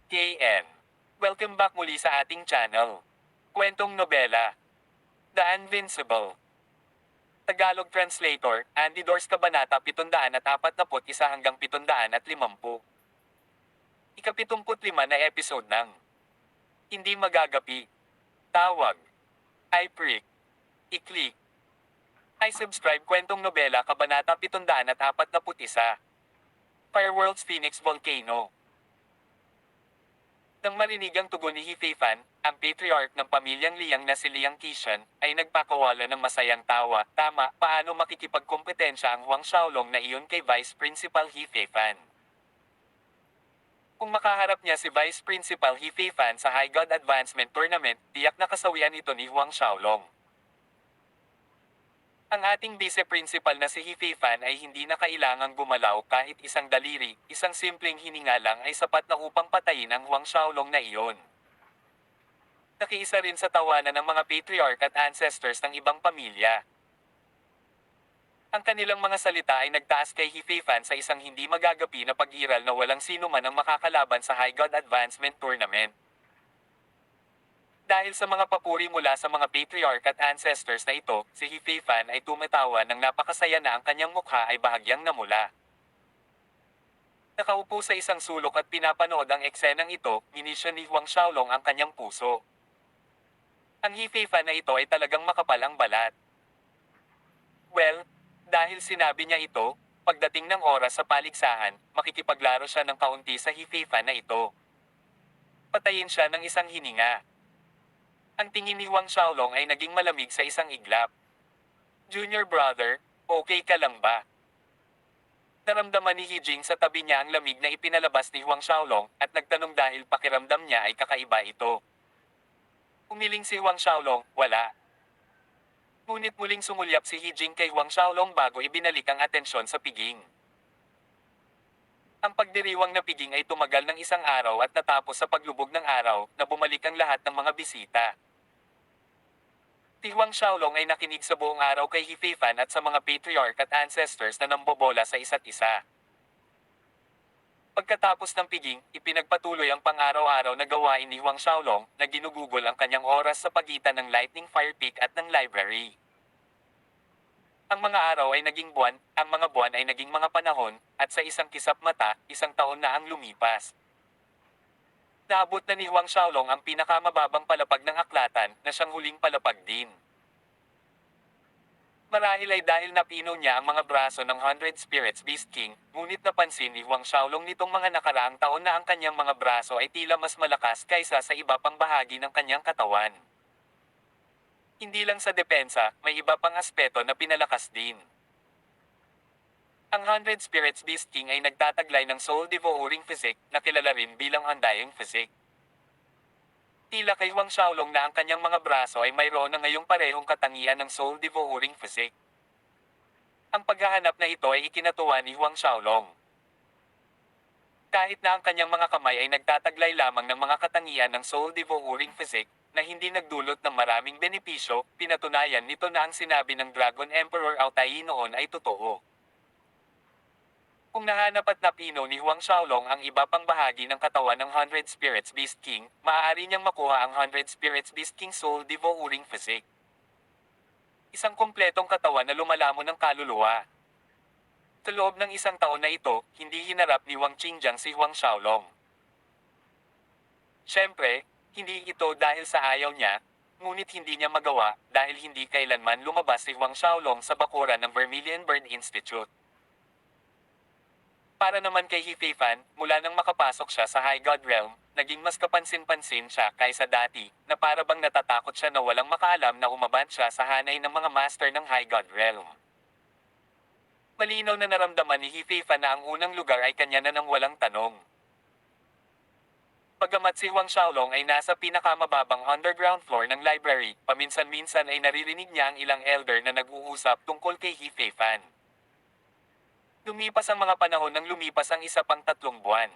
KN. Welcome back muli sa ating channel. Kwentong Nobela. The Invincible. Tagalog Translator, Andy Dors Kabanata 741 hanggang 750. Ika-75 na episode ng Hindi Magagapi. Tawag. I-prick. I-click. I-subscribe Kwentong Nobela Kabanata 741. Fireworks Phoenix Volcano. Nang marinig ang tugon ni Hifeifan, ang patriarch ng pamilyang Liang na si Liang Qishan, ay nagpakawala ng masayang tawa. Tama, paano makikipagkompetensya ang Huang Xiaolong na iyon kay Vice Principal Hifeifan? Kung makaharap niya si Vice Principal Hifeifan sa High God Advancement Tournament, tiyak na kasawian ito ni Huang Xiaolong. Ang ating vice-principal na si Hifeifan ay hindi na kailangang gumalaw kahit isang daliri, isang simpleng hininga lang ay sapat na upang patayin ang Huang Xiaolong na iyon. Nakiisa rin sa tawanan ng mga patriarch at ancestors ng ibang pamilya. Ang kanilang mga salita ay nagtaas kay Hifeifan sa isang hindi magagapi na pag-iral na walang sino man ang makakalaban sa High God Advancement Tournament. Dahil sa mga papuri mula sa mga patriarch at ancestors na ito, si Hifeifan ay tumatawa ng napakasaya na ang kanyang mukha ay bahagyang namula. Nakaupo sa isang sulok at pinapanood ang eksenang ito, minisyon ni Huang Xiaolong ang kanyang puso. Ang Hifeifan na ito ay talagang makapal ang balat. Well, dahil sinabi niya ito, pagdating ng oras sa paligsahan, makikipaglaro siya ng kaunti sa Hifeifan na ito. Patayin siya ng isang hininga. Ang tingin ni Huang Xiaolong ay naging malamig sa isang iglap. Junior brother, okay ka lang ba? Naramdaman ni Hijing sa tabi niya ang lamig na ipinalabas ni Huang Xiaolong at nagtanong dahil pakiramdam niya ay kakaiba ito. Umiling si Huang Xiaolong, wala. Ngunit muling sumulyap si Hijing kay Huang Xiaolong bago ibinalik ang atensyon sa piging. Ang pagdiriwang na piging ay tumagal ng isang araw at natapos sa paglubog ng araw na bumalik ang lahat ng mga bisita. Si Huang Xiaolong ay nakinig sa buong araw kay Hifeifan at sa mga patriarch at ancestors na nambobola sa isa't isa. Pagkatapos ng piging, ipinagpatuloy ang pang-araw-araw na gawain ni Huang Xiaolong na ginugugol ang kanyang oras sa pagitan ng Lightning Fire Peak at ng library. Ang mga araw ay naging buwan, ang mga buwan ay naging mga panahon, at sa isang kisap mata, isang taon na ang lumipas. Naabot na ni Huang Xiaolong ang pinakamababang palapag ng aklatan na siyang huling palapag din. Marahil ay dahil napino niya ang mga braso ng 100 Spirits Beast King, ngunit napansin ni Huang Xiaolong nitong mga nakaraang taon na ang kanyang mga braso ay tila mas malakas kaysa sa iba pang bahagi ng kanyang katawan. Hindi lang sa depensa, may iba pang aspeto na pinalakas din. Ang 100 Spirits Beast King ay nagtataglay ng Soul Devouring Physique na kilala rin bilang Undying Physique. Tila kay Huang Xiaolong na ang kanyang mga braso ay mayroon na ngayong parehong katangian ng Soul Devouring Physique. Ang paghahanap na ito ay ikinatuwa ni Huang Xiaolong. Kahit na ang kanyang mga kamay ay nagtataglay lamang ng mga katangian ng Soul Devouring Physique, na hindi nagdulot ng maraming benepisyo, pinatunayan nito na ang sinabi ng Dragon Emperor Aotai noon ay totoo. Kung nahanap at napino ni Huang Xiaolong ang iba pang bahagi ng katawan ng 100 Spirits Beast King, maaari niyang makuha ang 100 Spirits Beast King Soul Devouring Physique. Isang kumpletong katawan na lumalamon ng kaluluwa. Sa loob ng isang taon na ito, hindi hinarap ni Wang Qingjiang si Huang Xiaolong. Siyempre, hindi ito dahil sa ayaw niya, ngunit hindi niya magawa dahil hindi kailanman lumabas si Huang Xiaolong sa bakuran ng Vermilion Bird Institute. Para naman kay Hifeifan, mula nang makapasok siya sa High God Realm, naging mas kapansin-pansin siya kaysa dati, na para bang natatakot siya na walang makaalam na umabant siya sa hanay ng mga master ng High God Realm. Malinaw na naramdaman ni Hifeifan na ang unang lugar ay kanya na nang walang tanong. Bagamat si Huang Xiaolong ay nasa pinakamababang underground floor ng library, paminsan-minsan ay naririnig niya ang ilang elder na nag-uusap tungkol kay Hifeifan. Lumipas ang mga panahon nang lumipas ang isa pang 3 buwan.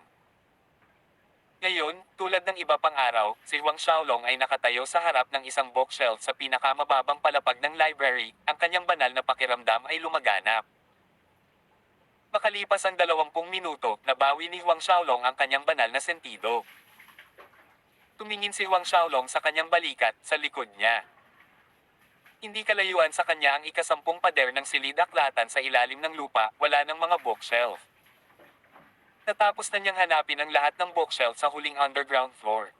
Ngayon, tulad ng iba pang araw, si Huang Xiaolong ay nakatayo sa harap ng isang bookshelf sa pinakamababang palapag ng library, ang kanyang banal na pakiramdam ay lumaganap. Makalipas ang 20 minuto, nabawi ni Huang Xiaolong ang kanyang banal na sentido. Tumingin si Huang Xiaolong sa kanyang balikat sa likod niya. Hindi kalayuan sa kanya ang ikasampung pader ng silid-aklatan sa ilalim ng lupa, wala ng mga bookshelf. Natapos na niyang hanapin ang lahat ng bookshelf sa huling underground floor.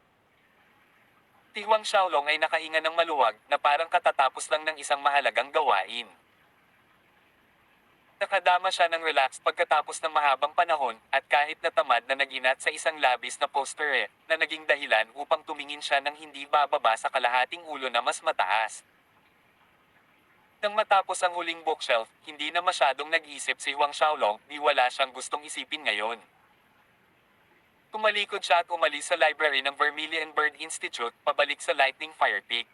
Si Huang Xiaolong ay nakahinga ng maluwag na parang katatapos lang ng isang mahalagang gawain. Nakadama siya ng relax pagkatapos ng mahabang panahon at kahit natamad na naginat sa isang labis na poster na naging dahilan upang tumingin siya ng hindi bababa sa kalahating ulo na mas mataas. Nang matapos ang huling bookshelf, hindi na masyadong nag-isip si Huang Xiaolong, di wala siyang gustong isipin ngayon. Tumalikod siya at umalis sa library ng Vermilion Bird Institute, pabalik sa Lightning Fire Peak.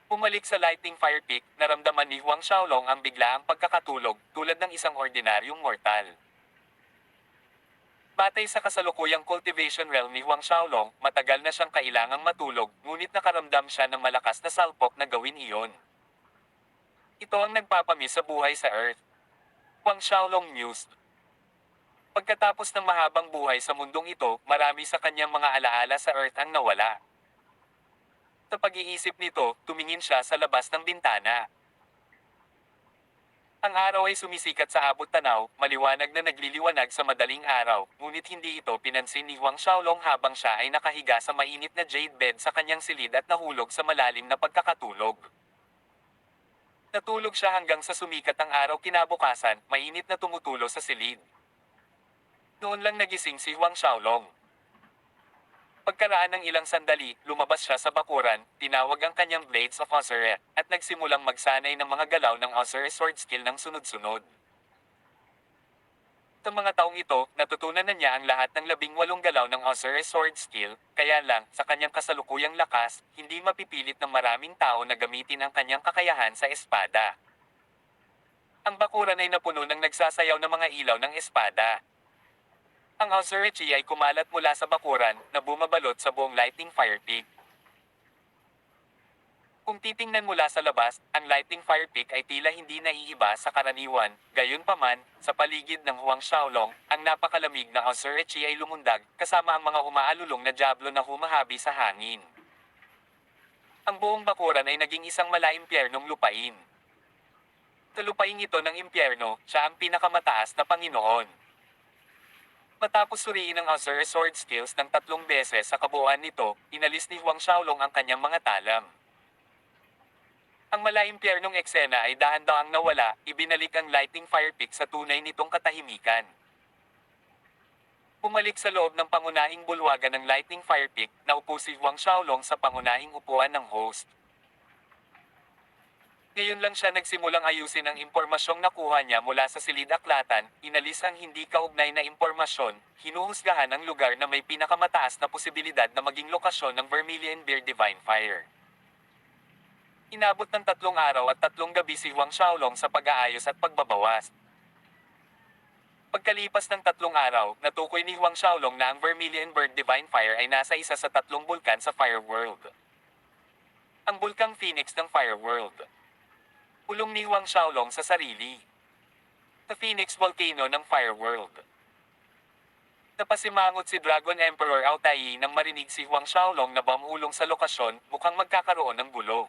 Bumalik sa Lightning Fire Peak, naramdaman ni Huang Xiaolong ang biglaang pagkakatulog, tulad ng isang ordinaryong mortal. Batay sa kasalukuyang cultivation realm ni Huang Xiaolong, matagal na siyang kailangang matulog, ngunit nakaramdam siya ng malakas na salpok na gawin iyon. Ito ang nagpapamiss sa buhay sa Earth. Huang Xiaolong mused. Pagkatapos ng mahabang buhay sa mundong ito, marami sa kanyang mga alaala sa Earth ang nawala. Sa pag-iisip nito, tumingin siya sa labas ng bintana. Ang araw ay sumisikat sa abot tanaw, maliwanag na nagliliwanag sa madaling araw, ngunit hindi ito pinansin ni Huang Xiaolong habang siya ay nakahiga sa mainit na jade bed sa kanyang silid at nahulog sa malalim na pagkakatulog. Natulog siya hanggang sa sumikat ang araw kinabukasan, mainit na tumutulo sa silid. Noon lang nagising si Huang Xiaolong. Pagkaraan ng ilang sandali, lumabas siya sa bakuran, tinawag ang kanyang Blades of Ozeret, at nagsimulang magsanay ng mga galaw ng Ozeret sword skill ng sunod-sunod. Sa mga taong ito, natutunan na niya ang lahat ng 18 galaw ng Ozeret sword skill, kaya lang, sa kanyang kasalukuyang lakas, hindi mapipilit ng maraming tao na gamitin ang kanyang kakayahan sa espada. Ang bakuran ay napuno ng nagsasayaw na mga ilaw ng espada. Ang Ozeret Chi ay kumalat mula sa bakuran na bumabalot sa buong Lightning Fire Peak. Kung titingnan mula sa labas, ang Lightning Fire Peak ay tila hindi naiiba sa karaniwan, gayunpaman, sa paligid ng Huang Xiaolong, ang napakalamig na Ozeret Chi ay lumundag, kasama ang mga umaalulong na diablo na humahabi sa hangin. Ang buong bakuran ay naging isang malaimpyernong lupain. Sa lupain ito ng impyerno, siya ang pinakamataas na Panginoon. Matapos suriin ang Ozeret sword skills ng 3 beses sa kabuuan nito, inalis ni Huang Xiaolong ang kanyang mga talam. Ang malaimpyernong eksena ay dahan-dahang nawala, ibinalik ang Lightning Fire Peak sa tunay nitong katahimikan. Bumalik sa loob ng pangunahing bulwagan ng Lightning Fire Peak, naupo si Huang Xiaolong sa pangunahing upuan ng host. Ngayon lang siya nagsimulang ayusin ang impormasyong nakuha niya mula sa silid-aklatan, inalis ang hindi kaugnay na impormasyon, hinuhusgahan ang lugar na may pinakamataas na posibilidad na maging lokasyon ng Vermilion Beard Divine Fire. Inabot ng 3 araw at 3 gabi si Huang Xiaolong sa pag-aayos at pagbabawas. Pagkalipas ng 3 araw, natukoy ni Huang Xiaolong na ang Vermilion Bird Divine Fire ay nasa isa sa 3 bulkan sa Fire World. Ang bulkang Phoenix ng Fire World. Pulong ni Huang Xiaolong sa sarili. Sa Phoenix Volcano ng Fire World. Napasimangot si Dragon Emperor Ao Tai nang marinig si Huang Xiaolong na bumulong sa lokasyon, mukhang magkakaroon ng gulo.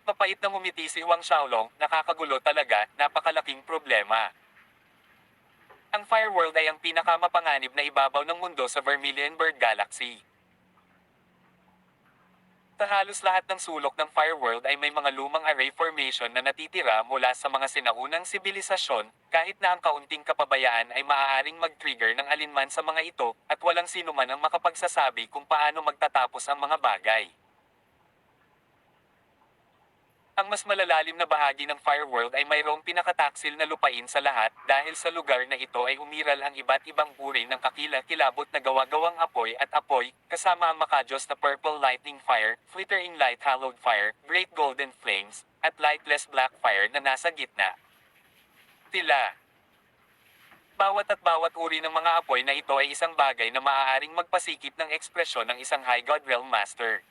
Mapait na ngumiti si Huang Xiaolong, nakakagulo talaga, napakalaking problema. Ang Fire World ay ang pinakamapanganib na ibabaw ng mundo sa Vermilion Bird Galaxy. Sa halos lahat ng sulok ng Fire World ay may mga lumang array formation na natitira mula sa mga sinaunang sibilisasyon, kahit na ang kaunting kapabayaan ay maaaring mag-trigger ng alinman sa mga ito, at walang sino man ang makapagsasabi kung paano magtatapos ang mga bagay. Ang mas malalalim na bahagi ng Fire World ay mayroong pinakataksil na lupain sa lahat, dahil sa lugar na ito ay umiral ang iba't ibang uri ng kakila-kilabot na gawa-gawang apoy at apoy, kasama ang makajos na Purple Lightning Fire, Flittering Light Hallowed Fire, Great Golden Flames, at Lightless Black Fire na nasa gitna. Tila. Bawat uri ng mga apoy na ito ay isang bagay na maaaring magpasikip ng ekspresyon ng isang High God Realm Master.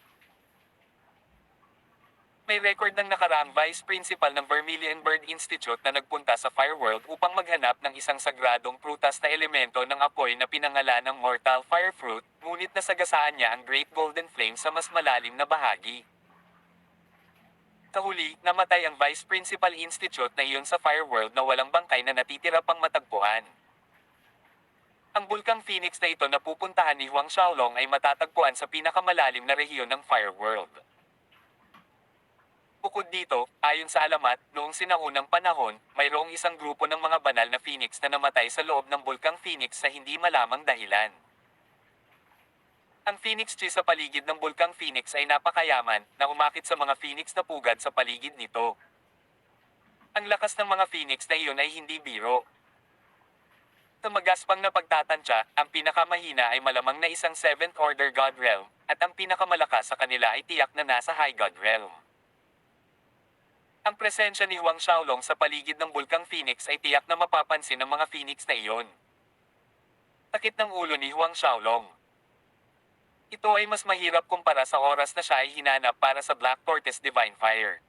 May record ng nakaraang vice principal ng Vermilion Bird Institute na nagpunta sa Fireworld upang maghanap ng isang sagradong prutas na elemento ng apoy na pinangalan ng Mortal Fire Fruit, ngunit nasagasaan niya ang Great Golden Flame sa mas malalim na bahagi. Sa huli, namatay ang Vice Principal Institute na iyon sa Fireworld na walang bangkay na natitira pang matagpuan. Ang Bulkang Phoenix na ito na pupuntahan ni Huang Xiaolong ay matatagpuan sa pinakamalalim na rehiyon ng Fireworld. Bukod dito, ayon sa alamat, noong sinaunang panahon, mayroong isang grupo ng mga banal na Phoenix na namatay sa loob ng Bulkang Phoenix sa hindi malamang dahilan. Ang Phoenix tree sa paligid ng Bulkang Phoenix ay napakayaman, na umakit sa mga Phoenix na pugad sa paligid nito. Ang lakas ng mga Phoenix na iyon ay hindi biro. Sa magaspang na pagtatansya, ang pinakamahina ay malamang na isang 7th Order God Realm, at ang pinakamalakas sa kanila ay tiyak na nasa High God Realm. Ang presensya ni Huang Xiaolong sa paligid ng Bulkang Phoenix ay tiyak na mapapansin ng mga Phoenix na iyon. Sakit ng ulo ni Huang Xiaolong. Ito ay mas mahirap kumpara sa oras na siya ay hinanap para sa Black Tortoise Divine Fire.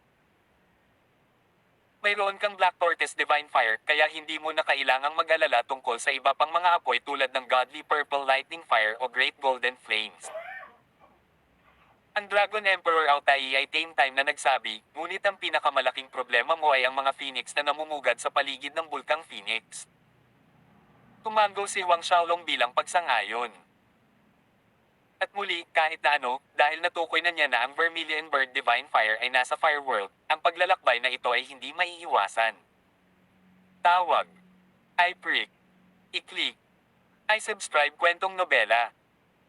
Mayroon kang Black Tortoise Divine Fire, kaya hindi mo na kailangang mag-alala tungkol sa iba pang mga apoy tulad ng Godly Purple Lightning Fire o Great Golden Flames. Ang Dragon Emperor Altai ay same time na nagsabi, ngunit ang pinakamalaking problema mo ay ang mga Phoenix na namumugad sa paligid ng Bulkang Phoenix. Tumango si Huang Xiaolong bilang pagsang-ayon. At muli, kahit na ano, dahil natukoy na niya na ang Vermilion Bird Divine Fire ay nasa Fireworld, ang paglalakbay na ito ay hindi maiiwasan. Tawag. I-prick. I-click. I-subscribe kwentong nobela.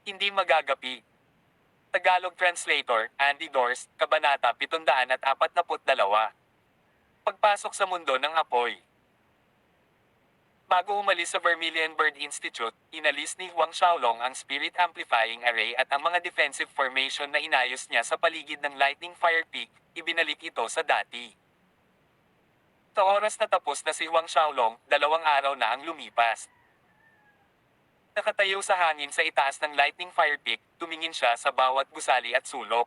Hindi magagapi. Tagalog Translator, Andy Dorst, Kabanata 742. Pagpasok sa mundo ng apoy. Bago umalis sa Vermilion Bird Institute, inalis ni Huang Xiaolong ang Spirit Amplifying Array at ang mga defensive formation na inayos niya sa paligid ng Lightning Fire Peak, ibinalik ito sa dati. Sa oras na tapos na si Huang Xiaolong, 2 araw na ang lumipas. Nakatayo sa hangin sa itaas ng Lightning Fire Peak, tumingin siya sa bawat gusali at sulok.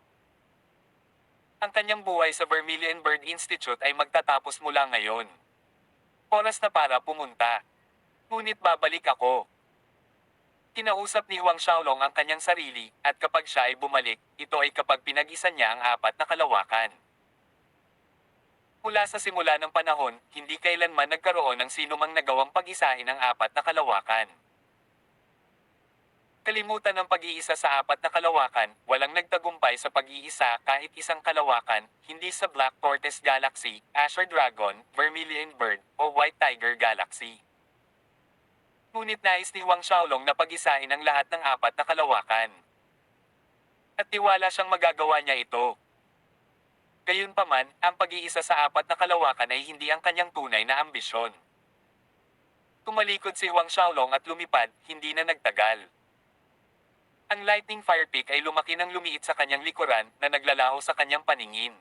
Ang kanyang buhay sa Vermilion Bird Institute ay magtatapos mula ngayon. Oras na para pumunta. Ngunit babalik ako. Kinausap ni Huang Xiaolong ang kanyang sarili, at kapag siya ay bumalik, ito ay kapag pinag-isa niya ang 4 na kalawakan. Mula sa simula ng panahon, hindi kailanman nagkaroon ng sinumang nagawang pag-isahin ang 4 na kalawakan. Kalimutan ng pag-iisa sa 4 na kalawakan, walang nagtagumpay sa pag-iisa kahit isang kalawakan, hindi sa Black Tortoise Galaxy, Azure Dragon, Vermilion Bird, o White Tiger Galaxy. Ngunit nais ni Huang Xiaolong na pag-isahin ang lahat ng 4 na kalawakan. At tiwala siyang magagawa niya ito. Gayunpaman, ang pag-iisa sa 4 na kalawakan ay hindi ang kanyang tunay na ambisyon. Tumalikod si Huang Xiaolong at lumipad, hindi na nagtagal. Ang Lightning Fire Peak ay lumaki ng lumiit sa kanyang likuran na naglalaho sa kanyang paningin.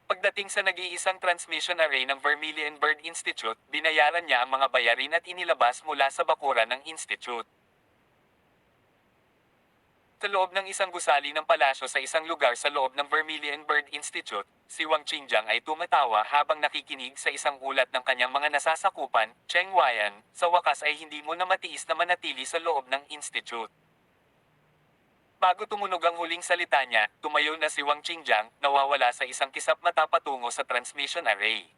Pagdating sa nag-iisang transmission array ng Vermilion Bird Institute, binayaran niya ang mga bayarin at inilabas mula sa bakuran ng Institute. Sa loob ng isang gusali ng palasyo sa isang lugar sa loob ng Vermilion Bird Institute, si Wang Qingjiang ay tumatawa habang nakikinig sa isang ulat ng kanyang mga nasasakupan. Cheng Huaiyan, sa wakas ay hindi mo na matiis na manatili sa loob ng Institute. Bago tumunog ang huling salita niya, tumayo na si Wang Qingjiang, nawawala sa isang kisap mata patungo sa transmission array.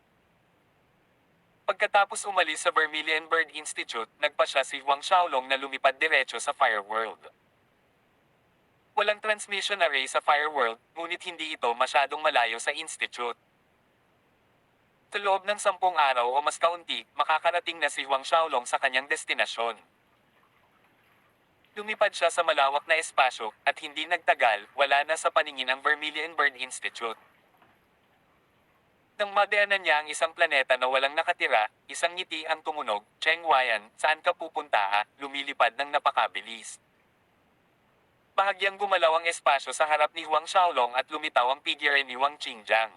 Pagkatapos umalis sa Vermilion Bird Institute, nagpa siya si Huang Xiaolong na lumipad diretso sa Fireworld. Walang transmission array sa Fireworld, ngunit hindi ito masyadong malayo sa Institute. Sa loob ng 10 araw o mas kaunti, makakarating na si Huang Xiaolong sa kanyang destinasyon. Lumipad siya sa malawak na espasyo, at hindi nagtagal, wala na sa paningin ang Vermilion Bird Institute. Nang madaanan niya ang isang planeta na walang nakatira, isang ngiti ang tumunog. Cheng Huaiyan, saan ka pupunta? Lumilipad ng napakabilis. Bahagyang gumalaw ang espasyo sa harap ni Huang Xiaolong at lumitaw ang figure ni Wang Qingjiang.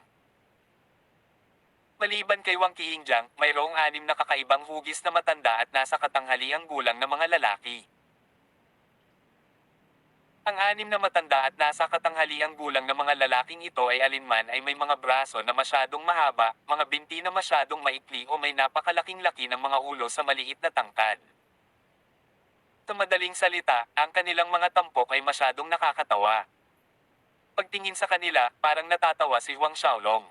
Maliban kay Wang Qingjiang, mayroong 6 na kakaibang hugis na matanda at nasa katanghaliang gulang na mga lalaki. Ang anim na matanda at nasa katanghaliang gulang na mga lalaking ito ay alinman ay may mga braso na masyadong mahaba, mga binti na masyadong maikli o may napakalaking laki ng mga ulo sa maliit na tangkad. Sa madaling salita, ang kanilang mga tampok ay masyadong nakakatawa. Pagtingin sa kanila, parang natatawa si Huang Xiaolong.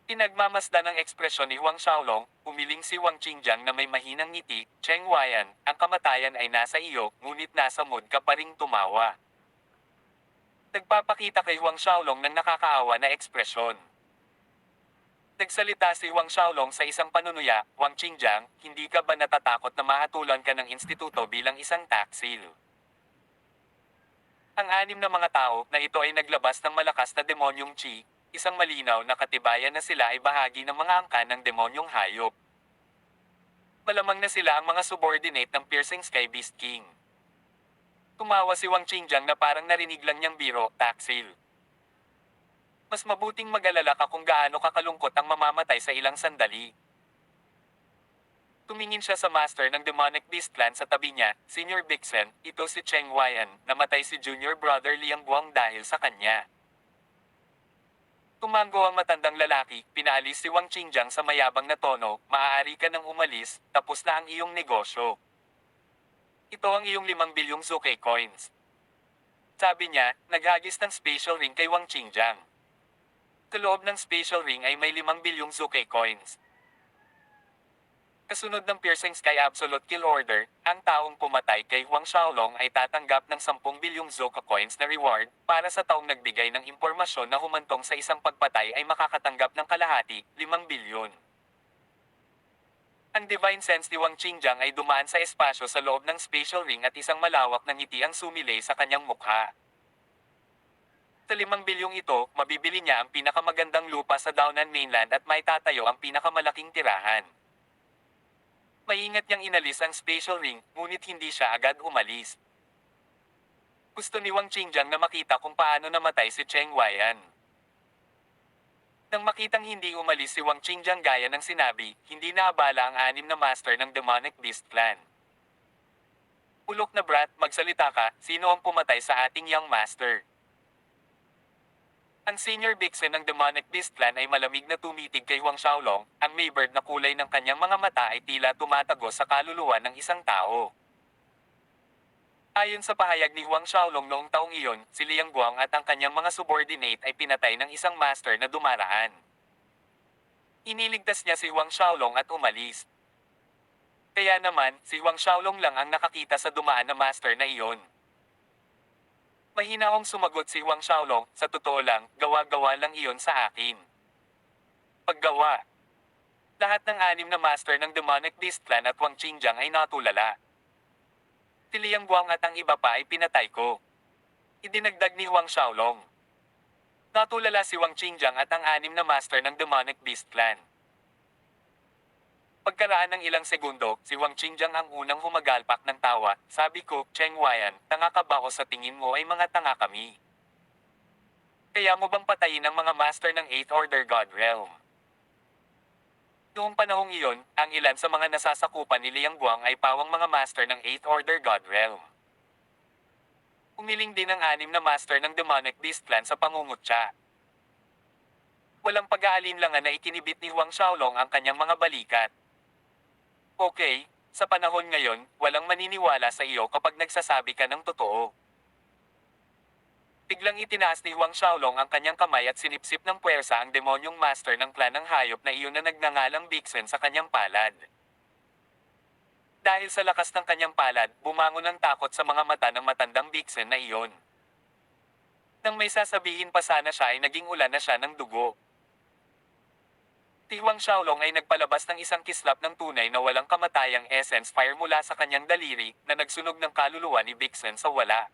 Pinagmamasdan ng ekspresyon ni Huang Xiaolong, umiling si Wang Qingjiang na may mahinang ngiti, Cheng Huaiyan, ang kamatayan ay nasa iyo, ngunit nasa mood ka pa ring tumawa. Nagpapakita kay Huang Xiaolong ng nakakaawa na ekspresyon. Nagsalita si Huang Xiaolong sa isang panunuya, Wang Qingjiang, hindi ka ba natatakot na mahatulan ka ng instituto bilang isang taksil? Ang anim na mga tao na ito ay naglabas ng malakas na demonyong chi, isang malinaw na katibayan na sila ay bahagi ng mga angkan ng demonyong hayop. Malamang na sila ang mga subordinate ng Piercing Sky Beast King. Tumawa si Wang Qingjiang na parang narinig lang niyang biro, taksil. Mas mabuting mag-alala ka kung gaano kakalungkot ang mamamatay sa ilang sandali. Tumingin siya sa master ng Demonic Beast Clan sa tabi niya, Senior Bixen, ito si Cheng Huaiyan, namatay si Junior Brother Liang Guang dahil sa kanya. Tumango ang matandang lalaki, pinaalis si Wang Qingjiang sa mayabang na tono, maaari ka nang umalis, tapos na ang iyong negosyo. Ito ang iyong 5 bilyong Zuke coins. Sabi niya, naghagis ng special ring kay Wang Qingjiang. Sa loob ng special ring ay may 5 bilyong Zuke coins. Kasunod ng Piercing Sky Absolute Kill Order, ang taong pumatay kay Huang Xiaolong ay tatanggap ng 10 bilyong Zoka coins na reward, para sa taong nagbigay ng impormasyon na humantong sa isang pagpatay ay makakatanggap ng kalahati, 5 bilyon. Ang Divine Sense ni Wang Qingjiang ay dumaan sa espasyo sa loob ng special ring at isang malawak na ngiti ang sumilay sa kanyang mukha. Sa 5 bilyong ito, mabibili niya ang pinakamagandang lupa sa Daonan Mainland at may tatayo ang pinakamalaking tirahan. Maingat niyang inalis ang special ring, ngunit hindi siya agad umalis. Gusto ni Wang Qingjiang na makita kung paano namatay si Cheng Huaiyan. Nang makitang hindi umalis si Wang Qingjiang gaya ng sinabi, hindi naabala ang anim na master ng Demonic Beast Clan. Ulok na brat, magsalita ka, sino ang pumatay sa ating young master? Ang Senior Bixen ng Demonic Beast Clan ay malamig na tumitig kay Huang Xiaolong, ang Maybird na kulay ng kanyang mga mata ay tila tumatagos sa kaluluwa ng isang tao. Ayon sa pahayag ni Huang Xiaolong noong taong iyon, si Liang Guang at ang kanyang mga subordinate ay pinatay ng isang master na dumaraan. Iniligtas niya si Huang Xiaolong at umalis. Kaya naman, si Huang Xiaolong lang ang nakakita sa dumaan na master na iyon. Mahinaong sumagot si Huang Xiaolong, sa totoo lang, gawa-gawa lang iyon sa akin. Paggawa. Lahat ng anim na master ng Demonic Beast Clan at Wang Qingjiang ay natulala. Si Liang Guang at ang iba pa ay pinatay ko. Idinagdag ni Huang Xiaolong. Natulala si Wang Qingjiang at ang anim na master ng Demonic Beast Clan. Pagkaraan ng ilang segundo, si Wang Qingjiang ang unang humagalpak ng tawa. Sabi ko, Cheng Huaiyan, tanga ka ba o sa tingin mo ay mga tanga kami? Kaya mo bang patayin ang mga master ng 8th Order God Realm? Noong panahong iyon, ang ilan sa mga nasasakupan ni Liang Guang ay pawang mga master ng 8th Order God Realm. Umiling din ang anim na master ng Demonic Beast Clan sa pangungutya. Walang pag-aalinlangan na ikinibit ni Huang Xiaolong ang kanyang mga balikat. Okay, sa panahon ngayon, walang maniniwala sa iyo kapag nagsasabi ka ng totoo. Biglang itinaas ni Huang Xiaolong ang kanyang kamay at sinipsip ng puwersa ang demonyong master ng clan ng hayop na iyon na nagngangalang Bixen sa kanyang palad. Dahil sa lakas ng kanyang palad, bumangon ang takot sa mga mata ng matandang Bixen na iyon. Nang may sasabihin pa sana siya ay naging ulan na siya ng dugo. Si Huang Xiaolong ay nagpalabas ng isang kislap ng tunay na walang kamatayang essence fire mula sa kanyang daliri, na nagsunog ng kaluluwa ni Bixen sa wala.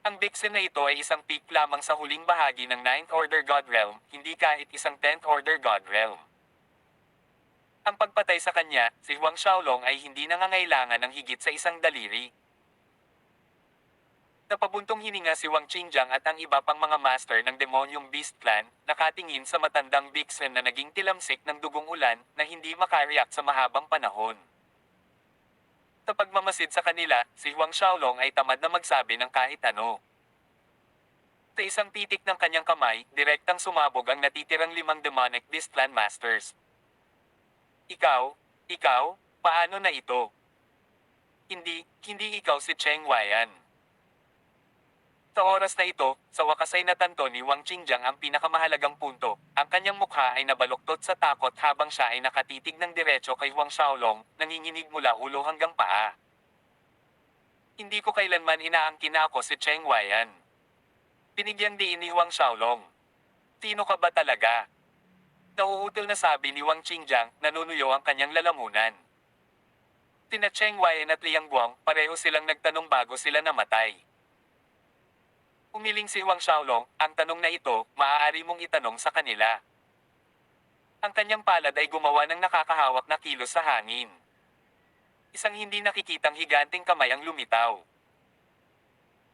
Ang Bixen na ito ay isang peak lamang sa huling bahagi ng 9th Order God Realm, hindi kahit isang 10th Order God Realm. Ang pagpatay sa kanya, si Huang Xiaolong ay hindi nangangailangan ng higit sa isang daliri. Napabuntong hininga si Wang Qingjiang at ang iba pang mga master ng Demonyong Beast Clan, nakatingin sa matandang Bixen na naging tilamsik ng dugong ulan, na hindi makareact sa mahabang panahon. Sa pagmamasid sa kanila, si Huang Xiaolong ay tamad na magsabi ng kahit ano. Sa isang titik ng kanyang kamay, direktang sumabog ang natitirang 5 demonic beast clan masters. Ikaw? Ikaw? Paano na ito? Hindi ikaw si Cheng Weian. Sa oras na ito, sa wakas ay natanto ni Wang Qingjiang ang pinakamahalagang punto. Ang kanyang mukha ay nabaluktot sa takot habang siya ay nakatitig ng diretso kay Huang Xiaolong, nanginginig mula ulo hanggang paa. Hindi ko kailanman inaangkin na ako si Cheng Weian. Binigyang diin ni Huang Xiaolong. Sino ka ba talaga? Nauutil na sabi ni Wang Qingjiang, nanunuyo ang kanyang lalamunan. Sina Cheng Weian at Liang Guang, pareho silang nagtanong bago sila namatay. Umiling si Huang Xiaolong, ang tanong na ito, maaari mong itanong sa kanila. Ang kanyang palad ay gumawa ng nakakahawak na kilos sa hangin. Isang hindi nakikitang higanting kamay ang lumitaw.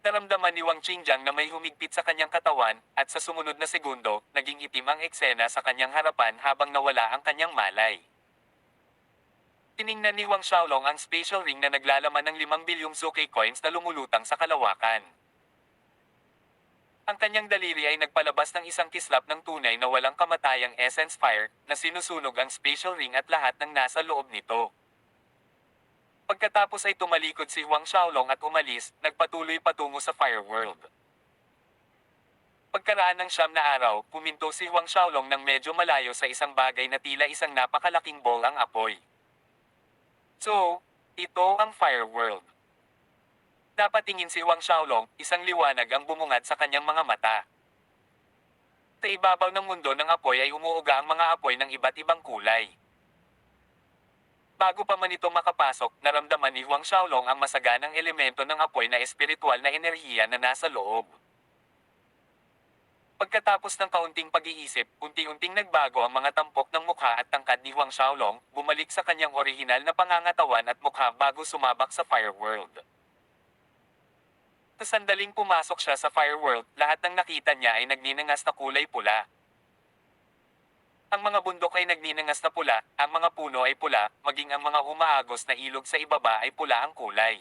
Naramdaman ni Wang Qingjiang na may humigpit sa kanyang katawan, at sa sumunod na segundo, naging itim ang eksena sa kanyang harapan habang nawala ang kanyang malay. Tiningnan ni Huang Xiaolong ang special ring na naglalaman ng 5 bilyong Zuke coins na lumulutang sa kalawakan. Ang kanyang daliri ay nagpalabas ng isang kislap ng tunay na walang kamatayang essence fire, na sinusunog ang special ring at lahat ng nasa loob nito. Pagkatapos ay tumalikod si Huang Xiaolong at umalis, nagpatuloy patungo sa Fire World. Pagkaraan ng 9 na araw, puminto si Huang Xiaolong ng medyo malayo sa isang bagay na tila isang napakalaking ball ang apoy. So, ito ang Fire World. Napatingin si Huang Xiaolong, isang liwanag ang bumungad sa kanyang mga mata. Sa ibabaw ng mundo ng apoy ay umuuga ang mga apoy ng iba't ibang kulay. Bago pa man ito makapasok, naramdaman ni Huang Xiaolong ang masaganang elemento ng apoy na espiritual na enerhiya na nasa loob. Pagkatapos ng kaunting pag-iisip, unti-unting nagbago ang mga tampok ng mukha at tangkad ni Huang Xiaolong, bumalik sa kanyang orihinal na pangangatawan at mukha bago sumabak sa Fire World. Sa sandaling pumasok siya sa Fire World, lahat ng nakita niya ay nagninangas na kulay pula. Ang mga bundok ay nagninangas na pula, ang mga puno ay pula, maging ang mga umaagos na ilog sa ibaba ay pula ang kulay.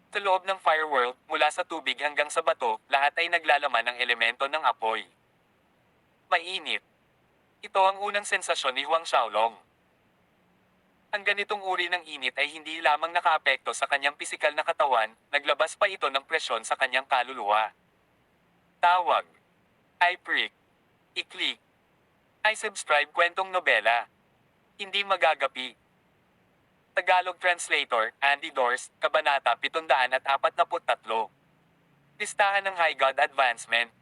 Sa loob ng Fire World, mula sa tubig hanggang sa bato, lahat ay naglalaman ng elemento ng apoy. Mainit. Ito ang unang sensasyon ni Huang Xiaolong. Ang ganitong uri ng init ay hindi lamang nakaapekto sa kanyang pisikal na katawan, naglabas pa ito ng presyon sa kanyang kaluluwa. Tawag. I-prick. I-click. I-subscribe kwentong nobela. Hindi magagapi. Tagalog Translator, Andy Dors, Kabanata 743. Listahan ng High God Advancement.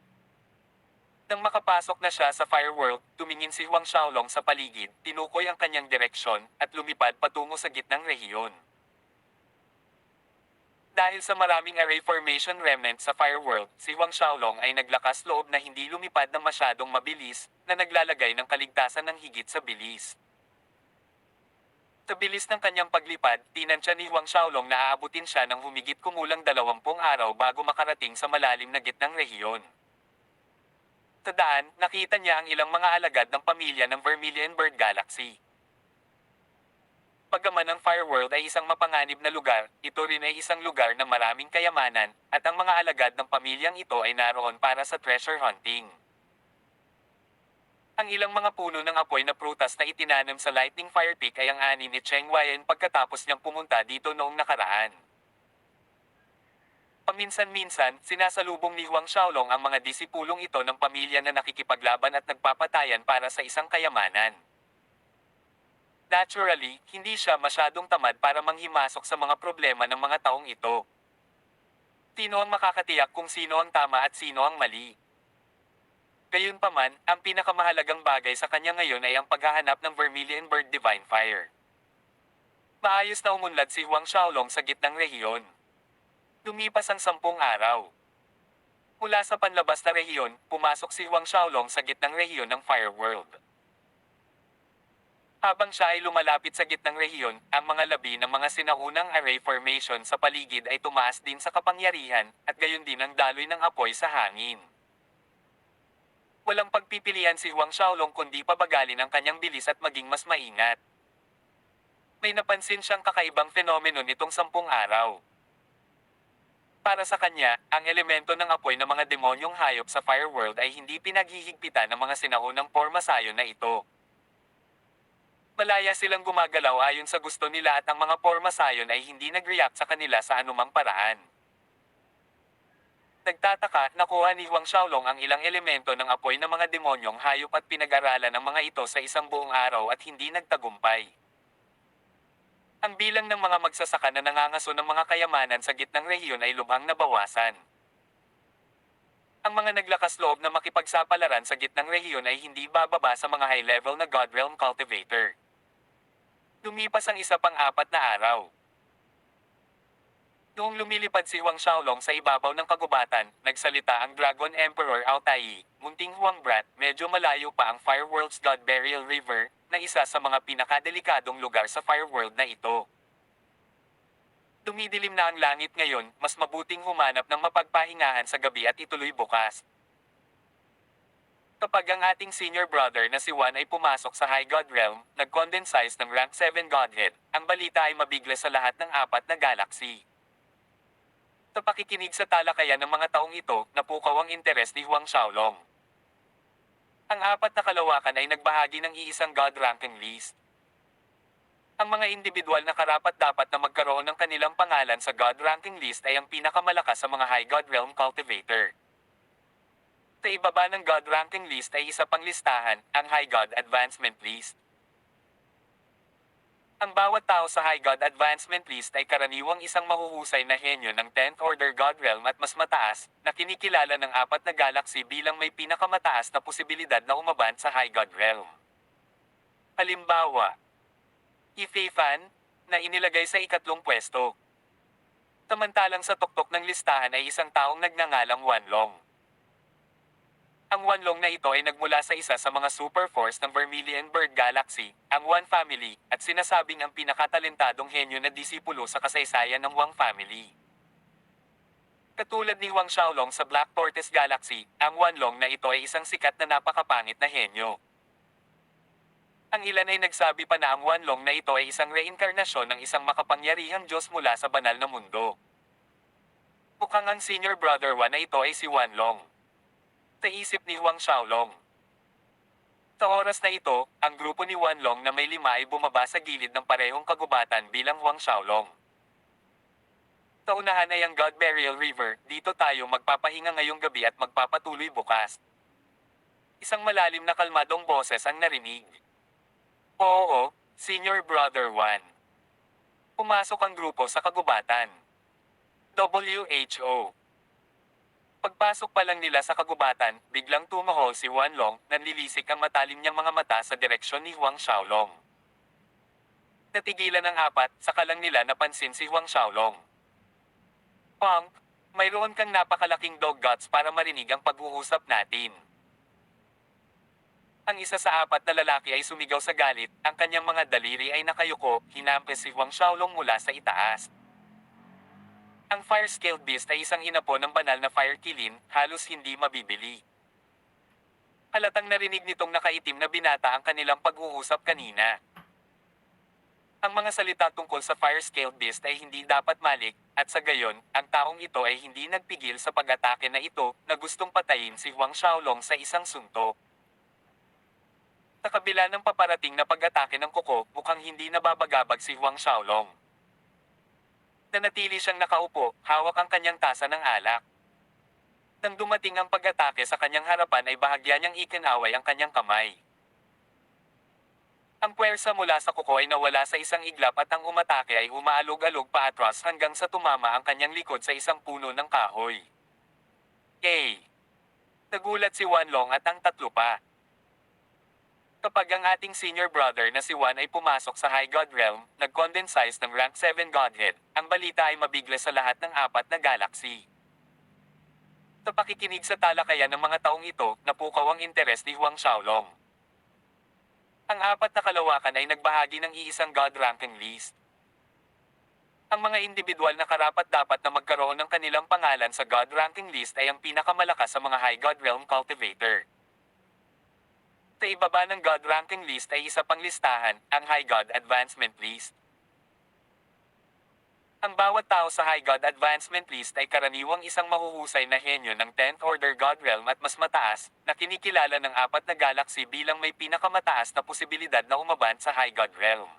Nang makapasok na siya sa Fire World, tumingin si Huang Xiaolong sa paligid, tinukoy ang kanyang direksyon, at lumipad patungo sa gitnang rehiyon. Dahil sa maraming array formation remnant sa Fire World, si Huang Xiaolong ay naglakas loob na hindi lumipad ng masyadong mabilis, na naglalagay ng kaligtasan ng higit sa bilis. Sa bilis ng kanyang paglipad, tinansya ni Huang Xiaolong na aabutin siya ng humigit kumulang 20 araw bago makarating sa malalim na gitnang rehiyon. Sa daan, nakita niya ang ilang mga alagad ng pamilya ng Vermilion Bird Galaxy. Paggaman ng Fire World ay isang mapanganib na lugar, ito rin ay isang lugar na maraming kayamanan, at ang mga alagad ng pamilyang ito ay naroon para sa treasure hunting. Ang ilang mga puno ng apoy na prutas na itinanam sa Lightning Fire Peak ay ang ani ni Cheng Weian pagkatapos niyang pumunta dito noong nakaraan. Paminsan-minsan, sinasalubong ni Huang Xiaolong ang mga disipulong ito ng pamilya na nakikipaglaban at nagpapatayan para sa isang kayamanan. Naturally, hindi siya masyadong tamad para manghimasok sa mga problema ng mga taong ito. Sino ang makakatiyak kung sino ang tama at sino ang mali? Gayunpaman, ang pinakamahalagang bagay sa kanya ngayon ay ang paghahanap ng Vermilion Bird Divine Fire. Maayos na umunlad si Huang Xiaolong sa gitnang rehiyon. Lumipas ang 10 araw. Mula sa panlabas na rehiyon, pumasok si Huang Xiaolong sa gitnang rehiyon ng Fire World. Habang siya ay lumalapit sa gitnang rehiyon, ang mga labi ng mga sinaunang array formation sa paligid ay tumaas din sa kapangyarihan, at gayon din ang daloy ng apoy sa hangin. Walang pagpipilian si Huang Xiaolong kundi pabagalin ang kanyang bilis at maging mas maingat. May napansin siyang kakaibang fenomeno nitong 10 araw. Para sa kanya, ang elemento ng apoy ng mga demonyong hayop sa Fireworld ay hindi pinaghihigpitan ng mga sinaunang pormasayon na ito. Malaya silang gumagalaw ayon sa gusto nila at ang mga pormasayon ay hindi nag-react sa kanila sa anumang paraan. Nagtataka, nakuha ni Huang Xiaolong ang ilang elemento ng apoy ng mga demonyong hayop at pinag-aralan ng mga ito sa isang buong araw at hindi nagtagumpay. Ang bilang ng mga magsasaka na nangangaso ng mga kayamanan sa gitnang rehiyon ay lubhang nabawasan. Ang mga naglakas loob na makipagsapalaran sa gitnang rehiyon ay hindi bababa sa mga high-level na God Realm Cultivator. Lumipas ang isa pang 4 na araw. Noong lumilipad si Huang Xiaolong sa ibabaw ng kagubatan, nagsalita ang Dragon Emperor Ao Tai, munting Huang Brat, medyo malayo pa ang Fireworld's God Burial River, na isa sa mga pinakadelikadong lugar sa Fireworld na ito. Dumidilim na ang langit ngayon, mas mabuting humanap ng mapagpahingahan sa gabi at ituloy bukas. Kapag ang ating senior brother na si Juan ay pumasok sa High God Realm, nag-condensize ng rank 7 Godhead, ang balita ay mabigla sa lahat ng 4 na galaxy. Sa pakikinig sa talakayan ng mga taong ito, napukaw ang interes ni Huang Xiaolong. Ang 4 na kalawakan ay nagbahagi ng iisang God ranking list. Ang mga individual na karapat-dapat na magkaroon ng kanilang pangalan sa God ranking list ay ang pinakamalakas sa mga High God Realm Cultivator. Sa ibaba ng God ranking list ay isa pang listahan, ang High God Advancement List. Ang bawat tao sa High God Advancement List ay karaniwang isang mahuhusay na henyo ng 10th Order God Realm at mas mataas, na kinikilala ng 4 na galaxy bilang may pinakamataas na posibilidad na umaban sa High God Realm. Halimbawa, Yifei Fan, na inilagay sa 3 pwesto. Samantalang sa tuktok ng listahan ay isang taong nagngangalang Wanlong. Ang Wanlong na ito ay nagmula sa isa sa mga super force ng Vermilion Bird Galaxy, ang Wan Family, at sinasabing ang pinakatalentadong henyo na disipulo sa kasaysayan ng Wang Family. Katulad ni Huang Xiaolong sa Black Tortoise Galaxy, ang Wanlong na ito ay isang sikat na napakapangit na henyo. Ang ilan ay nagsabi pa na ang Wanlong na ito ay isang reinkarnasyon ng isang makapangyarihang Diyos mula sa banal na mundo. Mukhang ang senior brother Wan na ito ay si Wanlong. Sa isip ni Huang Xiaolong. Sa oras na ito, ang grupo ni Wanlong na may 5 ay bumaba sa gilid ng parehong kagubatan bilang Huang Xiaolong. Sa unahan ay ang God Burial River, dito tayo magpapahinga ngayong gabi at magpapatuloy bukas. Isang malalim na kalmadong boses ang narinig. Oo, Senior Brother Wan. Pumasok ang grupo sa kagubatan. WHO. Pagpasok pa lang nila sa kagubatan, biglang tumahol si Wanlong, nanlilisik ang matalim niyang mga mata sa direksyon ni Huang Xiaolong. Natigilan ang 4, saka lang nila napansin si Huang Xiaolong. Punk, mayroon kang napakalaking dog guts para marinig ang pag-uusap natin. Ang isa sa 4 na lalaki ay sumigaw sa galit, ang kanyang mga daliri ay nakayuko, hinampas si Huang Xiaolong mula sa itaas. Ang Fire-Scaled Beast ay isang inapo ng banal na Fire Kilin, halos hindi mabibili. Halatang narinig nitong nakaitim na binata ang kanilang pag-uusap kanina. Ang mga salita tungkol sa Fire-Scaled Beast ay hindi dapat malik, at sa gayon, ang taong ito ay hindi nagpigil sa pag-atake na ito, na gustong patayin si Huang Xiaolong sa isang suntok. Sa kabila ng paparating na pag-atake ng kuko, mukhang hindi nababagabag si Huang Xiaolong. Nanatili siyang nakaupo, hawak ang kanyang tasa ng alak. Nang dumating ang pag-atake sa kanyang harapan ay bahagya niyang ikinaway ang kanyang kamay. Ang puwersa mula sa kuko ay nawala sa isang iglap at ang umatake ay umaalog-alog paatras hanggang sa tumama ang kanyang likod sa isang puno ng kahoy. Nagulat si Wanlong at ang 3 pa. Kapag ang ating senior brother na si Wan ay pumasok sa High God Realm, nag-condensize ng rank 7 Godhead, ang balita ay mabigla sa lahat ng 4 na galaxy. Sa pakikinig sa talakayan ng mga taong ito, napukaw ang interes ni Huang Xiaolong. Ang 4 na kalawakan ay nagbahagi ng iisang God ranking list. Ang mga individual na karapat-dapat na magkaroon ng kanilang pangalan sa God ranking list ay ang pinakamalakas sa mga High God Realm Cultivator. Sa ibaba ng God ranking list ay isa pang listahan, ang High God Advancement List. Ang bawat tao sa High God Advancement List ay karaniwang isang mahuhusay na henyo ng 10th Order God Realm at mas mataas, na kinikilala ng apat na galaxy bilang may pinakamataas na posibilidad na umaban sa High God Realm.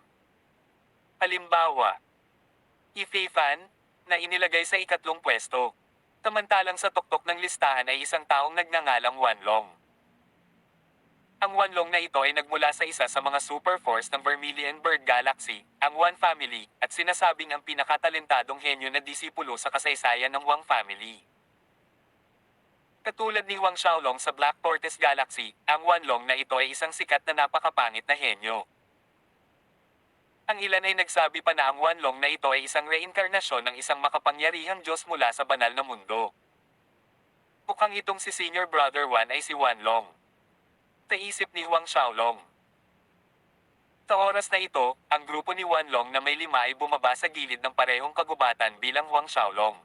Halimbawa, Ifeifan, na inilagay sa ikatlong pwesto. Samantalang sa tuktok ng listahan ay isang taong nagngangalang Wanlong. Ang Wanlong na ito ay nagmula sa isa sa mga super force ng Vermilion Bird Galaxy, ang Wan Family, at sinasabing ang pinakatalentadong henyo na disipulo sa kasaysayan ng Wang Family. Katulad ni Wang Xiaolong sa Black Tortoise Galaxy, ang Wanlong na ito ay isang sikat na napakapangit na henyo. Ang ilan ay nagsabi pa na ang Wanlong na ito ay isang reinkarnasyon ng isang makapangyarihang Diyos mula sa banal na mundo. Mukhang itong si Senior Brother Wan ay si Wanlong. Sa isip ni Wang Xiaolong. Sa oras na ito, ang grupo ni Wanlong na may 5 ay bumaba sa gilid ng parehong kagubatan bilang Wang Xiaolong.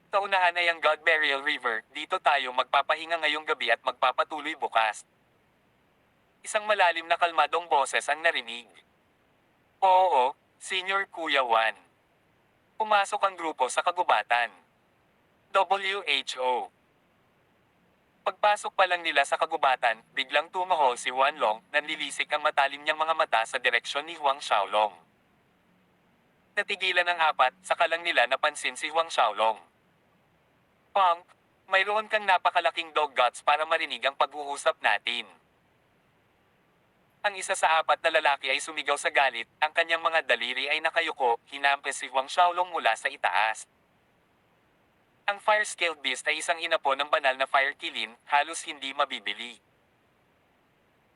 Sa unahan ay ang God Burial River, dito tayo magpapahinga ngayong gabi at magpapatuloy bukas. Isang malalim na kalmadong boses ang narinig. Oo, Senior Kuya Wan. Pumasok ang grupo sa kagubatan. WHO. Pagpasok pa lang nila sa kagubatan, biglang tumahol si Wanlong, nanlilisik ang matalim niyang mga mata sa direksyon ni Wang Xiaolong. Natigilan ang apat, saka lang nila napansin si Wang Xiaolong. Punk, mayroon kang napakalaking dog guts para marinig ang pag-uusap natin. Ang isa sa apat na lalaki ay sumigaw sa galit, ang kanyang mga daliri ay nakayuko, hinampas si Wang Xiaolong mula sa itaas. Ang Fire-Scaled Beast ay isang inapo ng banal na fire kilin, halos hindi mabibili.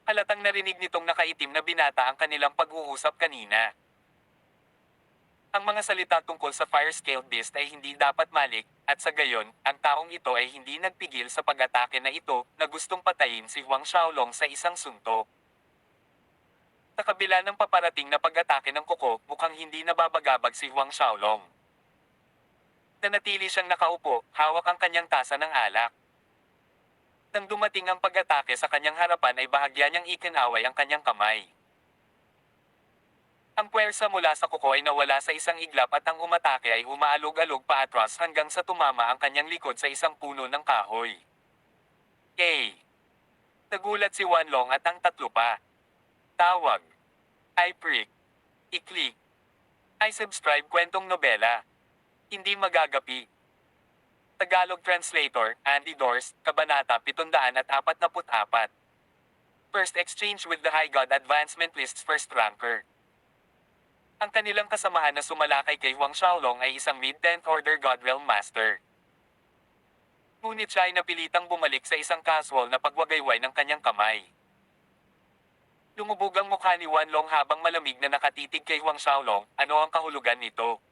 Halatang narinig nitong nakaitim na binata ang kanilang pag-uusap kanina. Ang mga salita tungkol sa Fire-Scaled Beast ay hindi dapat malik, at sa gayon, ang taong ito ay hindi nagpigil sa pag-atake na ito, na gustong patayin si Wang Xiaolong sa isang suntok. Sa kabila ng paparating na pag-atake ng kuko, mukhang hindi nababagabag si Wang Xiaolong. Nanatili siyang nakaupo, hawak ang kanyang tasa ng alak. Nang dumating ang pag-atake sa kanyang harapan ay bahagya niyang ikinaway ang kanyang kamay. Ang puwersa mula sa kuko ay nawala sa isang iglap at ang umatake ay umaalog-alog paatras hanggang sa tumama ang kanyang likod sa isang puno ng kahoy. Nagulat si Wanlong at ang tatlo pa. Tawag. I-prick. I-click. I-subscribe kwentong nobela. Hindi magagapi. Tagalog Translator, Andy Dors, Kabanata 744. First exchange with the High God Advancement List's first ranker. Ang kanilang kasamahan na sumalakay kay Wang Xiaolong ay isang mid-10th Order God Realm Master. Ngunit siya ay napilitang bumalik sa isang casual na pagwagayway ng kanyang kamay. Lumubog ang mukha ni Wanlong habang malamig na nakatitig kay Wang Xiaolong, ano ang kahulugan nito?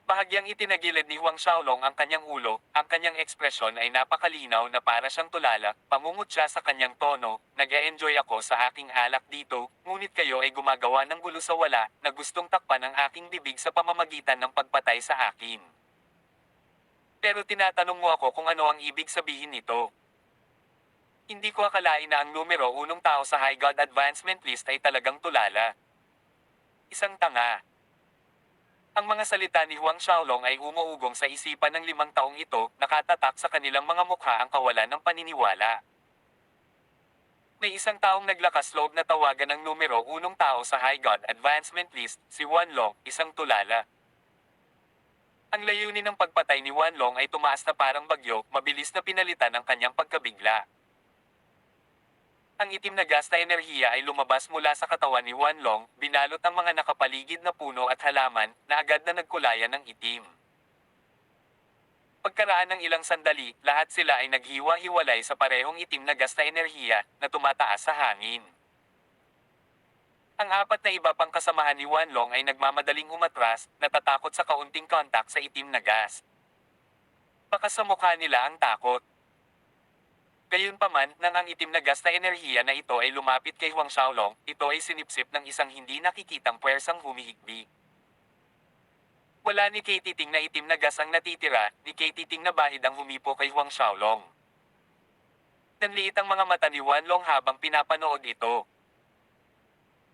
Bahagyang itinagilid ni Wang Xiaolong ang kanyang ulo, ang kanyang ekspresyon ay napakalinaw na para siyang tulala, pamungot siya sa kanyang tono, nag-e-enjoy ako sa aking alak dito, ngunit kayo ay gumagawa ng gulo sa wala, na gustong takpan ang aking bibig sa pamamagitan ng pagpatay sa akin. Pero tinatanong mo ako kung ano ang ibig sabihin nito. Hindi ko akalain na ang numero 1 tao sa High God Advancement List ay talagang tulala. Isang tanga. Ang mga salita ni Wang Xiaolong ay umuugong sa isipan ng 5 taong ito, nakatatak sa kanilang mga mukha ang kawalan ng paniniwala. May isang taong naglakas loob na tawagan ng numero 1 tao sa High God Advancement List, si Wanlong, isang tulala. Ang layunin ng pagpatay ni Wanlong ay tumaas na parang bagyo, mabilis na pinalitan ang kanyang pagkabigla. Ang itim na gas na enerhiya ay lumabas mula sa katawan ni Wanlong, binalot ang mga nakapaligid na puno at halaman, na agad na nagkulayan ng itim. Pagkaraan ng ilang sandali, lahat sila ay naghiwa-hiwalay sa parehong itim na gas na enerhiya, na tumataas sa hangin. Ang apat na iba pang kasamahan ni Wanlong ay nagmamadaling umatras, natatakot sa kaunting kontak sa itim na gas. Baka sa mukha nila ang takot. Gayunpaman, nang ang itim na gas na enerhiya na ito ay lumapit kay Wang Xiaolong, ito ay sinipsip ng isang hindi nakikitang puwersang humihigbi. Wala ni Kay Titing na itim na gas ang natitira, ni Kay Titing na bahid ang humipo kay Wang Xiaolong. Nanliit ang mga mata ni Wanlong habang pinapanood ito.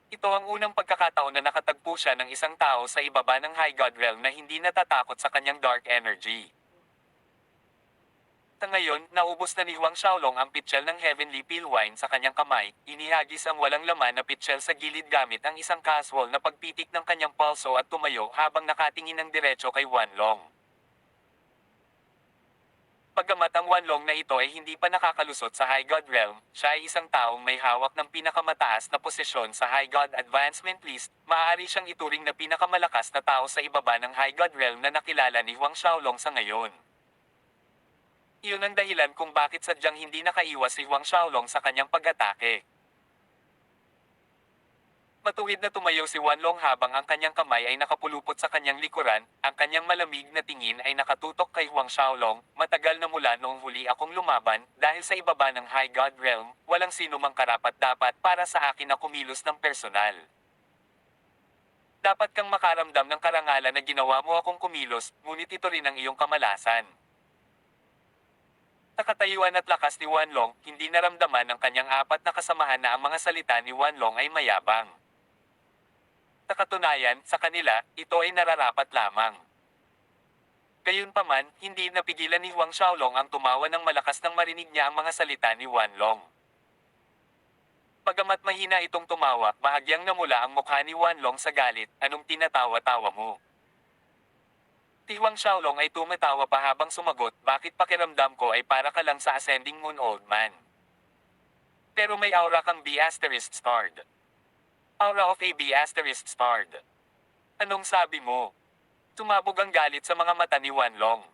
Ito ang unang pagkakataon na nakatagpo siya ng isang tao sa ibaba ng High God Realm na hindi natatakot sa kanyang dark energy. Sa ngayon, naubos na ni Huang Xiaolong ang pitchel ng Heavenly Pale Wine sa kanyang kamay, inihagis ang walang laman na pitchel sa gilid gamit ang isang casual na pagpitik ng kanyang pulso at tumayo habang nakatingin ng diretso kay Wanlong. Pagkamat ang Wanlong na ito ay hindi pa nakakalusot sa High God Realm, siya ay isang taong may hawak ng pinakamataas na posisyon sa High God Advancement List, maaari siyang ituring na pinakamalakas na tao sa ibaba ng High God Realm na nakilala ni Huang Xiaolong sa ngayon. Iyon ang dahilan kung bakit sadyang hindi nakaiwas si Huang Xiaolong sa kanyang pag-atake. Matuwid na tumayo si Wanlong habang ang kanyang kamay ay nakapulupot sa kanyang likuran, ang kanyang malamig na tingin ay nakatutok kay Huang Xiaolong, matagal na mula noong huli akong lumaban, dahil sa ibaba ng High God Realm, walang sino mang karapat-dapat para sa akin na kumilos ng personal. Dapat kang makaramdam ng karangalan na ginawa mo akong kumilos, ngunit ito rin ang iyong kamalasan. Sa katayuan at lakas ni Wanlong, hindi naramdaman ng kanyang apat na kasamahan na ang mga salita ni Wanlong ay mayabang. Sa katunayan, sa kanila, ito ay nararapat lamang. Gayunpaman, hindi napigilan ni Huang Xiaolong ang tumawa ng malakas nang marinig niya ang mga salita ni Wanlong. Bagamat mahina itong tumawa, bahagyang namula ang mukha ni Wanlong sa galit, anong tinatawa-tawa mo? Si Huang Xiaolong ay tumatawa pa habang sumagot, bakit pakiramdam ko ay para ka lang sa ascending moon old man. Pero may aura kang B asterisk starred. Aura of a B asterisk starred. Anong sabi mo? Tumabog ang galit sa mga mata ni Wanlong.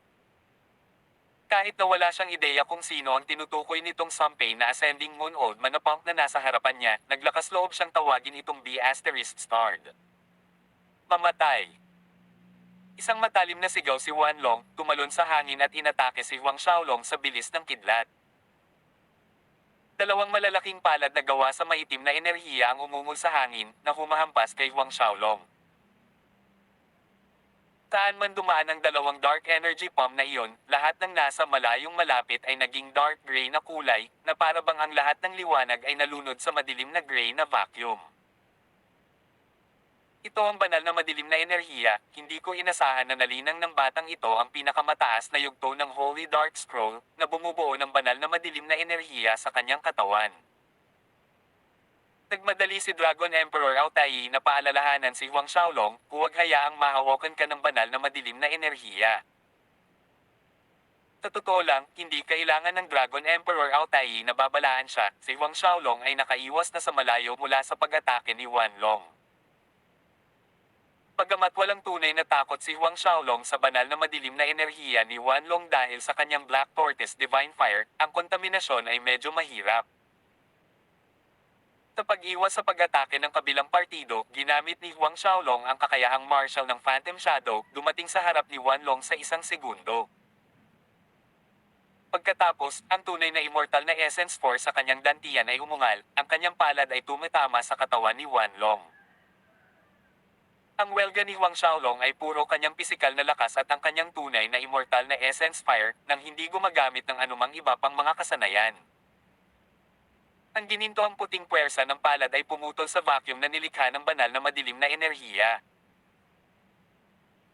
Kahit na wala siyang ideya kung sino ang tinutukoy nitong Sampei na ascending moon old man na punk na nasa harapan niya, naglakas loob siyang tawagin itong B asterisk starred. Mamatay. Isang matalim na sigaw si Wanlong, tumalon sa hangin at inatake si Huang Xiaolong sa bilis ng kidlat. Dalawang malalaking palad na gawa sa maitim na enerhiya ang umungol sa hangin, na humahampas kay Huang Xiaolong. Saan man dumaan ang dalawang dark energy palm na iyon, lahat ng nasa malayong malapit ay naging dark gray na kulay, na para bang ang lahat ng liwanag ay nalunod sa madilim na gray na vacuum. Ito ang banal na madilim na enerhiya, hindi ko inasahan na nalinang ng batang ito ang pinakamataas na yugto ng Holy Dark Scroll, na bumubuo ng banal na madilim na enerhiya sa kanyang katawan. Nagmadali si Dragon Emperor Altai na paalalahanan si Huang Xiaolong, huwag hayaang mahawakan ka ng banal na madilim na enerhiya. Sa totoo lang, hindi kailangan ng Dragon Emperor Altai na babalaan siya, si Huang Xiaolong ay nakaiwas na sa malayo mula sa pag-atake ni Wanlong. Bagamat walang tunay na takot si Huang Xiaolong sa banal na madilim na enerhiya ni Wanlong dahil sa kanyang Black Tortoise Divine Fire, ang kontaminasyon ay medyo mahirap. Sa pag-iwas sa pag-atake ng kabilang partido, ginamit ni Huang Xiaolong ang kakayahang martial ng Phantom Shadow, dumating sa harap ni Wanlong sa isang segundo. Pagkatapos, ang tunay na immortal na Essence Force sa kanyang dantian ay umungal, ang kanyang palad ay tumitama sa katawan ni Wanlong. Ang welga ni Huang Xiaolong ay puro kanyang pisikal na lakas at ang kanyang tunay na immortal na Essence Fire, nang hindi gumagamit ng anumang iba pang mga kasanayan. Ang gininto ang puting puwersa ng palad ay pumutol sa vacuum na nilikha ng banal na madilim na enerhiya.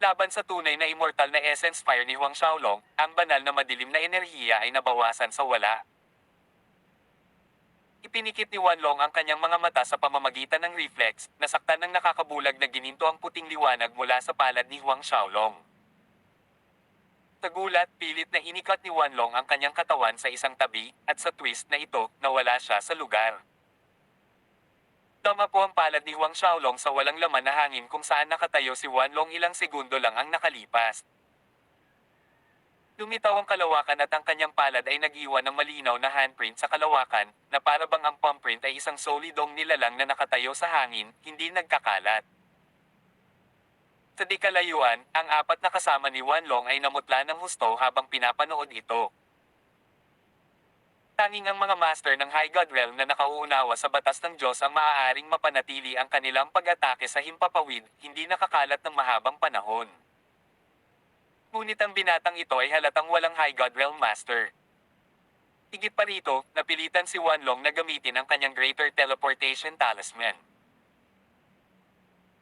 Laban sa tunay na immortal na Essence Fire ni Huang Xiaolong, ang banal na madilim na enerhiya ay nabawasan sa wala. Ipinikit ni Wanlong ang kanyang mga mata sa pamamagitan ng reflex, nasaktan ng nakakabulag na gininto ang puting liwanag mula sa palad ni Huang Xiaolong. Sa gulat, pilit na inikat ni Wanlong ang kanyang katawan sa isang tabi, at sa twist na ito, nawala siya sa lugar. Tama po ang palad ni Huang Xiaolong sa walang laman na hangin kung saan nakatayo si Wanlong ilang segundo lang ang nakalipas. Lumitaw ang kalawakan at ang kanyang palad ay nag-iwan ng malinaw na handprint sa kalawakan, na para bang ang palm print ay isang solidong nilalang na nakatayo sa hangin, hindi nagkakalat. Sa di kalayuan, ang apat na kasama ni Wanlong ay namutla ng husto habang pinapanood ito. Tanging ang mga master ng High God Realm na nakauunawa sa batas ng Diyos ang maaaring mapanatili ang kanilang pag-atake sa himpapawid, hindi nakakalat ng mahabang panahon. Ngunit ang binatang ito ay halatang walang High God Realm Master. Higit pa rito, napilitan si Wanlong na gamitin ang kanyang Greater Teleportation Talisman.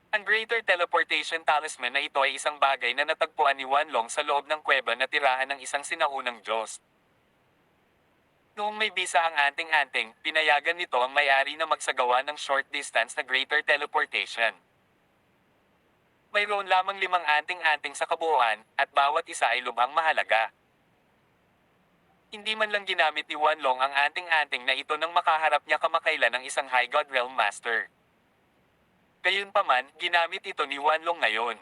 Ang Greater Teleportation Talisman na ito ay isang bagay na natagpuan ni Wanlong sa loob ng kuweba na tirahan ng isang sinaunang Diyos. Noong may bisa ang anting-anting, pinayagan nito ang may-ari na magsagawa ng short distance na Greater Teleportation. Mayroon lamang 5 anting-anting sa kabuuan, at bawat isa ay lubhang mahalaga. Hindi man lang ginamit ni Wanlong ang anting-anting na ito nang makaharap niya kamakailan ng isang High God Realm Master. Gayunpaman, ginamit ito ni Wanlong ngayon.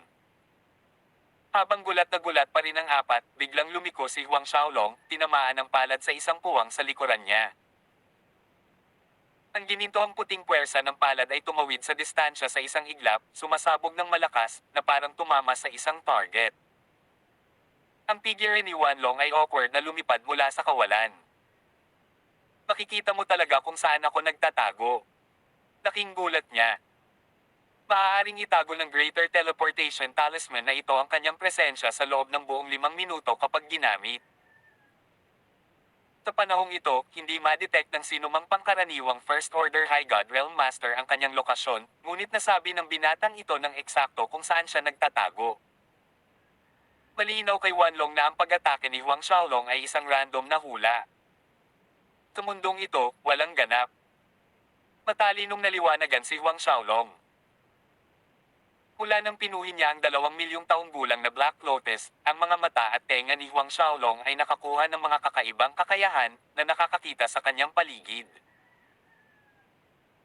Habang gulat na gulat pa rin ang apat, biglang lumiko si Huang Xiaolong, tinamaan ng palad sa isang puwang sa likuran niya. Ang ginintoang puting puwersa ng palad ay tumawid sa distansya sa isang iglap, sumasabog ng malakas, na parang tumama sa isang target. Ang figure ni Wanlong ay awkward na lumipad mula sa kawalan. Makikita mo talaga kung saan ako nagtatago. Laking gulat niya. Maaaring itago ng Greater Teleportation Talisman na ito ang kanyang presensya sa loob ng buong 5 minuto kapag ginamit. Sa panahong ito, hindi ma-detect ng sinumang pangkaraniwang First Order High God Realm Master ang kanyang lokasyon, ngunit nasabi ng binatang ito ng eksakto kung saan siya nagtatago. Malinaw kay Wanlong na ang pag-atake ni Huang Xiaolong ay isang random na hula. Sa mundong ito, walang ganap. Matalinong naliwanagan si Huang Xiaolong. Mula nang pinuhin niya ang 2 milyong taong gulang na Black Lotus, ang mga mata at tenga ni Huang Xiaolong ay nakakuha ng mga kakaibang kakayahan na nakakakita sa kanyang paligid.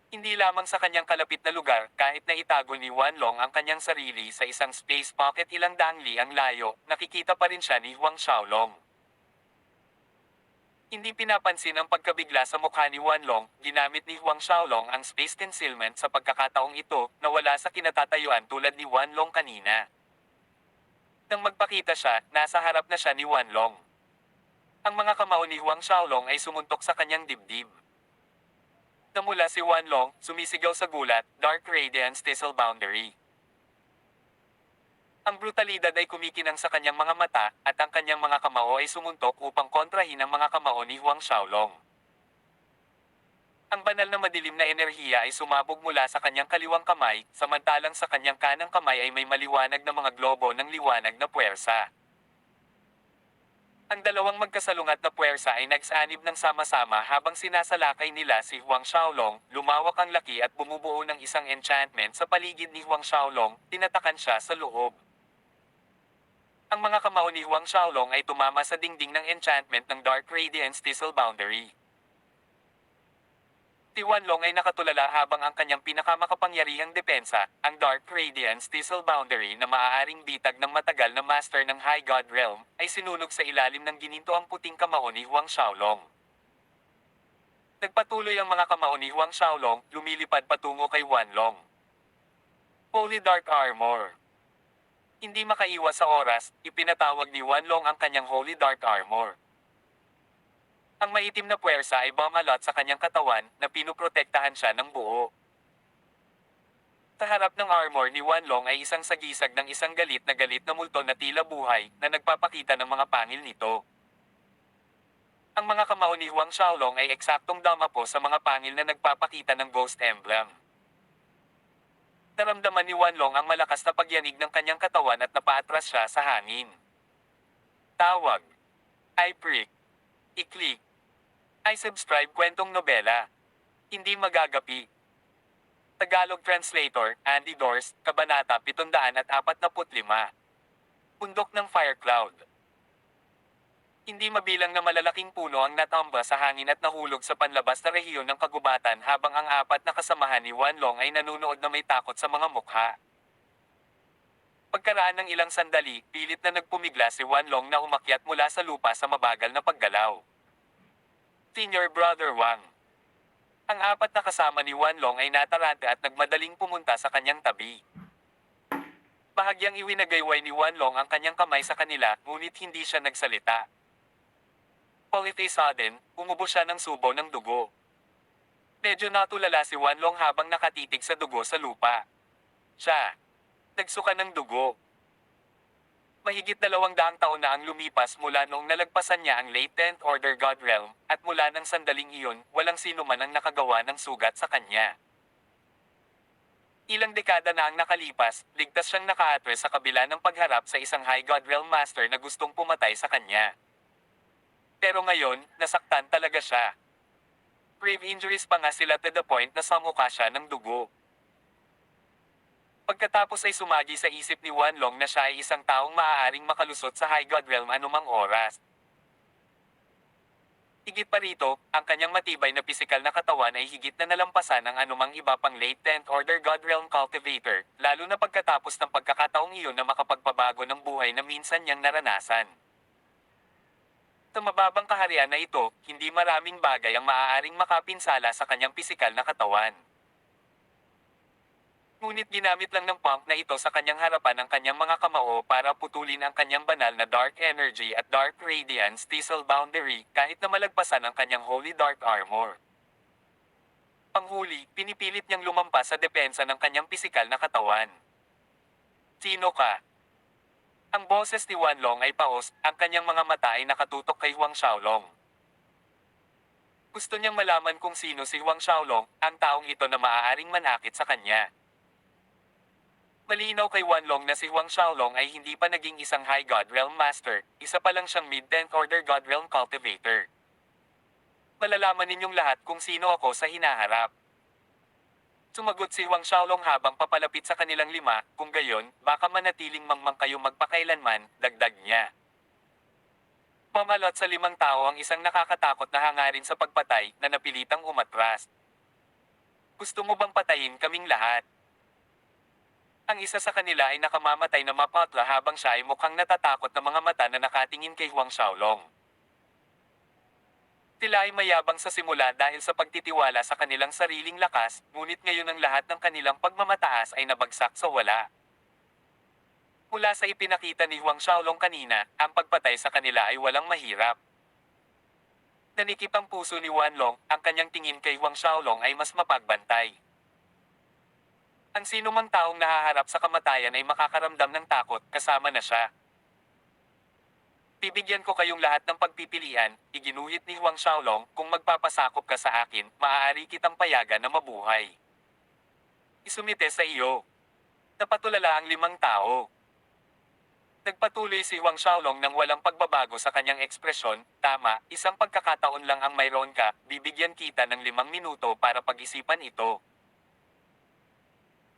Hindi lamang sa kanyang kalapit na lugar, kahit na itago ni Wanlong ang kanyang sarili sa isang space pocket ilang daang li ang layo, nakikita pa rin siya ni Huang Xiaolong. Hindi pinapansin ang pagkabigla sa mukha ni Wanlong, ginamit ni Huang Xiaolong ang space concealment sa pagkakataong ito, na wala sa kinatatayuan tulad ni Wanlong kanina. Nang magpakita siya, nasa harap na siya ni Wanlong. Ang mga kamao ni Huang Xiaolong ay sumuntok sa kanyang dibdib. Namula si Wanlong, sumisigaw sa gulat, Dark Radiance Tissel Boundary. Ang brutalidad ay kumikinang sa kanyang mga mata, at ang kanyang mga kamao ay sumuntok upang kontrahin ang mga kamao ni Huang Xiaolong. Ang banal na madilim na enerhiya ay sumabog mula sa kanyang kaliwang kamay, samantalang sa kanyang kanang kamay ay may maliwanag na mga globo ng liwanag na puwersa. Ang dalawang magkasalungat na puwersa ay nagsanib ng sama-sama habang sinasalakay nila si Huang Xiaolong, lumawak ang laki at bumubuo ng isang enchantment sa paligid ni Huang Xiaolong, tinatakan siya sa loob. Ang mga kamao ni Huang Xiaolong ay tumama sa dingding ng enchantment ng Dark Radiance Tissel Boundary. Si Wanlong ay nakatulala habang ang kanyang pinakamakapangyarihang depensa, ang Dark Radiance Tissel Boundary na maaaring bitag ng matagal na master ng High God Realm, ay sinunog sa ilalim ng gininto ang puting kamao ni Huang Xiaolong. Nagpatuloy ang mga kamao ni Huang Xiaolong, lumilipad patungo kay Wanlong. Holy Dark Armor. Hindi makaiwas sa oras, ipinatawag ni Wanlong ang kanyang Holy Dark Armor. Ang maitim na puwersa ay bumalot sa kanyang katawan na pinuprotektahan siya ng buo. Sa harap ng armor ni Wanlong ay isang sagisag ng isang galit na multo na tila buhay na nagpapakita ng mga pangil nito. Ang mga kamao ni Huang Xiaolong ay eksaktong damapo sa mga pangil na nagpapakita ng Ghost Emblem. Naramdaman ni Wanlong ang malakas na pagyanig ng kanyang katawan at napaatras siya sa hangin. Tawag. I-prick. I-click. I-subscribe kwentong nobela. Hindi magagapi. Tagalog Translator, Andy Dorst, Kabanata 745. Bundok ng Fire Cloud. Hindi mabilang na malalaking puno ang natamba sa hangin at nahulog sa panlabas na rehiyon ng kagubatan habang ang apat na kasamahan ni Wanlong ay nanunood na may takot sa mga mukha. Pagkaraan ng ilang sandali, pilit na nagpumigla si Wanlong na umakyat mula sa lupa sa mabagal na paggalaw. Senior Brother Wang. Ang apat na kasama ni Wanlong ay natarante at nagmadaling pumunta sa kanyang tabi. Bahagyang iwinagayway ni Wanlong ang kanyang kamay sa kanila, ngunit hindi siya nagsalita. All of a sudden, umubo siya ng subo ng dugo. Medyo natulala si Wanlong habang nakatitig sa dugo sa lupa. Siya. Nagsuka ng dugo. Mahigit 200 taon na ang lumipas mula noong nalagpasan niya ang late 10th Order God Realm, at mula ng sandaling iyon, walang sino man ang nakagawa ng sugat sa kanya. Ilang dekada na ang nakalipas, ligtas siyang naka-atras sa kabila ng pagharap sa isang High God Realm Master na gustong pumatay sa kanya. Pero ngayon, nasaktan talaga siya. Grave injuries pa nga sila to the point na samukha siya ng dugo. Pagkatapos ay sumagi sa isip ni Wanlong na siya ay isang taong maaaring makalusot sa High God Realm anumang oras. Higit pa rito, ang kanyang matibay na pisikal na katawan ay higit na nalampasan ng anumang iba pang late 10th Order God Realm Cultivator, lalo na pagkatapos ng pagkakataong iyon na makapagpabago ng buhay na minsan niyang naranasan. Sa mababang kaharian na ito, hindi maraming bagay ang maaaring makapinsala sa kanyang pisikal na katawan. Ngunit ginamit lang ng punk na ito sa kanyang harapan ang kanyang mga kamao para putulin ang kanyang banal na Dark Energy at Dark Radiance Diesel Boundary kahit na malagpasan ang kanyang Holy Dark Armor. Panghuli, pinipilit niyang lumampas sa depensa ng kanyang pisikal na katawan. Sino ka? Ang boses ni Wanlong ay paos, ang kanyang mga mata ay nakatutok kay Huang Xiaolong. Gusto niyang malaman kung sino si Huang Xiaolong, ang taong ito na maaaring manakit sa kanya. Malinaw kay Wanlong na si Huang Xiaolong ay hindi pa naging isang High God Realm Master, isa pa lang siyang Mid-10th Order God Realm Cultivator. Malalaman ninyong lahat kung sino ako sa hinaharap. Sumagot si Huang Xiaolong habang papalapit sa kanilang lima, kung gayon, baka manatiling mangmang kayo magpakailanman, dagdag niya. Mamalot sa limang tao ang isang nakakatakot na hangarin sa pagpatay na napilitang umatras. Gusto mo bang patayin kaming lahat? Ang isa sa kanila ay nakamamatay na mapatla habang siya ay mukhang natatakot na mga mata na nakatingin kay Huang Xiaolong. Sila ay mayabang sa simula dahil sa pagtitiwala sa kanilang sariling lakas, ngunit ngayon ang lahat ng kanilang pagmamataas ay nabagsak sa wala. Mula sa ipinakita ni Huang Xiaolong kanina, ang pagpatay sa kanila ay walang mahirap. Nanikip ang puso ni Wanlong, ang kanyang tingin kay Huang Xiaolong ay mas mapagbantay. Ang sinumang taong nahaharap sa kamatayan ay makakaramdam ng takot, kasama na siya. Bibigyan ko kayong lahat ng pagpipilian, iginuhit ni Huang Xiaolong, kung magpapasakop ka sa akin, maaari kitang payagan na mabuhay. Isumite sa iyo. Napatulala ang limang tao. Nagpatuloy si Huang Xiaolong nang walang pagbabago sa kanyang ekspresyon, tama, isang pagkakataon lang ang mayroon ka, bibigyan kita ng 5 minuto para pag-isipan ito.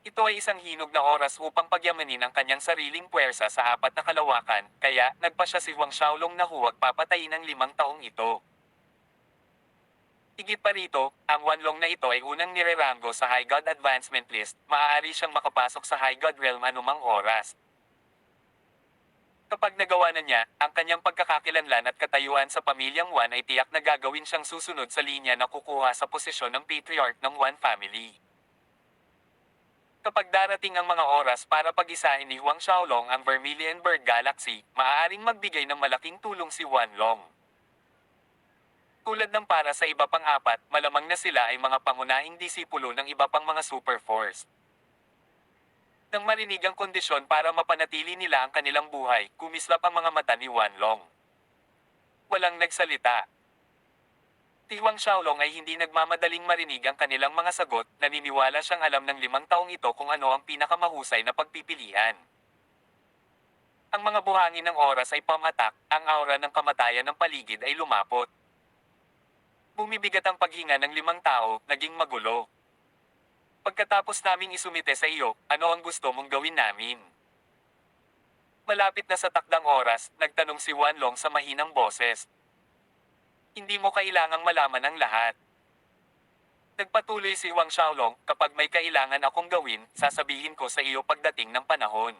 Ito ay isang hinog na oras upang pagyamanin ang kanyang sariling puwersa sa 4 na kalawakan, kaya nagpa siya si Huang Xiaolong na huwag papatayin ang 5 taong ito. Higit pa rito, ang Wanlong na ito ay unang nireranggo sa High God Advancement List, maaari siyang makapasok sa High God Realm anumang oras. Kapag nagawa na niya, ang kanyang pagkakakilanlan at katayuan sa pamilyang Wan ay tiyak na gagawin siyang susunod sa linya na kukuha sa posisyon ng patriarch ng Wan family. Kapag darating ang mga oras para pag-isahin ni Huang Xiaolong ang Vermilion Bird Galaxy, maaaring magbigay ng malaking tulong si Wanlong. Tulad ng para sa iba pang 4, malamang na sila ay mga pangunahing disipulo ng iba pang mga Super Force. Nang marinig ang kondisyon para mapanatili nila ang kanilang buhay, kumislap ang mga mata ni Wanlong. Walang nagsalita. Si Huang Xiaolong ay hindi nagmamadaling marinig ang kanilang mga sagot, naniniwala siyang alam ng 5 taong ito kung ano ang pinakamahusay na pagpipilian. Ang mga buhangin ng oras ay pamatak, ang aura ng kamatayan ng paligid ay lumapot. Bumibigat ang paghinga ng 5 tao, naging magulo. Pagkatapos naming isumite sa iyo, ano ang gusto mong gawin namin? Malapit na sa takdang oras, nagtanong si Wanlong sa mahinang boses. Hindi mo kailangang malaman ang lahat. Nagpatuloy si Huang Xiaolong, kapag may kailangan akong gawin, sasabihin ko sa iyo pagdating ng panahon.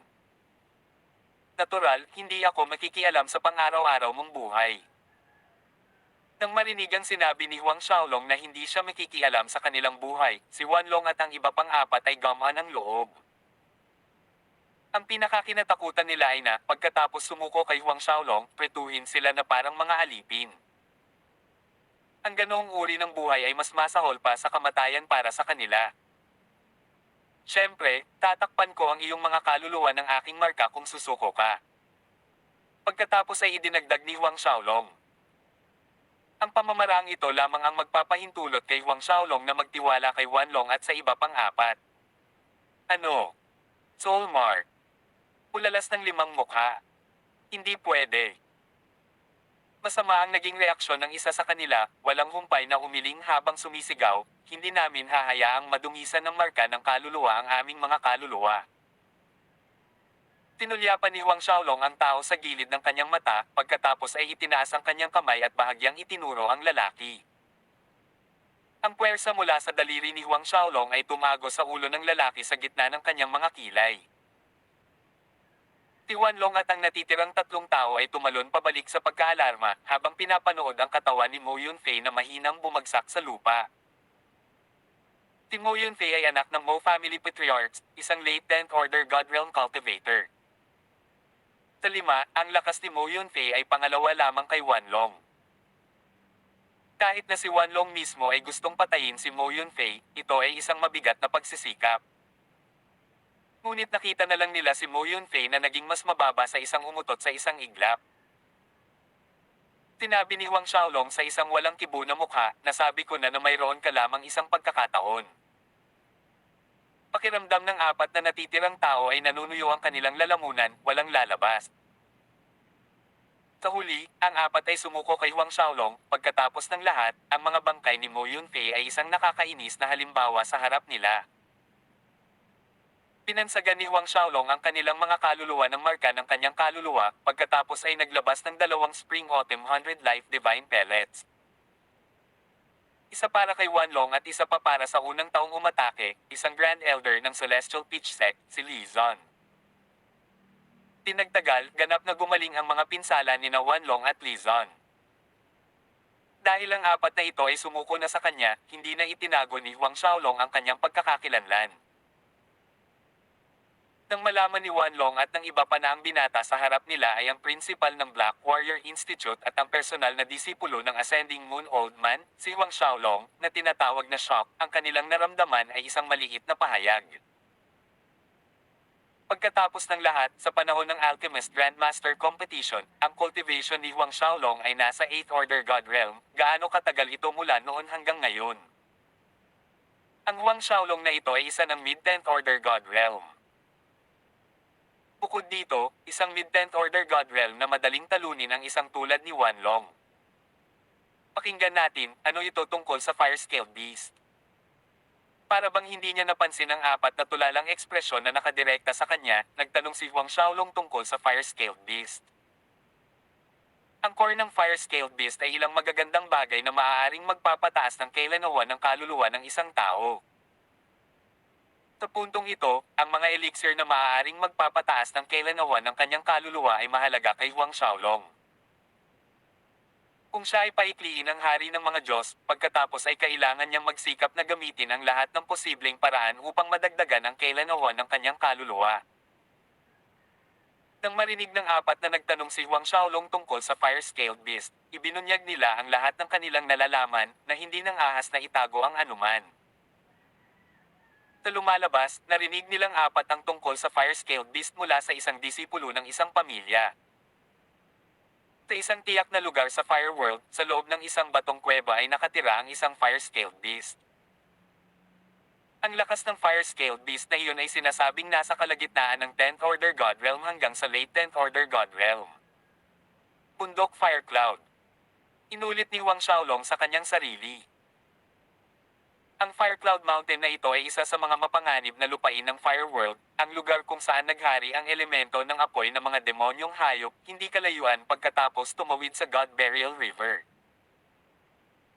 Natural, hindi ako makikialam sa pang-araw-araw mong buhay. Nang marinig ang sinabi ni Huang Xiaolong na hindi siya makikialam sa kanilang buhay, si Wanlong at ang iba pang 4 ay gamaan ang loob. Ang pinakakinatakutan nila ay na, pagkatapos sumuko kay Huang Xiaolong, pretuhin sila na parang mga alipin. Ang ganoong uri ng buhay ay mas masahol pa sa kamatayan para sa kanila. Siyempre, tatakpan ko ang iyong mga kaluluwa ng aking marka kung susuko ka. Pagkatapos ay idinagdag ni Huang Xiaolong. Ang pamamaraang ito lamang ang magpapahintulot kay Huang Xiaolong na magtiwala kay Wanlong at sa iba pang 4. Ano? Soulmark. Ulalas ng limang mukha. Hindi pwede. Masama ang naging reaksyon ng isa sa kanila, walang humpay na umiling habang sumisigaw, hindi namin hahayaang madungisan ng marka ng kaluluwa ang aming mga kaluluwa. Tinulyapan ni Huang Xiaolong ang tao sa gilid ng kanyang mata, pagkatapos ay itinaas ang kanyang kamay at bahagyang itinuro ang lalaki. Ang puwersa mula sa daliri ni Huang Xiaolong ay tumago sa ulo ng lalaki sa gitna ng kanyang mga kilay. Si Wanlong at ang natitirang tatlong tao ay tumalon pabalik sa pagkaalarma habang pinapanood ang katawan ni Mo Yunfei na mahinang bumagsak sa lupa. Si Mo Yunfei ay anak ng Mo family patriarchs, isang late 10th order God Realm cultivator. Sa lima, ang lakas ni Mo Yunfei ay pangalawa lamang kay Wanlong. Kahit na si Wanlong mismo ay gustong patayin si Mo Yunfei, ito ay isang mabigat na pagsisikap. Ngunit nakita na lang nila si Mo Yunfei na naging mas mababa sa isang umutot sa isang iglap. Sinabi ni Huang Xiaolong sa isang walang kibo na mukha, nasabi ko na mayroon ka lamang isang pagkakataon. Pakiramdam ng apat na natitirang tao ay nanunuyo ang kanilang lalamunan, walang lalabas. Sa huli, ang apat ay sumuko kay Huang Xiaolong, pagkatapos ng lahat, ang mga bangkay ni Mo Yunfei ay isang nakakainis na halimbawa sa harap nila. Pinansagan ni Huang Xiaolong ang kanilang mga kaluluwa ng marka ng kanyang kaluluwa, pagkatapos ay naglabas ng dalawang Spring Autumn 100 Life Divine Pellets. Isa para kay Wanlong at isa pa para sa unang taong umatake, isang Grand Elder ng Celestial Peach Sect, si Li Zon. Tinagtagal, ganap na gumaling ang mga pinsala ni Wanlong at Li Zon. Dahil ang apat na ito ay sumuko na sa kanya, hindi na itinago ni Huang Xiaolong ang kanyang pagkakakilanlan. Nang malaman ni Wanlong at ng iba pa na ang binata sa harap nila ay ang principal ng Black Warrior Institute at ang personal na disipulo ng Ascending Moon Old Man, si Huang Xiaolong, na tinatawag na shock, ang kanilang naramdaman ay isang maliit na pahayag. Pagkatapos ng lahat, sa panahon ng Alchemist Grandmaster Competition, ang cultivation ni Huang Xiaolong ay nasa 8th Order God Realm, gaano katagal ito mula noon hanggang ngayon. Ang Huang Xiaolong na ito ay isa ng mid-10th Order God Realm. Bukod dito, isang mid-10th Order God Realm na madaling talunin ang isang tulad ni Wanlong. Pakinggan natin, ano ito tungkol sa Fire-Scaled Beast. Para bang hindi niya napansin ang apat na tulalang ekspresyon na nakadirekta sa kanya, nagtanong si Huang Xiaolong tungkol sa Fire-Scaled Beast. Ang core ng Fire-Scaled Beast ay ilang magagandang bagay na maaaring magpapataas ng kailanawan ng kaluluwa ng isang tao. Sa puntong ito, ang mga elixir na maaaring magpapataas ng kailanawan ng kanyang kaluluwa ay mahalaga kay Huang Xiaolong. Kung siya ay paikliin ang hari ng mga Diyos, pagkatapos ay kailangan niyang magsikap na gamitin ang lahat ng posibleng paraan upang madagdagan ang kailanawan ng kanyang kaluluwa. Nang marinig ng apat na nagtanong si Huang Xiaolong tungkol sa Fire-Scaled Beast, ibinunyag nila ang lahat ng kanilang nalalaman na hindi nang ahas na itago ang anuman. Sa lumalabas, narinig nilang apat ang tungkol sa Fire-Scaled Beast mula sa isang disipulo ng isang pamilya. Sa isang tiyak na lugar sa Fireworld, sa loob ng isang batong kuweba ay nakatira ang isang Fire-Scaled Beast. Ang lakas ng Fire-Scaled Beast na iyon ay sinasabing nasa kalagitnaan ng 10th Order God Realm hanggang sa late 10th Order God Realm. Bundok Fire Cloud. Inulit ni Huang Xiaolong sa kanyang sarili. Ang Fire Cloud Mountain na ito ay isa sa mga mapanganib na lupain ng Fireworld, ang lugar kung saan naghari ang elemento ng apoy ng mga demonyong hayop, hindi kalayuan pagkatapos tumawid sa God Burial River.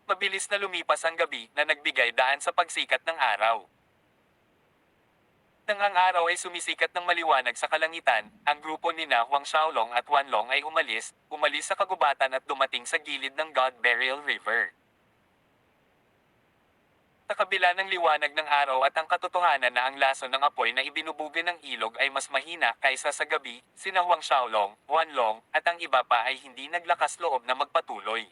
Mabilis na lumipas ang gabi na nagbigay daan sa pagsikat ng araw. Nang ang araw ay sumisikat ng maliwanag sa kalangitan, ang grupo ni Huang Xiaolong at Wanlong ay umalis sa kagubatan at dumating sa gilid ng God Burial River. Sa kabila ng liwanag ng araw at ang katotohanan na ang lason ng apoy na ibinubuga ng ilog ay mas mahina kaysa sa gabi, sina Huang Xiaolong, Wanlong, at ang iba pa ay hindi naglakas loob na magpatuloy.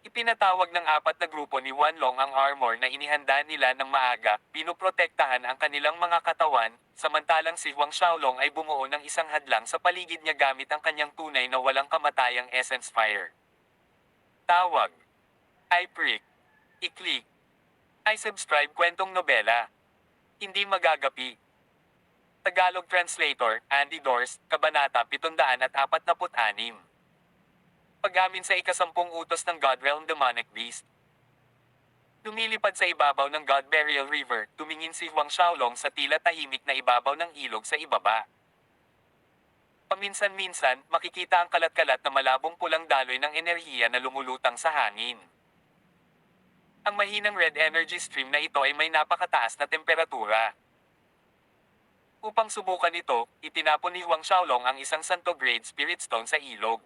Ipinatawag ng apat na grupo ni Wanlong ang armor na inihanda nila ng maaga, pinuprotektahan ang kanilang mga katawan, samantalang si Huang Xiaolong ay bumuo ng isang hadlang sa paligid niya gamit ang kanyang tunay na walang kamatayang essence fire. Tawag. I-prick. I-click. I-subscribe kwentong nobela. Hindi magagapi. Tagalog Translator, Andy Dorst, Kabanata 746. Pag-amin sa ikasampung utos ng Godrealm Demonic Beast. Lumilipad sa ibabaw ng God Burial River, tumingin si Huang Xiaolong sa tila tahimik na ibabaw ng ilog sa ibaba. Paminsan-minsan, makikita ang kalat-kalat na malabong pulang daloy ng enerhiya na lumulutang sa hangin. Ang mahinang red energy stream na ito ay may napakataas na temperatura. Upang subukan ito, itinapon ni Huang Xiaolong ang isang Santo Grade Spirit Stone sa ilog.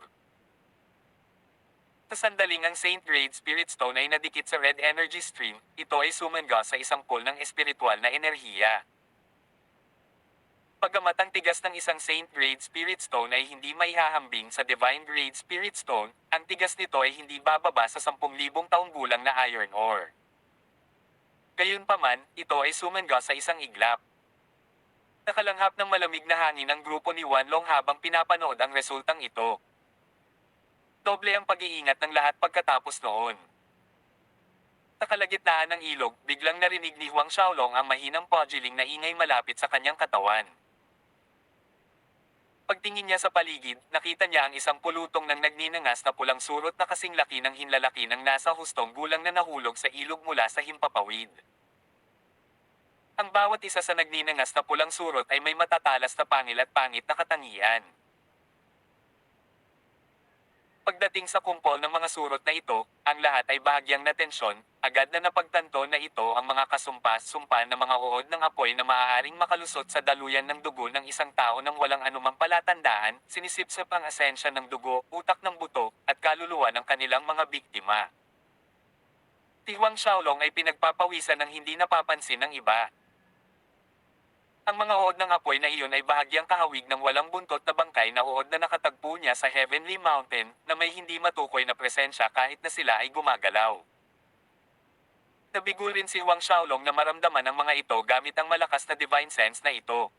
Sa sandaling ang Saint Grade Spirit Stone ay nadikit sa red energy stream, ito ay sumangga sa isang pool ng espiritual na enerhiya. Bagamat ang tigas ng isang Saint Grade Spirit Stone ay hindi maihahambing sa Divine Grade Spirit Stone, ang tigas nito ay hindi bababa sa 10,000 taong gulang na iron ore. Gayunpaman, ito ay sumangga sa isang iglap. Nakalanghap ng malamig na hangin ang grupo ni Wanlong habang pinapanood ang resultang ito. Doble ang pag-iingat ng lahat pagkatapos noon. Sa kalagitnaan ng ilog, biglang narinig ni Huang Xiaolong ang mahinang pugiling na ingay malapit sa kanyang katawan. Pagtingin niya sa paligid, nakita niya ang isang pulutong ng nagninangas na pulang surot na kasing laki ng hinlalaki ng nasa hustong gulang na nahulog sa ilog mula sa himpapawid. Ang bawat isa sa nagninangas na pulang surot ay may matatalas na pangil at pangit na katangian. Pagdating sa kumpol ng mga surot na ito, ang lahat ay bahagyang natensyon, agad na napagtanto na ito ang mga kasumpas-sumpa na mga uod ng apoy na maaaring makalusot sa daluyan ng dugo ng isang tao nang walang anumang palatandaan, sinisipsip ang asensya ng dugo, utak ng buto, at kaluluwa ng kanilang mga biktima. Si Huang Xiaolong ay pinagpapawisan ng hindi napapansin ng iba. Ang mga uod ng apoy na iyon ay bahagyang kahawig ng walang buntot na bangkay na uod na nakatagpo niya sa Heavenly Mountain, na may hindi matukoy na presensya kahit na sila ay gumagalaw. Nabigo rin si Huang Xiaolong na maramdaman ang mga ito gamit ang malakas na divine sense na ito.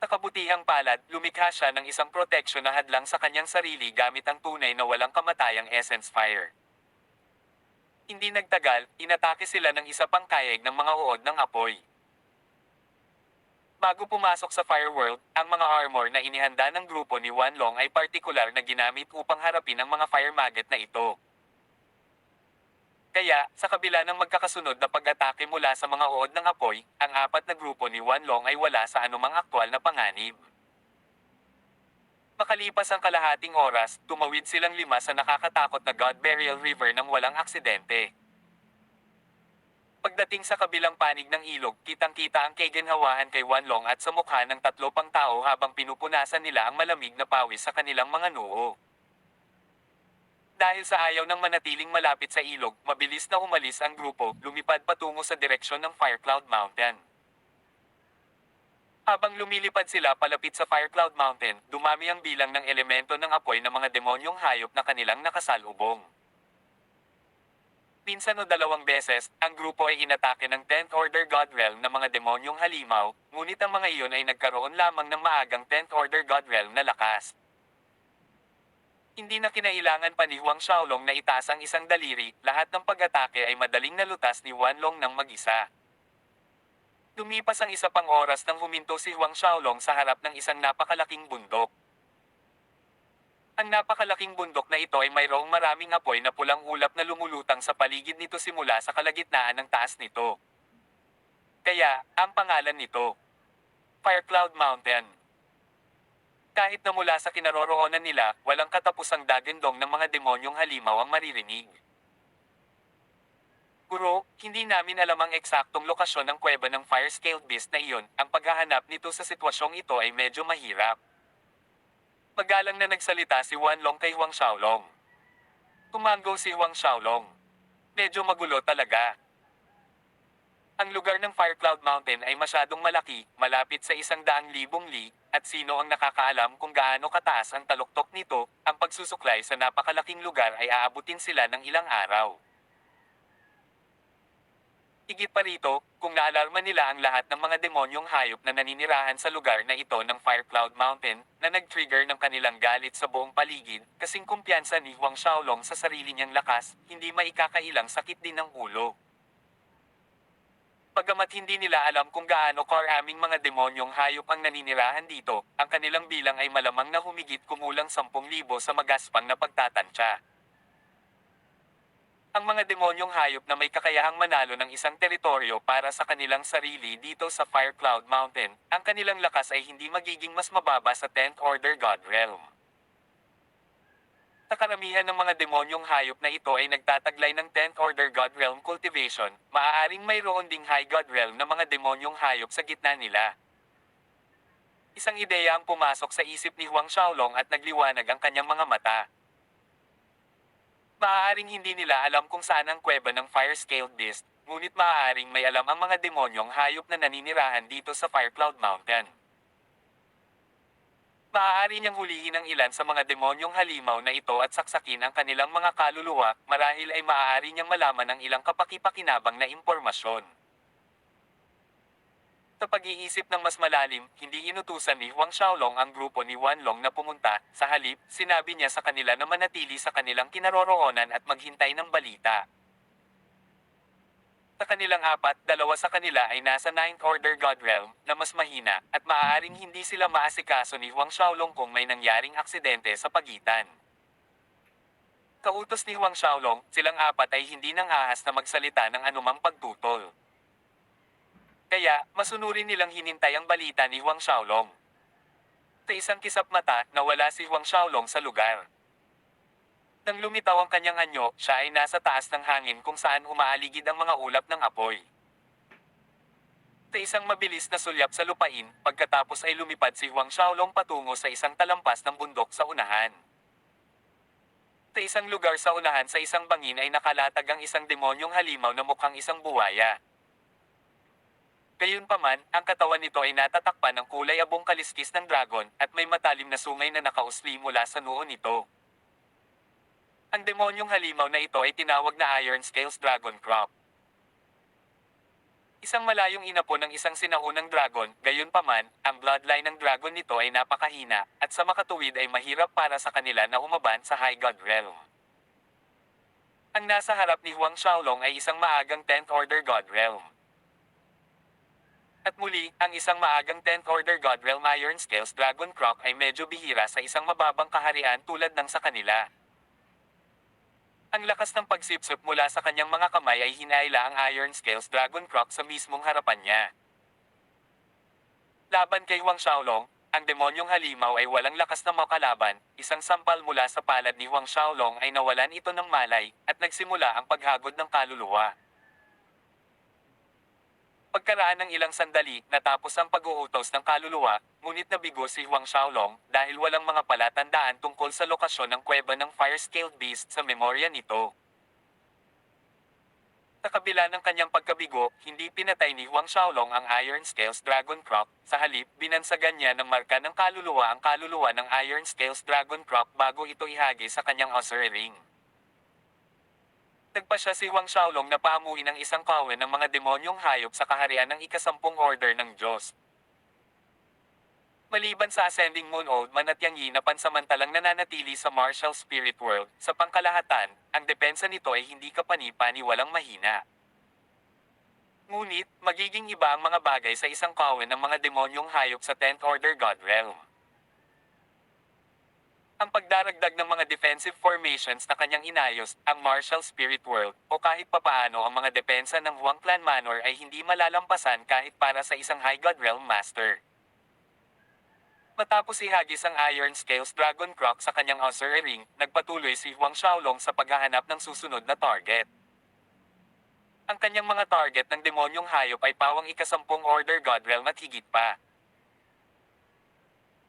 Sa kabutihang palad, lumikha siya ng isang protection na hadlang sa kanyang sarili gamit ang tunay na walang kamatayang essence fire. Hindi nagtagal, inatake sila ng isa pang kayeg ng mga uod ng apoy. Bago pumasok sa Fireworld, ang mga armor na inihanda ng grupo ni Wanlong ay partikular na ginamit upang harapin ang mga fire maggot na ito. Kaya, sa kabila ng magkakasunod na pag-atake mula sa mga uod ng apoy, ang apat na grupo ni Wanlong ay wala sa anumang aktwal na panganib. Makalipas ang kalahating oras, tumawid silang 5 sa nakakatakot na God Burial River nang walang aksidente. Pagdating sa kabilang panig ng ilog, kitang-kita ang kaginhawahan kay Wanlong at sa mukha ng 3 pang tao habang pinupunasan nila ang malamig na pawis sa kanilang mga noo. Dahil sa ayaw ng manatiling malapit sa ilog, mabilis na umalis ang grupo, lumipad patungo sa direksyon ng Firecloud Mountain. Habang lumilipad sila palapit sa Firecloud Mountain, dumami ang bilang ng elemento ng apoy ng mga demonyong hayop na kanilang nakasalubong. Minsan o 2 beses, ang grupo ay inatake ng 10th Order God Realm na mga demonyong halimaw, ngunit ang mga iyon ay nagkaroon lamang ng maagang 10th Order God Realm na lakas. Hindi na kinailangan pa ni Huang Xiaolong na itaas ang isang daliri, lahat ng pag-atake ay madaling nalutas ni Wanlong ng mag-isa. Lumipas ang isa pang oras nang huminto si Huang Xiaolong sa harap ng isang napakalaking bundok. Ang napakalaking bundok na ito ay mayroong maraming apoy na pulang ulap na lumulutang sa paligid nito simula sa kalagitnaan ng taas nito. Kaya, ang pangalan nito, Firecloud Mountain. Kahit na mula sa kinaroroonan nila, walang katapusang dagandong ng mga demonyong halimaw ang maririnig. Guro, hindi namin alam ang eksaktong lokasyon ng kuweba ng Fire-Scaled Beast na iyon, ang paghahanap nito sa sitwasyong ito ay medyo mahirap. Magalang na nagsalita si Wanlong kay Huang Xiaolong. Tumango si Huang Xiaolong. Medyo magulo talaga. Ang lugar ng Firecloud Mountain ay masyadong malaki, malapit sa 100,000 li, at sino ang nakakaalam kung gaano kataas ang taluktok nito, ang pagsusuklay sa napakalaking lugar ay aabutin sila ng ilang araw. Higit pa rito, kung naalarma nila ang lahat ng mga demonyong hayop na naninirahan sa lugar na ito ng Firecloud Mountain, na nag-trigger ng kanilang galit sa buong paligid, kasing kumpiyansa ni Huang Xiaolong sa sarili niyang lakas, hindi maikakailang sakit din ng ulo. Bagamat hindi nila alam kung gaano karaming mga demonyong hayop ang naninirahan dito, ang kanilang bilang ay malamang na humigit kumulang 10,000 sa magaspang na pagtatansya. Ang mga demonyong hayop na may kakayahang manalo ng isang teritoryo para sa kanilang sarili dito sa Fire Cloud Mountain, ang kanilang lakas ay hindi magiging mas mababa sa 10th Order God Realm. Sa karamihan ng mga demonyong hayop na ito ay nagtataglay ng 10th Order God Realm cultivation, maaaring mayroon ding High God Realm na mga demonyong hayop sa gitna nila. Isang ideya ang pumasok sa isip ni Huang Xiaolong at nagliwanag ang kanyang mga mata. Maaaring hindi nila alam kung saan ang kuweba ng Fire-Scaled Beast, ngunit maaaring may alam ang mga demonyong hayop na naninirahan dito sa Fire Cloud Mountain. Maaari niyang hulihin ang ilan sa mga demonyong halimaw na ito at saksakin ang kanilang mga kaluluwa, marahil ay maaari niyang malaman ang ilang kapaki-pakinabang na impormasyon. Sa pag-iisip ng mas malalim, hindi inutusan ni Huang Xiaolong ang grupo ni Wanlong na pumunta, sa halip, sinabi niya sa kanila na manatili sa kanilang kinaroroonan at maghintay ng balita. Sa kanilang apat, dalawa sa kanila ay nasa 9th Order God Realm, na mas mahina, at maaaring hindi sila maasikaso ni Huang Xiaolong kung may nangyaring aksidente sa pagitan. Kautos ni Huang Xiaolong, silang apat ay hindi nang ahas na magsalita ng anumang pagtutol. Kaya, masunurin nilang hinintay ang balita ni Huang Xiaolong. Sa isang kisap mata, nawala si Huang Xiaolong sa lugar. Nang lumitaw ang kanyang anyo, siya ay nasa taas ng hangin kung saan umaaligid ang mga ulap ng apoy. Sa isang mabilis na sulyap sa lupain, pagkatapos ay lumipad si Huang Xiaolong patungo sa isang talampas ng bundok sa unahan. Sa isang lugar sa unahan sa isang bangin ay nakalatag ang isang demonyong halimaw na mukhang isang buwaya. Gayunpaman, ang katawan nito ay natatakpan ng kulay abong kaliskis ng dragon, at may matalim na sungay na nakausli mula sa noo nito. Ang demonyong halimaw na ito ay tinawag na Iron Scales Dragon Crop. Isang malayong inapo ng isang sinaunang dragon, gayunpaman, ang bloodline ng dragon nito ay napakahina, at sa makatuwid ay mahirap para sa kanila na umaban sa High God Realm. Ang nasa harap ni Huang Xiaolong ay isang maagang 10th Order God Realm. At muli, ang isang maagang 10th Order God Realm Iron Scales Dragon Croc ay medyo bihira sa isang mababang kaharian tulad ng sa kanila. Ang lakas ng pagsipsip mula sa kanyang mga kamay ay hinaila ang Iron Scales Dragon Croc sa mismong harapan niya. Laban kay Huang Xiaolong, ang demonyong halimaw ay walang lakas na makalaban, isang sampal mula sa palad ni Huang Xiaolong ay nawalan ito ng malay, at nagsimula ang paghagod ng kaluluwa. Pagkaraan ng ilang sandali, natapos ang pag-uutos ng kaluluwa, ngunit nabigo si Huang Xiaolong dahil walang mga palatandaan tungkol sa lokasyon ng kuweba ng Fire-Scaled Beast sa memorya nito. Sa kabila ng kanyang pagkabigo, hindi pinatay ni Huang Xiaolong ang Iron Scales Dragon Croc, sa halip, binansagan niya ng marka ng kaluluwa ang kaluluwa ng Iron Scales Dragon Croc bago ito ihagi sa kanyang Osir Ring. Nagpa siya si Huang Xiaolong na paamuin ang isang kawen ng mga demonyong hayop sa kaharian ng ika-10 order ng Diyos. Maliban sa Ascending Moon Old Man at Yang Yi na pansamantalang nananatili sa Martial Spirit World, sa pangkalahatan, ang depensa nito ay hindi kapani-pani walang mahina. Ngunit, magiging iba ang mga bagay sa isang kawen ng mga demonyong hayop sa 10th Order God Realm. Ang pagdaragdag ng mga defensive formations na kanyang inayos, ang Martial Spirit World, o kahit papaano ang mga depensa ng Huang Clan Manor ay hindi malalampasan kahit para sa isang High God Realm Master. Matapos ihagis ang Iron Scales Dragon Croc sa kanyang Osir Ring, nagpatuloy si Huang Xiaolong sa paghahanap ng susunod na target. Ang kanyang mga target ng demonyong hayop ay pawang ika-10 Order God Realm at higit pa.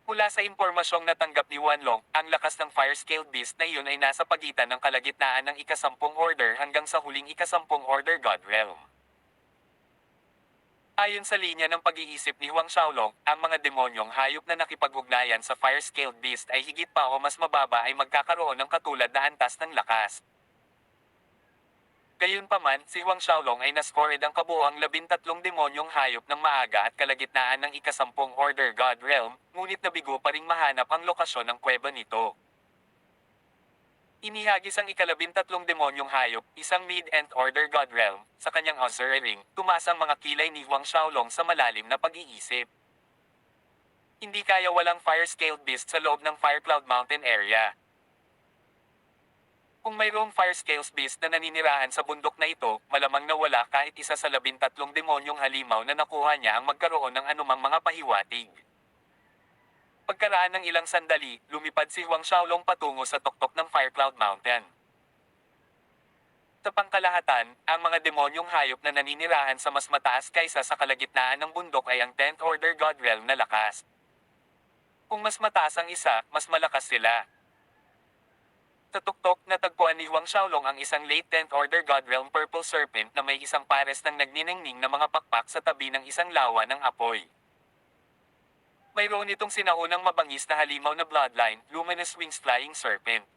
Mula sa impormasyong natanggap ni Wanlong, ang lakas ng Fire-Scaled Beast na iyon ay nasa pagitan ng kalagitnaan ng ika-10 Order hanggang sa huling ika-10 Order God Realm. Ayon sa linya ng pag-iisip ni Huang Xiaolong, ang mga demonyong hayop na nakipag-ugnayan sa Fire-Scaled Beast ay higit pa o mas mababa ay magkakaroon ng katulad na antas ng lakas. Gayunpaman, si Huang Xiaolong ay nascored ang kabuuang 13 demonyong hayop ng maaga at kalagitnaan ng ika-10 Order God Realm, ngunit nabigo pa ring mahanap ang lokasyon ng kuweba nito. Inihagis ang ikalabintatlong demonyong hayop, isang mid-end order god realm, sa kanyang Azure ring, tumaas ang mga kilay ni Huang Xiaolong sa malalim na pag-iisip. Hindi kaya walang fire-scaled beast sa loob ng Fire Cloud Mountain area. Kung mayroong fire-scales beast na naninirahan sa bundok na ito, malamang nawala kahit isa sa 13 demonyong halimaw na nakuha niya ang magkaroon ng anumang mga pahiwatig. Pagkaraan ng ilang sandali, lumipad si Huang Xiaolong patungo sa tuktok ng Fire Cloud Mountain. Sa pangkalahatan, ang mga demonyong hayop na naninirahan sa mas mataas kaysa sa kalagitnaan ng bundok ay ang 10th Order God Realm na lakas. Kung mas mataas ang isa, mas malakas sila. Sa tuktok, natagpuan ni Huang Xiaolong ang isang late 10th Order God Realm Purple Serpent na may isang pares ng nagniningning na mga pakpak sa tabi ng isang lawa ng apoy. Mayroon itong sinaunang mabangis na halimaw na bloodline, Luminous Wings Flying Serpent.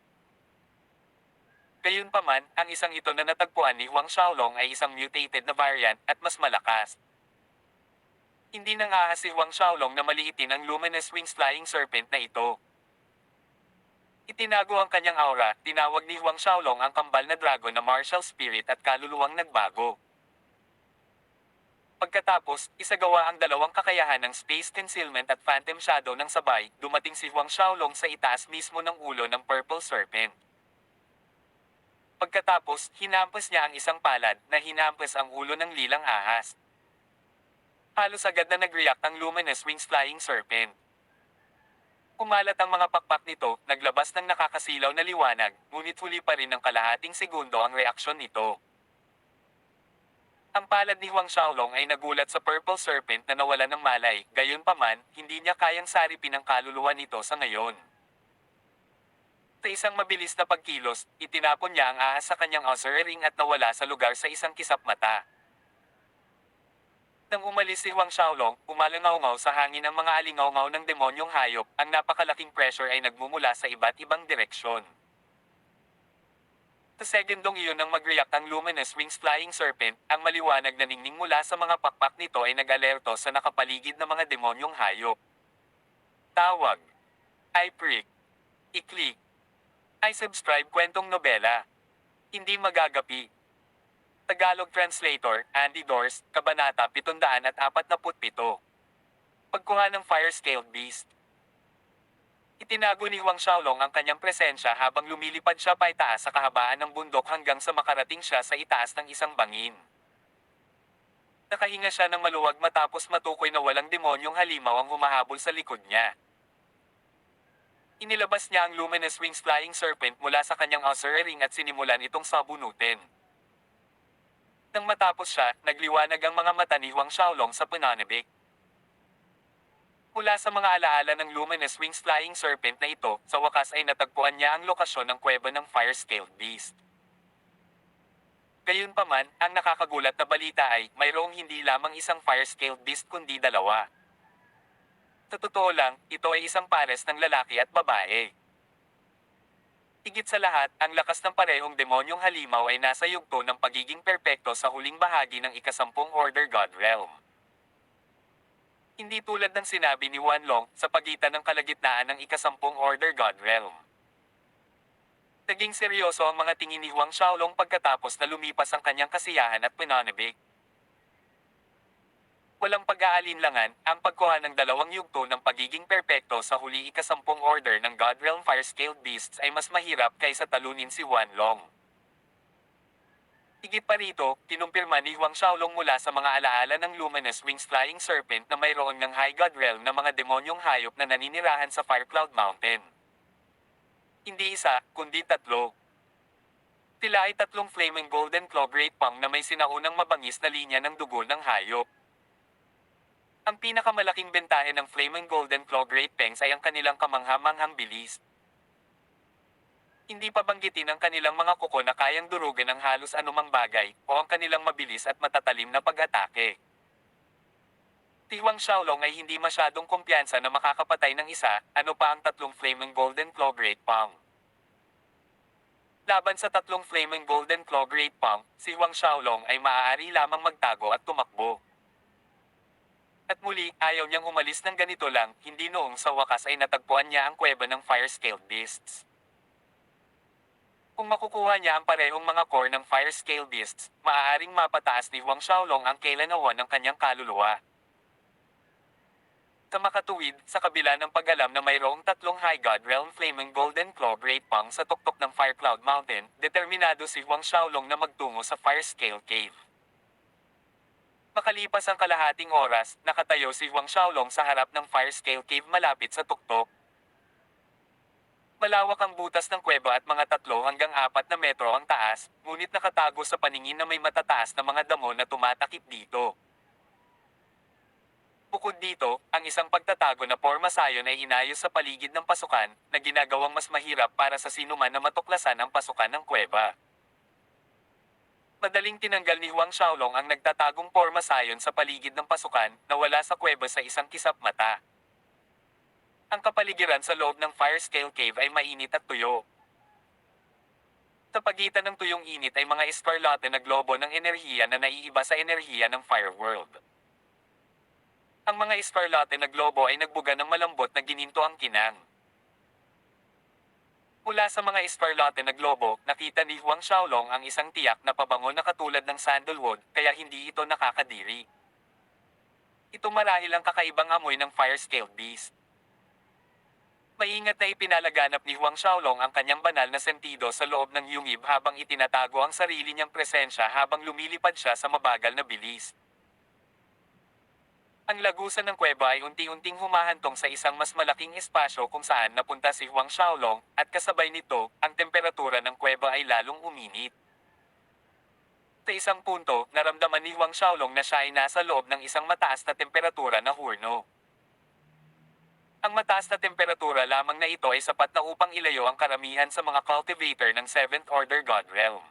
Gayunpaman, ang isang ito na natagpuan ni Huang Xiaolong ay isang mutated na variant at mas malakas. Hindi nangahas si Huang Xiaolong na maliitin ang Luminous Wings Flying Serpent na ito. Itinago ang kanyang aura, tinawag ni Huang Xiaolong ang kambal na dragon na martial spirit at kaluluwang nagbago. Pagkatapos, isagawa ang dalawang kakayahan ng Space Concealment at Phantom Shadow ng sabay, dumating si Huang Xiaolong sa itaas mismo ng ulo ng Purple Serpent. Pagkatapos, hinampas niya ang isang palad na hinampas ang ulo ng lilang ahas. Halos agad na nag-react ang Luminous Wings Flying Serpent. Kumalat ang mga pakpak nito, naglabas ng nakakasilaw na liwanag, ngunit huli pa rin ng kalahating segundo ang reaksyon nito. Ang palad ni Huang Xiaolong ay nagulat sa Purple Serpent na nawala ng malay, gayunpaman, hindi niya kayang saripin ang kaluluwa nito sa ngayon. Sa isang mabilis na pagkilos, itinapon niya ang ahas sa kanyang Azure ring at nawala sa lugar sa isang kisap mata. Nang umalis si Huang Xiaolong, umalangaw-ngaw sa hangin ang mga alingaw-ngaw ng demonyong hayop, ang napakalaking pressure ay nagmumula sa iba't ibang direksyon. Sa segundong iyon nang mag-react ang Luminous Wings Flying Serpent, ang maliwanag na ningning mula sa mga pakpak nito ay nag-alerto sa nakapaligid na mga demonyong hayop. Tawag. I-prick. I-click. I-subscribe kwentong nobela. Hindi magagapi. Tagalog Translator, Andy Dors, Kabanata 747. Pagkuha ng Fire-Scaled Beast. Itinago ni Huang Xiaolong ang kanyang presensya habang lumilipad siya paitaas sa kahabaan ng bundok hanggang sa makarating siya sa itaas ng isang bangin. Nakahinga siya ng maluwag matapos matukoy na walang demonyong halimaw ang humahabol sa likod niya. Inilabas niya ang Luminous Wings Flying Serpent mula sa kanyang Azure ring at sinimulan itong sabunutin. Nang matapos siya, nagliwanag ang mga mata ni Huang Xiaolong sa pananabik. Mula sa mga alaala ng Luminous Wings Flying Serpent na ito, sa wakas ay natagpuan niya ang lokasyon ng kuweba ng Fire-Scaled Beast. Gayunpaman, ang nakakagulat na balita ay, mayroong hindi lamang isang Fire-Scaled Beast kundi dalawa. Sa totoo lang, ito ay isang pares ng lalaki at babae. Higit sa lahat, ang lakas ng parehong demonyong halimaw ay nasa yugto ng pagiging perpekto sa huling bahagi ng ikasampung Order God Realm. Hindi tulad ng sinabi ni Wanlong sa pagitan ng kalagitnaan ng ikasampung Order God Realm. Naging seryoso ang mga tingin ni Huang Xiaolong pagkatapos na lumipas ang kanyang kasiyahan at pananabik. Walang pag-aalinlangan, ang pagkuha ng dalawang yugto ng pagiging perpekto sa huli ikasampung order ng God Realm Fire-Scaled Beasts ay mas mahirap kaysa talunin si Wanlong. Higit pa rito, kinumpirma ni Huang Xiaolong mula sa mga alaala ng Luminous Wings Flying Serpent na mayroon ng High God Realm na mga demonyong hayop na naninirahan sa Fire Cloud Mountain. Hindi isa, kundi tatlo. Sila ay tatlong Flaming Golden Claw Great Pang na may sinaunang mabangis na linya ng dugo ng hayop. Ang pinakamalaking bentahe ng Flaming Golden Claw Great Pangs ay ang kanilang kamangha-manghang bilis. Hindi pa banggitin ang kanilang mga kuko na kayang durugan ng halos anumang bagay, o ang kanilang mabilis at matatalim na pag-atake. Si Huang Xiaolong ay hindi masyadong kumpiyansa na makakapatay ng isa, ano pa ang tatlong Flaming Golden Claw Great Palm. Laban sa tatlong Flaming Golden Claw Great Palm, si Huang Xiaolong ay maaari lamang magtago at tumakbo. At muli, ayaw niyang umalis ng ganito lang, hindi noong sa wakas ay natagpuan niya ang kuweba ng Fire-Scaled Beasts. Kung makukuha niya ang parehong mga core ng fire scale beasts, maaaring mapataas ni Huang Xiaolong ang kailanawan ng kanyang kaluluwa. Sa makatuwid, sa kabila ng pag-alam na mayroong tatlong High God Realm Flaming Golden Claw Great Pang sa tuktok ng Fire Cloud Mountain, determinado si Huang Xiaolong na magtungo sa Fire Scale Cave. Makalipas ang kalahating oras, nakatayo si Huang Xiaolong sa harap ng Fire Scale Cave malapit sa tuktok. Malawak ang butas ng kuweba at mga 3 hanggang 4 na metro ang taas, ngunit nakatago sa paningin na may matataas na mga damo na tumatakip dito. Bukod dito, ang isang pagtatago na porma sayon ay inayos sa paligid ng pasukan, na ginagawang mas mahirap para sa sinuman na matuklasan ang pasukan ng kuweba. Madaling tinanggal ni Huang Xiaolong ang nagtatagong porma sayon sa paligid ng pasukan, na wala sa kuweba sa isang kisap mata. Ang kapaligiran sa loob ng Fire Scale Cave ay mainit at tuyo. Sa pagitan ng tuyong init ay mga eskarlate na globo ng enerhiya na naiiba sa enerhiya ng Fire World. Ang mga eskarlate na globo ay nagbuga ng malambot na gininto ang kinang. Mula sa mga eskarlate na globo, nakita ni Huang Xiaolong ang isang tiyak na pabango na katulad ng sandalwood, kaya hindi ito nakakadiri. Ito marahil ang kakaibang amoy ng Fire Scale Beast. Maingat na ipinalaganap ni Huang Xiaolong ang kanyang banal na sentido sa loob ng yungib habang itinatago ang sarili niyang presensya habang lumilipad siya sa mabagal na bilis. Ang lagusan ng kuweba ay unti-unting humahantong sa isang mas malaking espasyo kung saan napunta si Huang Xiaolong, at kasabay nito, ang temperatura ng kuweba ay lalong uminit. Sa isang punto, naramdaman ni Huang Xiaolong na siya ay nasa loob ng isang mataas na temperatura na hurno. Ang mataas na temperatura lamang na ito ay sapat na upang ilayo ang karamihan sa mga cultivator ng 7th Order God Realm.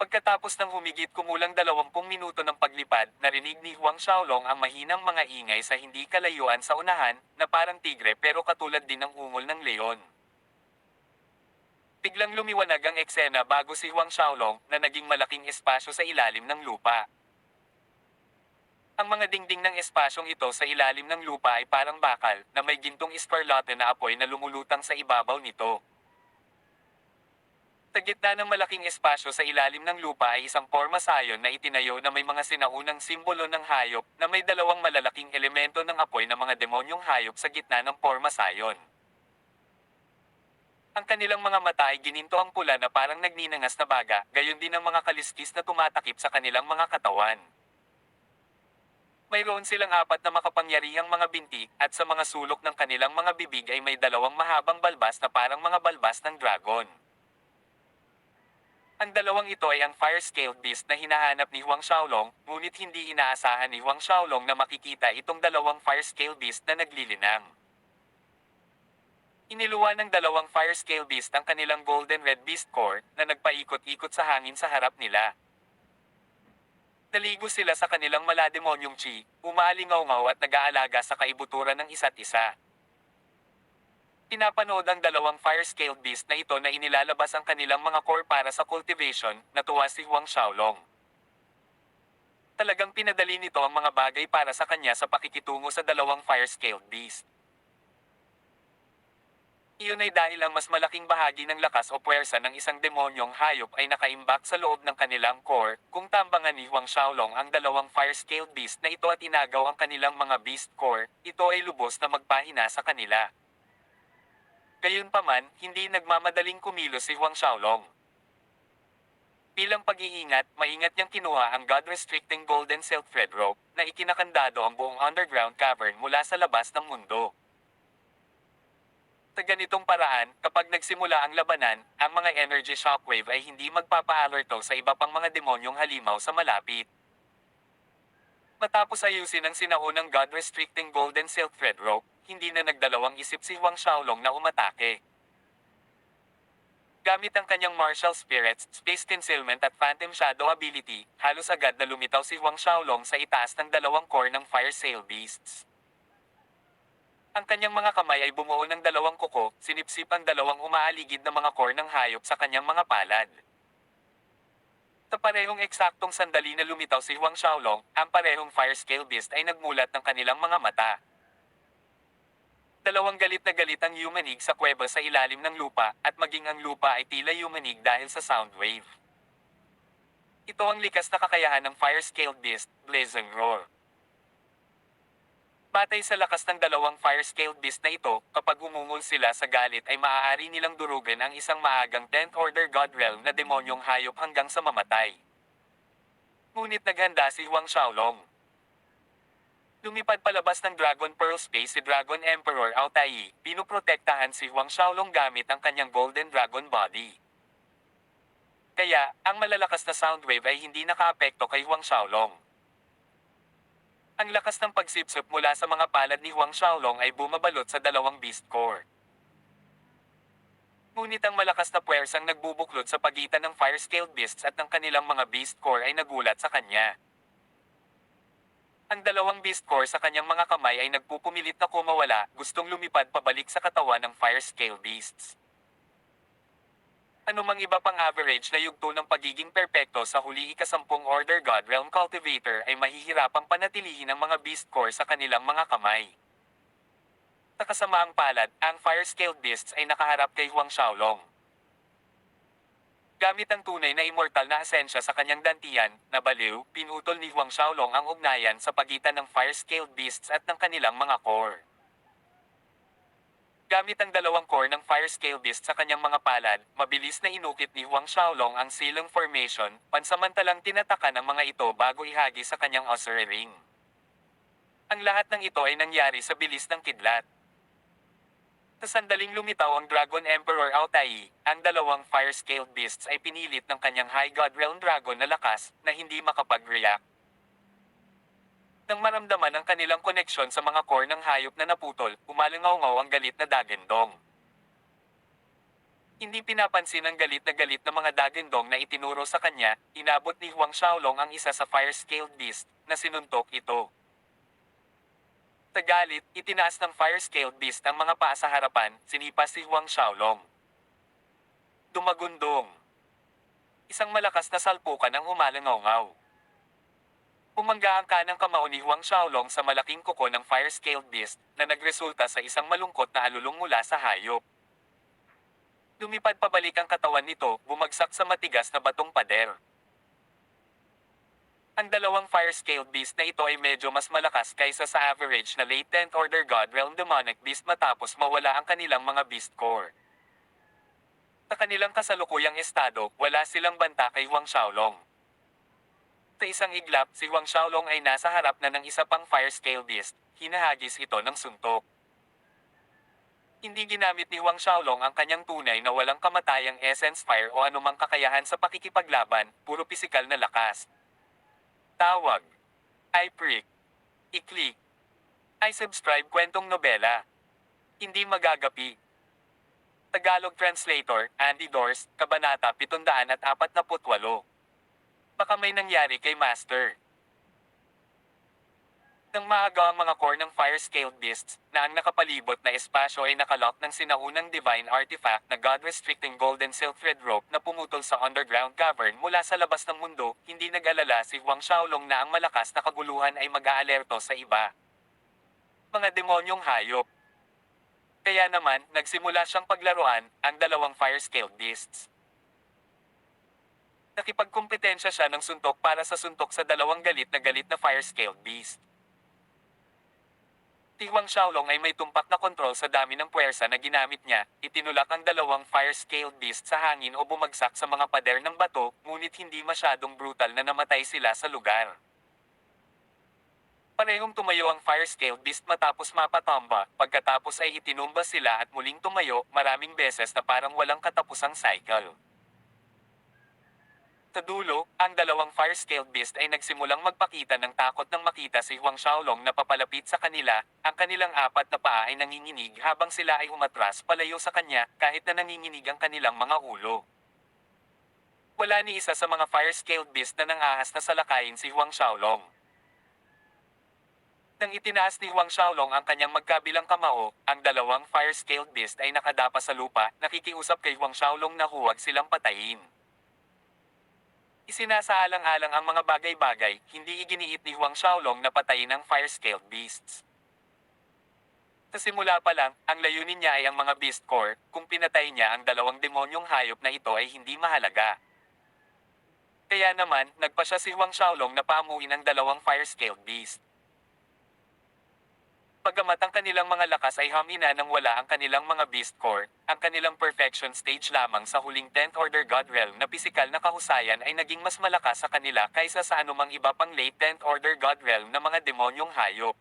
Pagkatapos ng humigit kumulang 20 minuto ng paglipad, narinig ni Huang Xiaolong ang mahinang mga ingay sa hindi kalayuan sa unahan, na parang tigre pero katulad din ng ungol ng leon. Biglang lumiwanag ang eksena bago si Huang Xiaolong, na naging malaking espasyo sa ilalim ng lupa. Ang mga dingding ng espasyong ito sa ilalim ng lupa ay parang bakal, na may gintong eskarlate na apoy na lumulutang sa ibabaw nito. Sa gitna ng malaking espasyo sa ilalim ng lupa ay isang porma sayon na itinayo na may mga sinaunang simbolo ng hayop, na may 2 malalaking elemento ng apoy na mga demonyong hayop sa gitna ng porma sayon. Ang kanilang mga mata ay gininto ang pula na parang nagninangas na baga, gayon din ang mga kaliskis na tumatakip sa kanilang mga katawan. Mayroon silang 4 na makapangyarihang mga binti, at sa mga sulok ng kanilang mga bibig ay may 2 mahabang balbas na parang mga balbas ng dragon. Ang 2 ito ay ang Fire Scale Beast na hinahanap ni Huang Xiaolong, ngunit hindi inaasahan ni Huang Xiaolong na makikita itong 2 Fire Scale Beast na naglilinang. Iniluwa ng 2 Fire Scale Beast ang kanilang Golden Red Beast Core, na nagpaikot-ikot sa hangin sa harap nila. Naligo sila sa kanilang malademonyong chi, umaalingaw-ngaw at nag-aalaga sa kaibuturan ng isa't isa. Pinapanood ang 2 Fire Scale Beast na ito na inilalabas ang kanilang mga core para sa cultivation, natuwa si Huang Xiaolong. Talagang pinadali nito ang mga bagay para sa kanya sa pakikitungo sa 2 Fire Scale Beast. Iyon ay dahil ang mas malaking bahagi ng lakas o puwersa ng isang demonyong hayop ay nakaimbak sa loob ng kanilang core. Kung tambangan ni Huang Xiaolong ang 2 Fire Scale Beast na ito at inagaw ang kanilang mga Beast Core, ito ay lubos na magpahina sa kanila. Gayunpaman, hindi nagmamadaling kumilos si Huang Xiaolong. Bilang pag-iingat, maingat niyang kinuha ang God-restricting Golden Silk Thread Rope, na ikinakandado ang buong underground cavern mula sa labas ng mundo. Sa ganitong paraan, kapag nagsimula ang labanan, ang mga energy shockwave ay hindi magpapa-alerto sa iba pang mga demonyong halimaw sa malapit. Matapos ayusin ang sinaunang God-restricting Golden Silk Thread Rope, hindi na nagdalawang isip si Huang Xiaolong na umatake. Gamit ang kanyang Martial Spirits, Space Concealment at Phantom Shadow ability, halos agad na lumitaw si Huang Xiaolong sa itaas ng 2 core ng Fire Sail Beasts. Ang kanyang mga kamay ay bumuo ng 2 kuko, sinipsip ang 2 umaaligid na mga core ng hayop sa kanyang mga palad. Sa parehong eksaktong sandali na lumitaw si Huang Xiaolong, ang parehong Fire Scale Beast ay nagmulat ng kanilang mga mata. 2 Dalawang galit na galit ang yumanig sa kuweba sa ilalim ng lupa, at maging ang lupa ay tila yumanig dahil sa sound wave. Ito ang likas na kakayahan ng fire-scaled beast, Blazing Roar. Batay sa lakas ng dalawang fire-scaled beast na ito, kapag umungol sila sa galit ay maaari nilang durugan ang isang maagang 10th Order God Realm na demonyong hayop hanggang sa mamatay. Ngunit naghanda si Huang Xiaolong. Lumipad palabas ng Dragon Pearl Space si Dragon Emperor Ao Tai, pinuprotektahan si Huang Xiaolong gamit ang kanyang Golden Dragon Body. Kaya, ang malalakas na sound wave ay hindi nakaapekto kay Huang Xiaolong. Ang lakas ng pagsipsip mula sa mga palad ni Huang Xiaolong ay bumabalot sa dalawang beast core. Ngunit ang malakas na puwersang nagbubuklod sa pagitan ng fire-scaled beasts at ng kanilang mga beast core ay nagulat sa kanya. Ang dalawang beast core sa kanyang mga kamay ay nagpupumilit na kumawala, gustong lumipad pabalik sa katawan ng fire-scale beasts. Anumang iba pang average na yugto ng pagiging perpekto sa huli ika-10 Order God Realm Cultivator ay mahihirapang panatilihin ang mga beast core sa kanilang mga kamay. Sa kasamaang palad, ang fire-scaled beasts ay nakaharap kay Huang Xiaolong. Gamit ang tunay na immortal na asensya sa kanyang dantian, na baliw, pinutol ni Huang Xiaolong ang ugnayan sa pagitan ng fire-scaled beasts at ng kanilang mga core. Gamit ang dalawang core ng fire-scale beast sa kanyang mga palad, mabilis na inukit ni Huang Xiaolong ang Silong Formation, pansamantalang tinataka ng mga ito bago ihagi sa kanyang Ossuary Ring. Ang lahat ng ito ay nangyari sa bilis ng kidlat. Sa sandaling lumitaw ang Dragon Emperor Ao Tai, ang dalawang fire-scaled beasts ay pinilit ng kanyang High God Realm Dragon na lakas, na hindi makapag-react. Nang maramdaman ang kanilang koneksyon sa mga core ng hayop na naputol, umalangaw-ngaw ang galit na Dagendong. Hindi pinapansin ang galit na mga Dagendong na itinuro sa kanya, inabot ni Huang Xiaolong ang isa sa fire-scaled beast, na sinuntok ito. Sa galit, itinaas ng fire-scaled beast ang mga paa sa harapan, sinipas si Huang Xiaolong. Dumagundong. Isang malakas na salpukan ang umalangaw-ngaw. Pumangga ang kanang kamao ni Huang Xiaolong sa malaking kuko ng fire-scaled beast, na nagresulta sa isang malungkot na alulong mula sa hayop. Lumipad pabalik ang katawan nito, bumagsak sa matigas na batong pader. Ang dalawang fire-scaled beast na ito ay medyo mas malakas kaysa sa average na late 10th Order God Realm Demonic Beast matapos mawala ang kanilang mga beast core. Sa kanilang kasalukuyang estado, wala silang banta kay Huang Xiaolong. Sa isang iglap, si Huang Xiaolong ay nasa harap na ng isa pang fire-scale beast, hinahagis ito ng suntok. Hindi ginamit ni Huang Xiaolong ang kanyang tunay na walang kamatayang essence fire o anumang kakayahan sa pakikipaglaban, puro pisikal na lakas. Tawag. I-prick. I-click. I-subscribe kwentong nobela. Hindi magagapi. Tagalog Translator, Andy Dors, Kabanata 748. Baka may nangyari kay Master. Nang maaga ang mga core ng fire-scaled beasts, na ang nakapalibot na espasyo ay nakalock ng sinaunang divine artifact na God-restricting golden silk thread rope na pumutol sa underground cavern mula sa labas ng mundo, hindi nag-alala si Huang Xiaolong na ang malakas na kaguluhan ay mag-aalerto sa iba. Mga demonyong hayop. Kaya naman, nagsimula siyang paglaruan, ang dalawang fire-scaled beasts. Nakipagkumpetensya siya ng suntok para sa suntok sa dalawang galit na fire-scaled beast. Si Huang Xiaolong ay may tumpak na kontrol sa dami ng puwersa na ginamit niya, itinulak ang dalawang fire-scaled beast sa hangin o bumagsak sa mga pader ng bato, ngunit hindi masyadong brutal na namatay sila sa lugar. Parehong tumayo ang fire-scaled beast matapos mapatamba, pagkatapos ay itinumba sila at muling tumayo maraming beses na parang walang katapusang cycle. Sa dulo, ang dalawang fire-scaled beast ay nagsimulang magpakita ng takot nang makita si Huang Xiaolong na papalapit sa kanila, ang kanilang apat na paa ay nanginginig habang sila ay umatras palayo sa kanya kahit na nanginginig ang kanilang mga ulo. Wala ni isa sa mga fire-scaled beast na nangahas na salakayin si Huang Xiaolong. Nang itinaas ni Huang Xiaolong ang kanyang magkabilang kamao, ang dalawang fire-scaled beast ay nakadapa sa lupa, nakikiusap kay Huang Xiaolong na huwag silang patayin. Isinasaalang-alang ang mga bagay-bagay, hindi iginiit ni Huang Xiaolong na patayin ang fire-scaled beasts. Sa simula pa lang, ang layunin niya ay ang mga Beast Core, kung pinatay niya ang dalawang demonyong hayop na ito ay hindi mahalaga. Kaya naman, nagpa siya si Huang Xiaolong na paamuin ang dalawang fire-scaled beast. Bagamat ang kanilang mga lakas ay hamina nang wala ang kanilang mga Beast Core, ang kanilang perfection stage lamang sa huling 10th Order God Realm na pisikal na kahusayan ay naging mas malakas sa kanila kaysa sa anumang iba pang late 10th Order God Realm na mga demonyong hayop.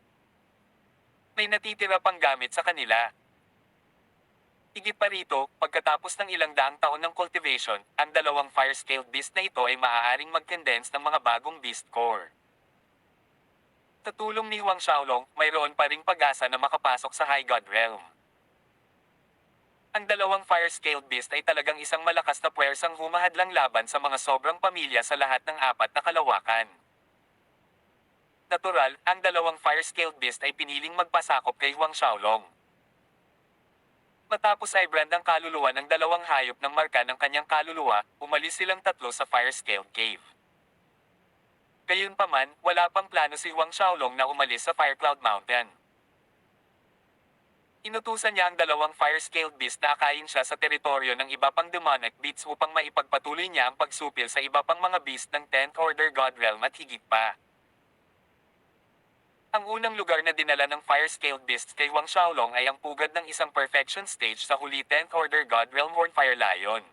May natitira pang gamit sa kanila. Higit pa rito, pagkatapos ng ilang daang taon ng cultivation, ang dalawang fire-scaled beast na ito ay maaaring mag-condense ng mga bagong beast core. Sa tulong ni Huang Xiaolong, mayroon pa ring pag-asa na makapasok sa High God Realm. Ang dalawang fire-scaled beast ay talagang isang malakas na puwersang humahadlang laban sa mga sobrang pamilya sa lahat ng apat na kalawakan. Natural, ang dalawang fire-scaled beast ay piniling magpasakop kay Huang Xiaolong. Matapos ay brand ang kaluluwa ng dalawang hayop ng marka ng kanyang kaluluwa, umalis silang tatlo sa fire-scaled cave. Gayunpaman, wala pang plano si Huang Xiaolong na umalis sa Firecloud Mountain. Inutusan niya ang dalawang fire-scaled beast na akayin siya sa teritoryo ng iba pang demonic beasts upang maipagpatuloy niya ang pagsupil sa iba pang mga beast ng 10th Order God Realm at higit pa. Ang unang lugar na dinala ng fire-scaled beasts kay Huang Xiaolong ay ang pugad ng isang perfection stage sa huli 10th Order God Realm Hornfire Lion.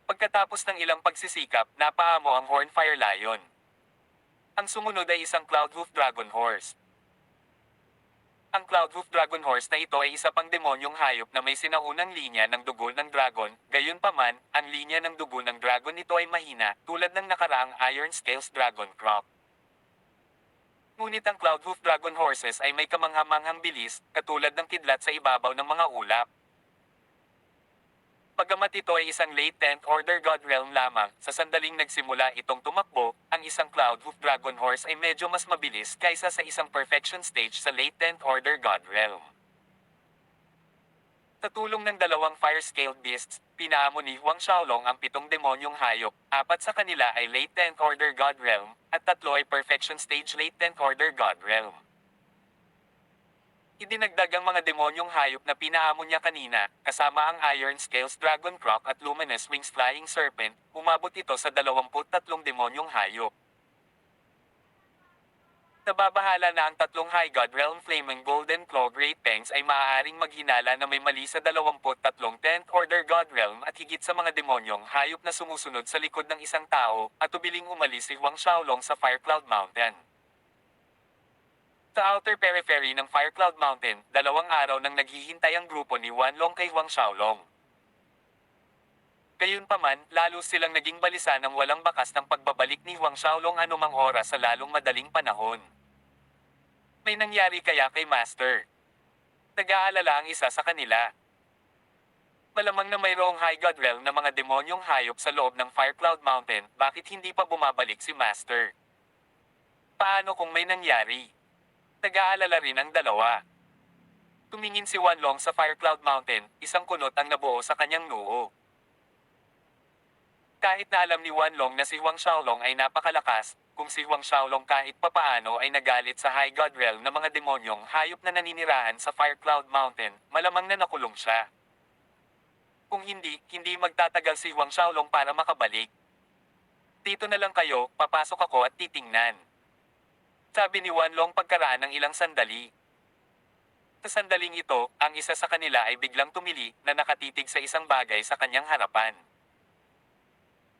Pagkatapos ng ilang pagsisikap, napaamo ang Hornfire Lion. Ang sumunod ay isang Cloudhoof Dragon Horse. Ang Cloudhoof Dragon Horse na ito ay isa pang demonyong hayop na may sinaunang linya ng dugo ng dragon, gayunpaman, ang linya ng dugo ng dragon nito ay mahina, tulad ng nakaraang Iron Scales Dragon Crop. Ngunit ang Cloudhoof Dragon Horses ay may kamanghamanghang bilis, katulad ng kidlat sa ibabaw ng mga ulap. Bagamat ito ay isang late 10th Order God Realm lamang, sa sandaling nagsimula itong tumakbo, ang isang Cloudhoof Dragon Horse ay medyo mas mabilis kaysa sa isang perfection stage sa late 10th Order God Realm. Sa tulong ng dalawang fire-scaled beasts, pinaamo ni Huang Xiaolong ang 7 demonyong hayop, 4 sa kanila ay late 10th Order God Realm, at 3 ay perfection stage late 10th Order God Realm. Idinagdag ang mga demonyong hayop na pinaamo niya kanina, kasama ang Iron Scales Dragon Croc at Luminous Wings Flying Serpent, umabot ito sa 23 demonyong hayop. Nababahala na ang 3 High God Realm Flaming Golden Claw Great Fangs ay maaaring maghinala na may mali sa 23 10th Order God Realm at higit sa mga demonyong hayop na sumusunod sa likod ng isang tao, at tubiling umalis si Huang Xiaolong sa Firecloud Mountain. Sa outer periphery ng Firecloud Mountain, 2 araw nang naghihintay ang grupo ni Wanlong kay Huang Xiaolong. Gayunpaman, lalo silang naging balisa ng walang bakas ng pagbabalik ni Huang Xiaolong anumang oras sa lalong madaling panahon. May nangyari kaya kay Master? Nag-aalala ang isa sa kanila. Malamang na mayroong High God Realm na mga demonyong hayop sa loob ng Firecloud Mountain, bakit hindi pa bumabalik si Master? Paano kung may nangyari? Nag-aalala rin ang dalawa. Tumingin si Wanlong sa Firecloud Mountain, isang kunot ang nabuo sa kanyang noo. Kahit na alam ni Wanlong na si Huang Xiaolong ay napakalakas, kung si Huang Xiaolong kahit papaano ay nagalit sa High God Realm na mga demonyong hayop na naninirahan sa Firecloud Mountain, malamang na nakulong siya. Kung hindi, hindi magtatagal si Huang Xiaolong para makabalik. Dito na lang kayo, papasok ako at titingnan. Sabi ni Wanlong pagkaraan ng ilang sandali. Sa sandaling ito, ang isa sa kanila ay biglang tumili na nakatitig sa isang bagay sa kanyang harapan.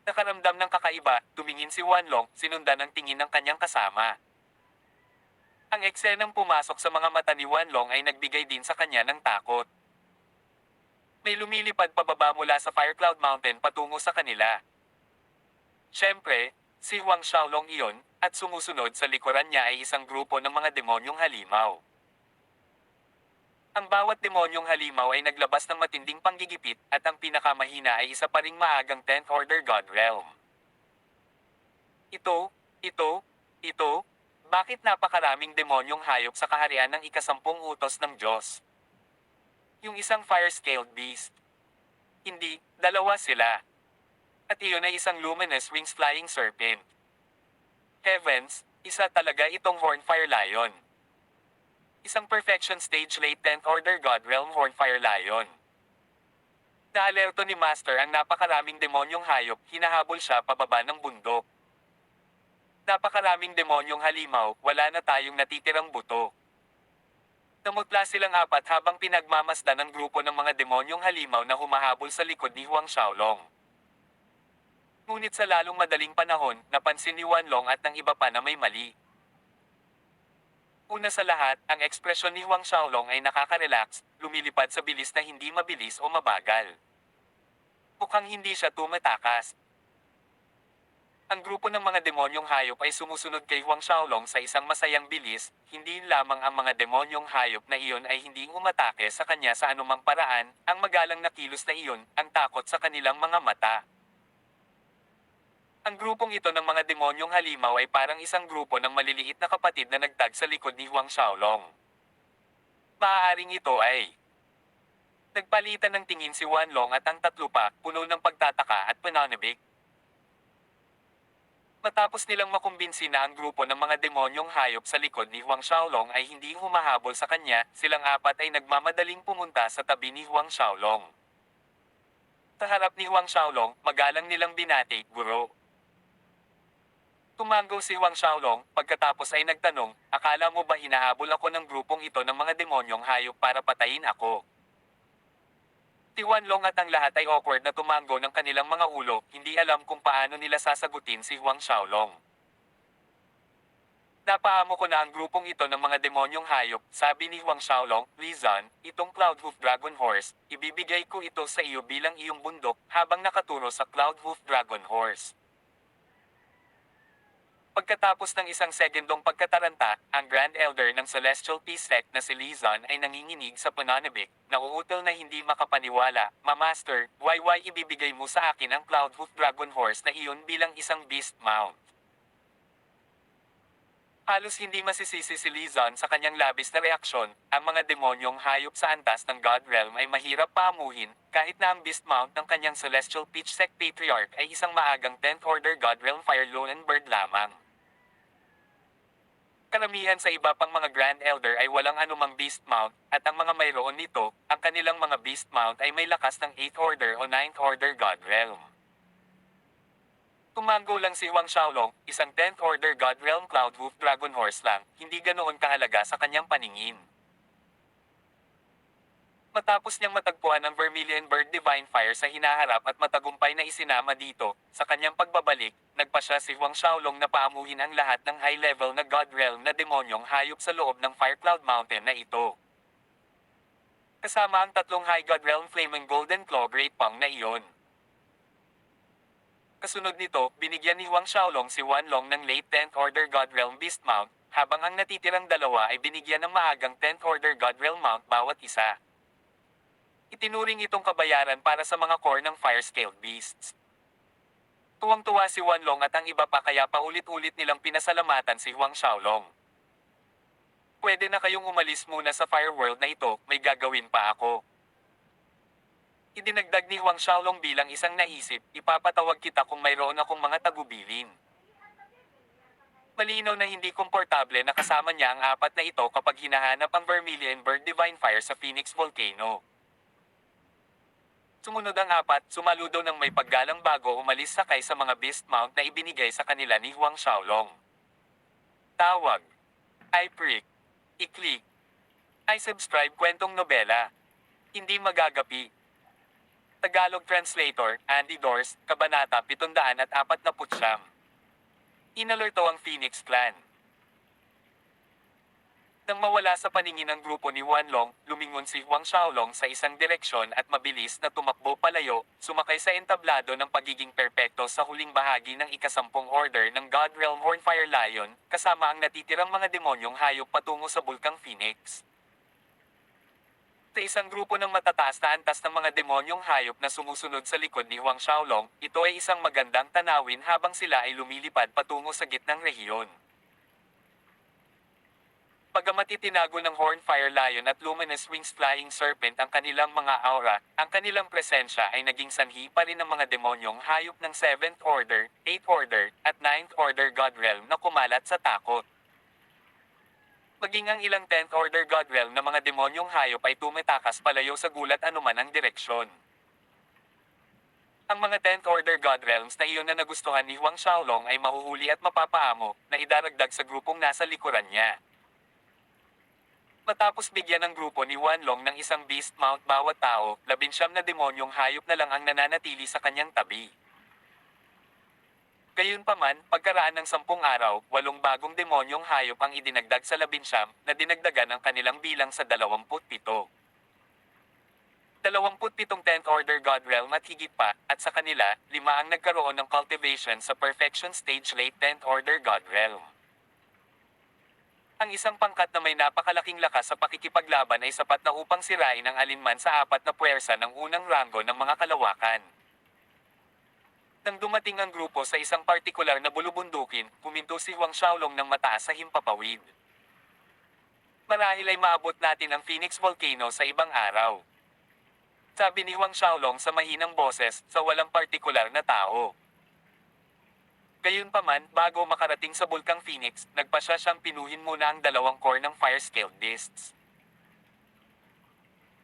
Nakaramdam ng kakaiba, tumingin si Wanlong, sinundan ng tingin ng kanyang kasama. Ang eksenang pumasok sa mga mata ni Wanlong ay nagbigay din sa kanya ng takot. May lumilipad pababa mula sa Firecloud Mountain patungo sa kanila. Siyempre, si Huang Xiaolong iyon, at sumusunod sa likuran niya ay isang grupo ng mga demonyong halimaw. Ang bawat demonyong halimaw ay naglabas ng matinding panggigipit, at ang pinakamahina ay isa pa ring maagang 10th Order God Realm. Ito, bakit napakaraming demonyong hayop sa kaharian ng ika-10 utos ng Diyos? Yung isang fire-scaled beast. Hindi, 2 sila. At iyon ay isang Luminous Wings Flying Serpent. Heavens, isa talaga itong Hornfire Lion. Isang perfection stage late 10th Order God Realm Hornfire Lion. Naalerto ni Master ang napakaraming demonyong hayop, hinahabol siya pababa ng bundok. Napakaraming demonyong halimaw, wala na tayong natitirang buto. Namutla silang apat habang pinagmamasdan ng grupo ng mga demonyong halimaw na humahabol sa likod ni Huang Xiaolong. Ngunit sa lalong madaling panahon, napansin ni Wanlong at ng iba pa na may mali. Una sa lahat, ang ekspresyon ni Huang Xiaolong ay nakaka-relax, lumilipad sa bilis na hindi mabilis o mabagal. Mukhang hindi siya tumatakas. Ang grupo ng mga demonyong hayop ay sumusunod kay Huang Xiaolong sa isang masayang bilis, hindi lamang ang mga demonyong hayop na iyon ay hindi umatake sa kanya sa anumang paraan, ang magalang na kilos na iyon, ang takot sa kanilang mga mata. Ang grupong ito ng mga demonyong halimaw ay parang isang grupo ng maliliit na kapatid na nagtag sa likod ni Huang Xiaolong. Maaaring ito ay nagpalitan ng tingin si Wanlong at ang tatlo pa, puno ng pagtataka at pananabik. Matapos nilang makumbinsi na ang grupo ng mga demonyong hayop sa likod ni Huang Xiaolong ay hindi humahabol sa kanya, silang apat ay nagmamadaling pumunta sa tabi ni Huang Xiaolong. Sa harap ni Huang Xiaolong, magalang nilang binati, "Guro." Tumango si Huang Xiaolong, pagkatapos ay nagtanong, "Akala mo ba hinahabol ako ng grupong ito ng mga demonyong hayop para patayin ako?" Si Wanlong at ang lahat ay awkward na tumango ng kanilang mga ulo, hindi alam kung paano nila sasagutin si Huang Xiaolong. "Napaamo ko na ang grupong ito ng mga demonyong hayop," sabi ni Huang Xiaolong, "Li Zan, itong Cloudhoof Dragon Horse, ibibigay ko ito sa iyo bilang iyong bundok," habang nakaturo sa Cloudhoof Dragon Horse. Pagkatapos ng isang segundong pagkataranta, ang Grand Elder ng Celestial Peace Sect na si Li Zan ay nanginginig sa pananabik, nauutal na hindi makapaniwala, "Ma-Master, why ibibigay mo sa akin ang Cloudhoof Dragon Horse na iyon bilang isang beast mount?" Halos hindi masisisi si Li Zan sa kanyang labis na reaksyon, ang mga demonyong hayop sa antas ng God Realm ay mahirap paamuhin, kahit na ang beast mount ng kanyang Celestial Peach Sect Patriarch ay isang maagang 10th Order God Realm Fire Lone Bird lamang. Karamihan sa iba pang mga Grand Elder ay walang anumang beast mount, at ang mga mayroon nito, ang kanilang mga beast mount ay may lakas ng 8th Order o 9th Order God Realm. Tumango lang si Huang Xiaolong, isang 10th Order God Realm Cloudhoof Dragon Horse lang, hindi ganoon kahalaga sa kanyang paningin. Matapos niyang matagpuan ang Vermilion Bird Divine Fire sa hinaharap at matagumpay na isinama dito, sa kanyang pagbabalik, nagpasya si Huang Xiaolong na paamuhin ang lahat ng high-level na God Realm na demonyong hayop sa loob ng Fire Cloud Mountain na ito. Kasama ang tatlong High God Realm Flaming Golden Claw Great Pang na iyon. Kasunod nito, binigyan ni Huang Xiaolong si Wanlong ng late 10th Order God Realm Beast Mount, habang ang natitirang dalawa ay binigyan ng maagang 10th Order God Realm Mount bawat isa. Itinuring itong kabayaran para sa mga core ng Fire-Scaled Beasts. Tuwang-tuwa si Wanlong at ang iba pa kaya paulit-ulit nilang pinasalamatan si Huang Xiaolong. "Pwede na kayong umalis muna sa Fire World na ito, may gagawin pa ako." Idinagdag ni Huang Xiaolong bilang isang naisip, "Ipapatawag kita kung mayroon akong mga tagubilin." Malinaw na hindi komportable na kasama niya ang apat na ito kapag hinahanap ang Vermilion Bird Divine Fire sa Phoenix Volcano. Sumunod ang apat, sumaludo ng may paggalang bago umalis sakay sa mga beast mount na ibinigay sa kanila ni Huang Xiaolong. Tawag. I-prick. I-click. I-subscribe kwentong nobela. Hindi magagapi. Tagalog Translator, Andy Dors, Kabanata 749. Inalerto ang Phoenix Clan. Nang mawala sa paningin ng grupo ni Wanlong, lumingon si Huang Xiaolong sa isang direksyon at mabilis na tumakbo palayo, sumakay sa entablado ng pagiging perpekto sa huling bahagi ng ikasampung order ng God Realm Hornfire Lion, kasama ang natitirang mga demonyong hayop patungo sa Bulkang Phoenix. Sa isang grupo ng matataas na antas ng mga demonyong hayop na sumusunod sa likod ni Huang Xiaolong, ito ay isang magandang tanawin habang sila ay lumilipad patungo sa gitnang rehiyon. Bagamat itinago ng Hornfire Lion at Luminous Wings Flying Serpent ang kanilang mga aura, ang kanilang presensya ay naging sanhi pa rin ng mga demonyong hayop ng 7th Order, 8th Order, at 9th Order God Realm na kumalat sa takot. Maging ang ilang 10th Order God Realm na mga demonyong hayop ay tumatakas palayo sa gulat anuman ang direksyon. Ang mga 10th Order God Realms na iyon na nagustuhan ni Huang Xiaolong ay mahuhuli at mapapaamo na idaragdag sa grupong nasa likuran niya. Matapos bigyan ng grupo ni Wanlong ng isang beast mount bawat tao, 19 na demonyong hayop na lang ang nananatili sa kanyang tabi. Gayunpaman, pagkaraan ng 10 araw, 8 bagong demonyong hayop ang idinagdag sa 19 na dinagdagan ang kanilang bilang sa 27. 27 10th Order God Realm at higit pa, at sa kanila, 5 ang nagkaroon ng cultivation sa Perfection Stage late 10th Order God Realm. Ang isang pangkat na may napakalaking lakas sa pakikipaglaban ay sapat na upang sirain ang alinman sa 4 na puwersa ng unang ranggo ng mga kalawakan. Nang dumating ang grupo sa isang partikular na bulubundukin, puminto si Huang Xiaolong ng mataas sa himpapawid. Marahil ay maabot natin ang Phoenix Volcano sa ibang araw. Sabi ni Huang Xiaolong sa mahinang boses sa walang partikular na tao. Gayunpaman, bago makarating sa Bulkang Phoenix, nagpasya siyang pinuhin muna ang 2 core ng Fire Scaled Beasts.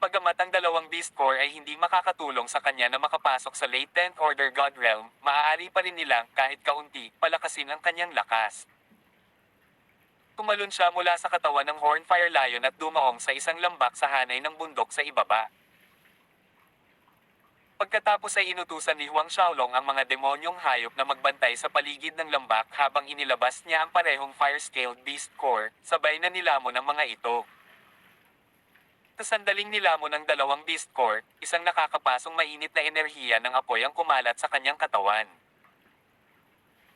Bagamat ang 2 Beast Core ay hindi makakatulong sa kanya na makapasok sa late 10th Order God Realm, maaari pa rin nilang, kahit kaunti, palakasin ang kanyang lakas. Tumalon siya mula sa katawan ng Hornfire Lion at dumaong sa isang lambak sa hanay ng bundok sa ibaba. Pagkatapos ay inutusan ni Huang Xiaolong ang mga demonyong hayop na magbantay sa paligid ng lambak habang inilabas niya ang parehong Fire-Scaled Beast Core, sabay na nilamon ang mga ito. Sa sandaling nilamon ng 2 Beast Core, isang nakakapasong mainit na enerhiya ng apoy ang kumalat sa kanyang katawan.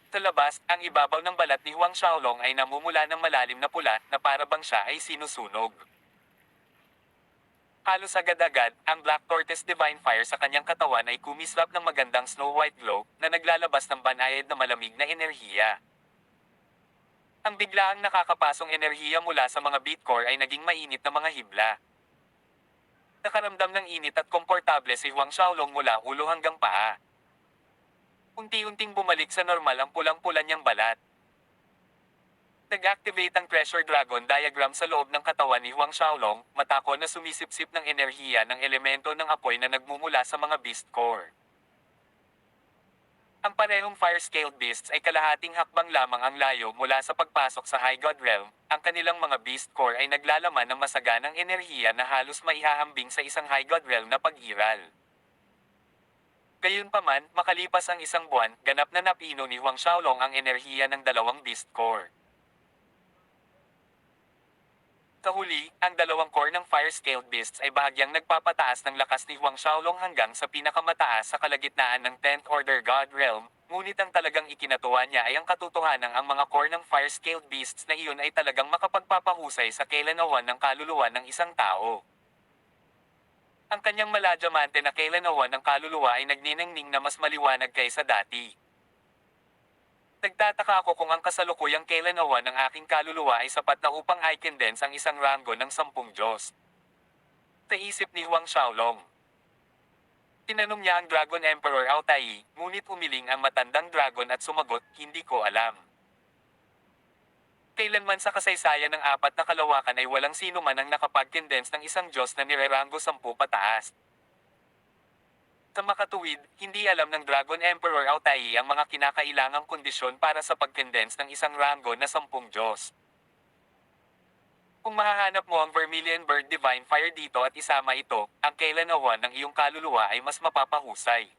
Sa labas, ang ibabaw ng balat ni Huang Xiaolong ay namumula ng malalim na pula na para bang siya ay sinusunog. Halos agad-agad, ang Black Tortoise Divine Fire sa kanyang katawan ay kumislap ng magandang snow white glow na naglalabas ng banayad na malamig na enerhiya. Ang biglaang nakakapasong enerhiya mula sa mga beat core ay naging mainit na mga hibla. Nakaramdam ng init at komportable si Huang Xiaolong mula ulo hanggang paa. Unti-unting bumalik sa normal ang pulang-pula niyang balat. Nag-activate ang Treasure Dragon diagram sa loob ng katawan ni Huang Xiaolong, matako na sumisipsip ng enerhiya ng elemento ng apoy na nagmumula sa mga beast core. Ang parehong fire-scaled beasts ay kalahating hakbang lamang ang layo mula sa pagpasok sa High God Realm. Ang kanilang mga beast core ay naglalaman ng masaganang enerhiya na halos maihahambing sa isang High God Realm na pag-iral. Gayunpaman, makalipas ang isang buwan, ganap na napino ni Huang Xiaolong ang enerhiya ng 2 beast core. Sa huli, ang 2 core ng Fire-Scaled Beasts ay bahagyang nagpapataas ng lakas ni Huang Xiaolong hanggang sa pinakamataas sa kalagitnaan ng 10th Order God Realm, ngunit ang talagang ikinatuwa niya ay ang katotohanan ang mga core ng Fire-Scaled Beasts na iyon ay talagang makapagpapahusay sa kailanawan ng kaluluwa ng isang tao. Ang kanyang maladyamante na kailanawan ng kaluluwa ay nagniningning na mas maliwanag kaysa dati. Nagtataka ako kung ang kasalukuyang kailanawan ng aking kaluluwa ay sapat na upang i-condense ang isang ranggo ng 10 Diyos. Sa isip ni Huang Xiaolong. Tinanong niya ang Dragon Emperor Aotai, ngunit umiling ang matandang dragon at sumagot, hindi ko alam. Kailanman sa kasaysayan ng 4 na kalawakan ay walang sino man ang nakapag-condense ng isang Diyos na nireranggo 10 pataas. Sa makatuwid, hindi alam ng Dragon Emperor Aotai ang mga kinakailangang kondisyon para sa pag-condense ng isang ranggo na 10 Diyos. Kung mahahanap mo ang Vermilion Bird Divine Fire dito at isama ito, ang kailanawan ng iyong kaluluwa ay mas mapapahusay.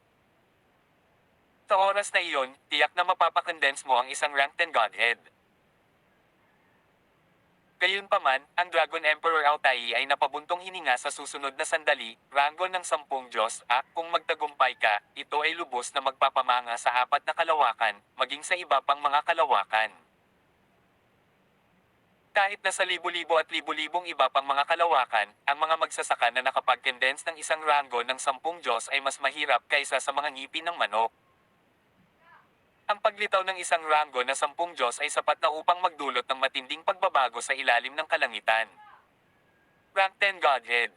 Sa oras na iyon, tiyak na mapapakondense mo ang isang rank 10 Godhead. Gayunpaman, ang Dragon Emperor Aotai ay napabuntong hininga sa susunod na sandali, ranggo ng 10 Diyos, kung magtagumpay ka, ito ay lubos na magpapamanga sa 4 na kalawakan, maging sa iba pang mga kalawakan. Kahit na sa libo-libo at libo-libong iba pang mga kalawakan, ang mga magsasaka na nakapag-condense ng isang ranggo ng 10 Diyos ay mas mahirap kaysa sa mga ngipin ng manok. Ang paglitaw ng isang ranggo na 10 Diyos ay sapat na upang magdulot ng matinding pagbabago sa ilalim ng kalangitan. Rank 10 Godhead.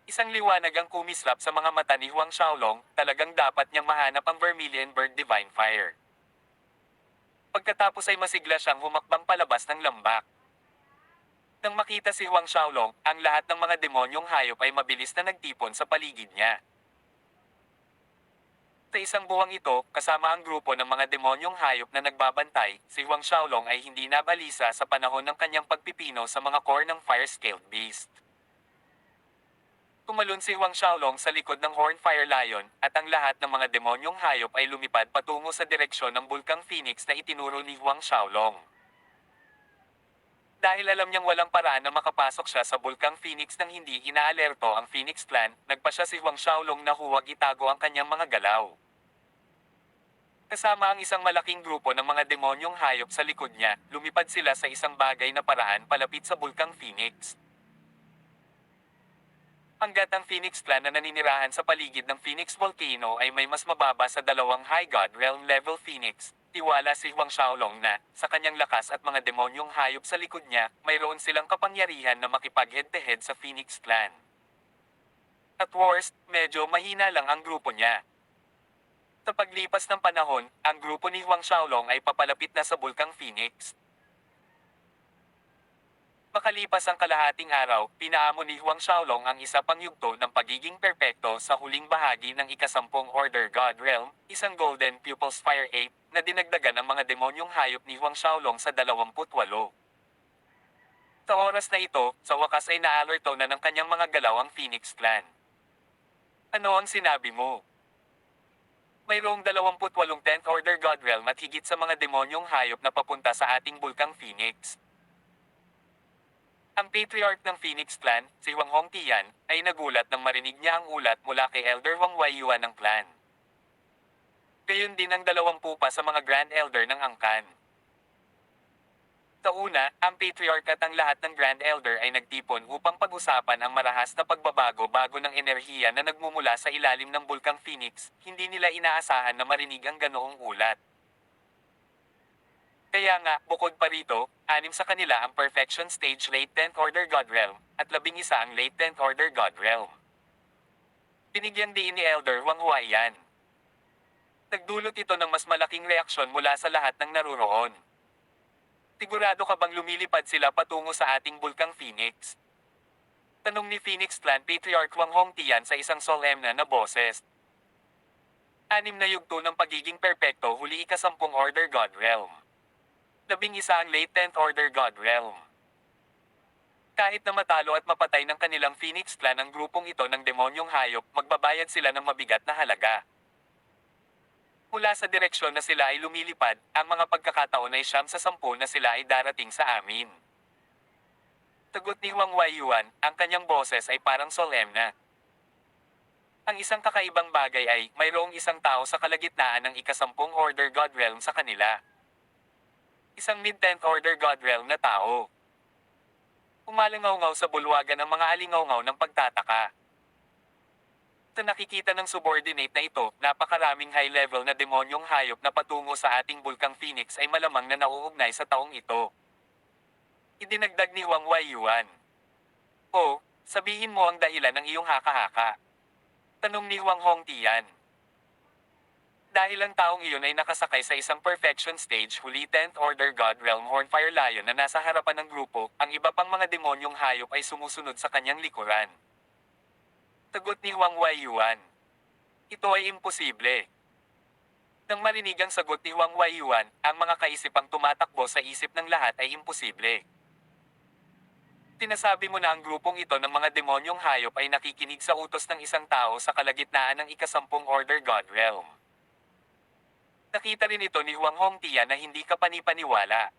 Isang liwanag ang kumislap sa mga mata ni Huang Xiaolong, talagang dapat niyang mahanap ang Vermilion Bird Divine Fire. Pagkatapos ay masigla siyang humakbang palabas ng lambak. Nang makita si Huang Xiaolong, ang lahat ng mga demonyong hayop ay mabilis na nagtipon sa paligid niya. Sa isang buwang ito, kasama ang grupo ng mga demonyong hayop na nagbabantay, si Huang Xiaolong ay hindi nabalisa sa panahon ng kanyang pagpipino sa mga core ng fire-scaled beast. Tumalon si Huang Xiaolong sa likod ng Hornfire Lion, at ang lahat ng mga demonyong hayop ay lumipad patungo sa direksyon ng Bulkang Phoenix na itinuro ni Huang Xiaolong. Dahil alam niyang walang paraan na makapasok siya sa Bulkang Phoenix nang hindi inaalerto ang Phoenix Clan, nagpa siya si Huang Xiaolong na huwag itago ang kanyang mga galaw. Kasama ang isang malaking grupo ng mga demonyong hayop sa likod niya, lumipad sila sa isang bagay na paraan palapit sa Bulkang Phoenix. Hanggat ang Phoenix Clan na naninirahan sa paligid ng Phoenix Volcano ay may mas mababa sa dalawang High God Realm level Phoenix, tiwala si Huang Xiaolong na, sa kanyang lakas at mga demonyong hayop sa likod niya, mayroon silang kapangyarihan na makipag-head-to-head sa Phoenix Clan. At worst, medyo mahina lang ang grupo niya. Sa paglipas ng panahon, ang grupo ni Huang Xiaolong ay papalapit na sa Bulkang Phoenix. Makalipas ang kalahating araw, pinaamo ni Huang Xiaolong ang isa pang yugto ng pagiging perpekto sa huling bahagi ng ikasampung Order God Realm, isang Golden Pupils Fire 8, na dinagdagan ang mga demonyong hayop ni Huang Xiaolong sa 28. Sa oras na ito, sa wakas ay naalerto na ng kanyang mga galaw ang Phoenix Clan. Ano ang sinabi mo? Mayroong 28 10th Order God Realm at higit sa mga demonyong hayop na papunta sa ating Bulkang Phoenix. Ang patriarch ng Phoenix Clan, si Huang Hongtian, ay nagulat nang marinig niya ang ulat mula kay Elder Huang Weiyuan ng clan. Gayon din ang 20 pa sa mga Grand Elder ng Angkan. Sa una, ang patriarch at ang lahat ng Grand Elder ay nagtipon upang pag-usapan ang marahas na pagbabago-bago ng enerhiya na nagmumula sa ilalim ng Bulkang Phoenix. Hindi nila inaasahan na marinig ang ganoong ulat. Kaya nga, bukod pa rito, 6 sa kanila ang Perfection Stage Late 10th Order God Realm, at 11 ang Late 10th Order God Realm. Binigyan din ni Elder Huang Huaiyan. Nagdulot ito ng mas malaking reaksyon mula sa lahat ng naruroon. Sigurado ka bang lumilipad sila patungo sa ating Bulkang Phoenix? Tanong ni Phoenix Clan Patriarch Huang Hongtian sa isang solemna na boses. 6 na yugto ng pagiging perpekto huli ikasampung Order God Realm. 11 ang Late 10th Order God Realm. Kahit na matalo at mapatay ng kanilang Phoenix Clan ang grupong ito ng demonyong hayop, magbabayad sila ng mabigat na halaga. Mula sa direksyon na sila ay lumilipad, ang mga pagkakataon ay 9 sa 10 na sila ay darating sa amin. Sagot ni Huang Weiyuan, ang kanyang boses ay parang solemna. Ang isang kakaibang bagay ay, mayroong isang tao sa kalagitnaan ng ikasampung Order God Realm sa kanila. Isang mid-10th Order God Realm na tao. Umalangaw-ngaw sa bulwagan ng mga alingaw-ngaw ng pagtataka. Sa nakikita ng subordinate na ito, napakaraming high-level na demonyong hayop na patungo sa ating Bulkang Phoenix ay malamang na nauugnay sa taong ito. Idinagdag ni Huang Weiyuan. O, sabihin mo ang dahilan ng iyong haka-haka. Tanong ni Huang Hongtian. Dahil ang taong iyon ay nakasakay sa isang perfection stage huli 10th Order God Realm Hornfire Lion na nasa harapan ng grupo, ang iba pang mga demonyong hayop ay sumusunod sa kanyang likuran. Sagot ni Huang Weiyuan. Ito ay imposible. Nang marinig ang sagot ni Huang Weiyuan, ang mga kaisipang tumatakbo sa isip ng lahat ay imposible. Sinasabi mo na ang grupong ito ng mga demonyong hayop ay nakikinig sa utos ng isang tao sa kalagitnaan ng ikasampung Order God Realm. Nakita rin ito ni Huang Hongtian na hindi ka panipaniwala.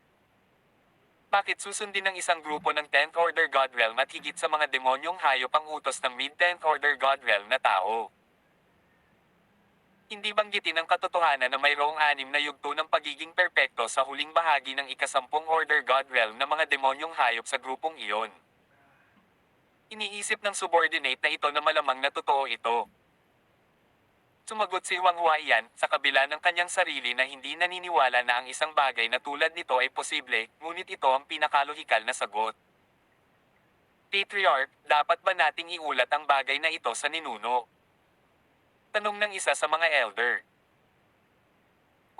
Bakit susundin ng isang grupo ng 10th Order God Realm at higit sa mga demonyong hayop ang utos ng mid-10th Order God Realm na tao? Hindi banggitin ang katotohanan na mayroong 6 na yugto ng pagiging perpekto sa huling bahagi ng ikasampung Order God Realm na mga demonyong hayop sa grupong iyon. Iniisip ng subordinate na ito na malamang na totoo ito. Sumagot si Huang Huaiyan, sa kabila ng kanyang sarili na hindi naniniwala na ang isang bagay na tulad nito ay posible, ngunit ito ang pinakalohikal na sagot. Patriarch, dapat ba nating iulat ang bagay na ito sa ninuno? Tanong ng isa sa mga elder.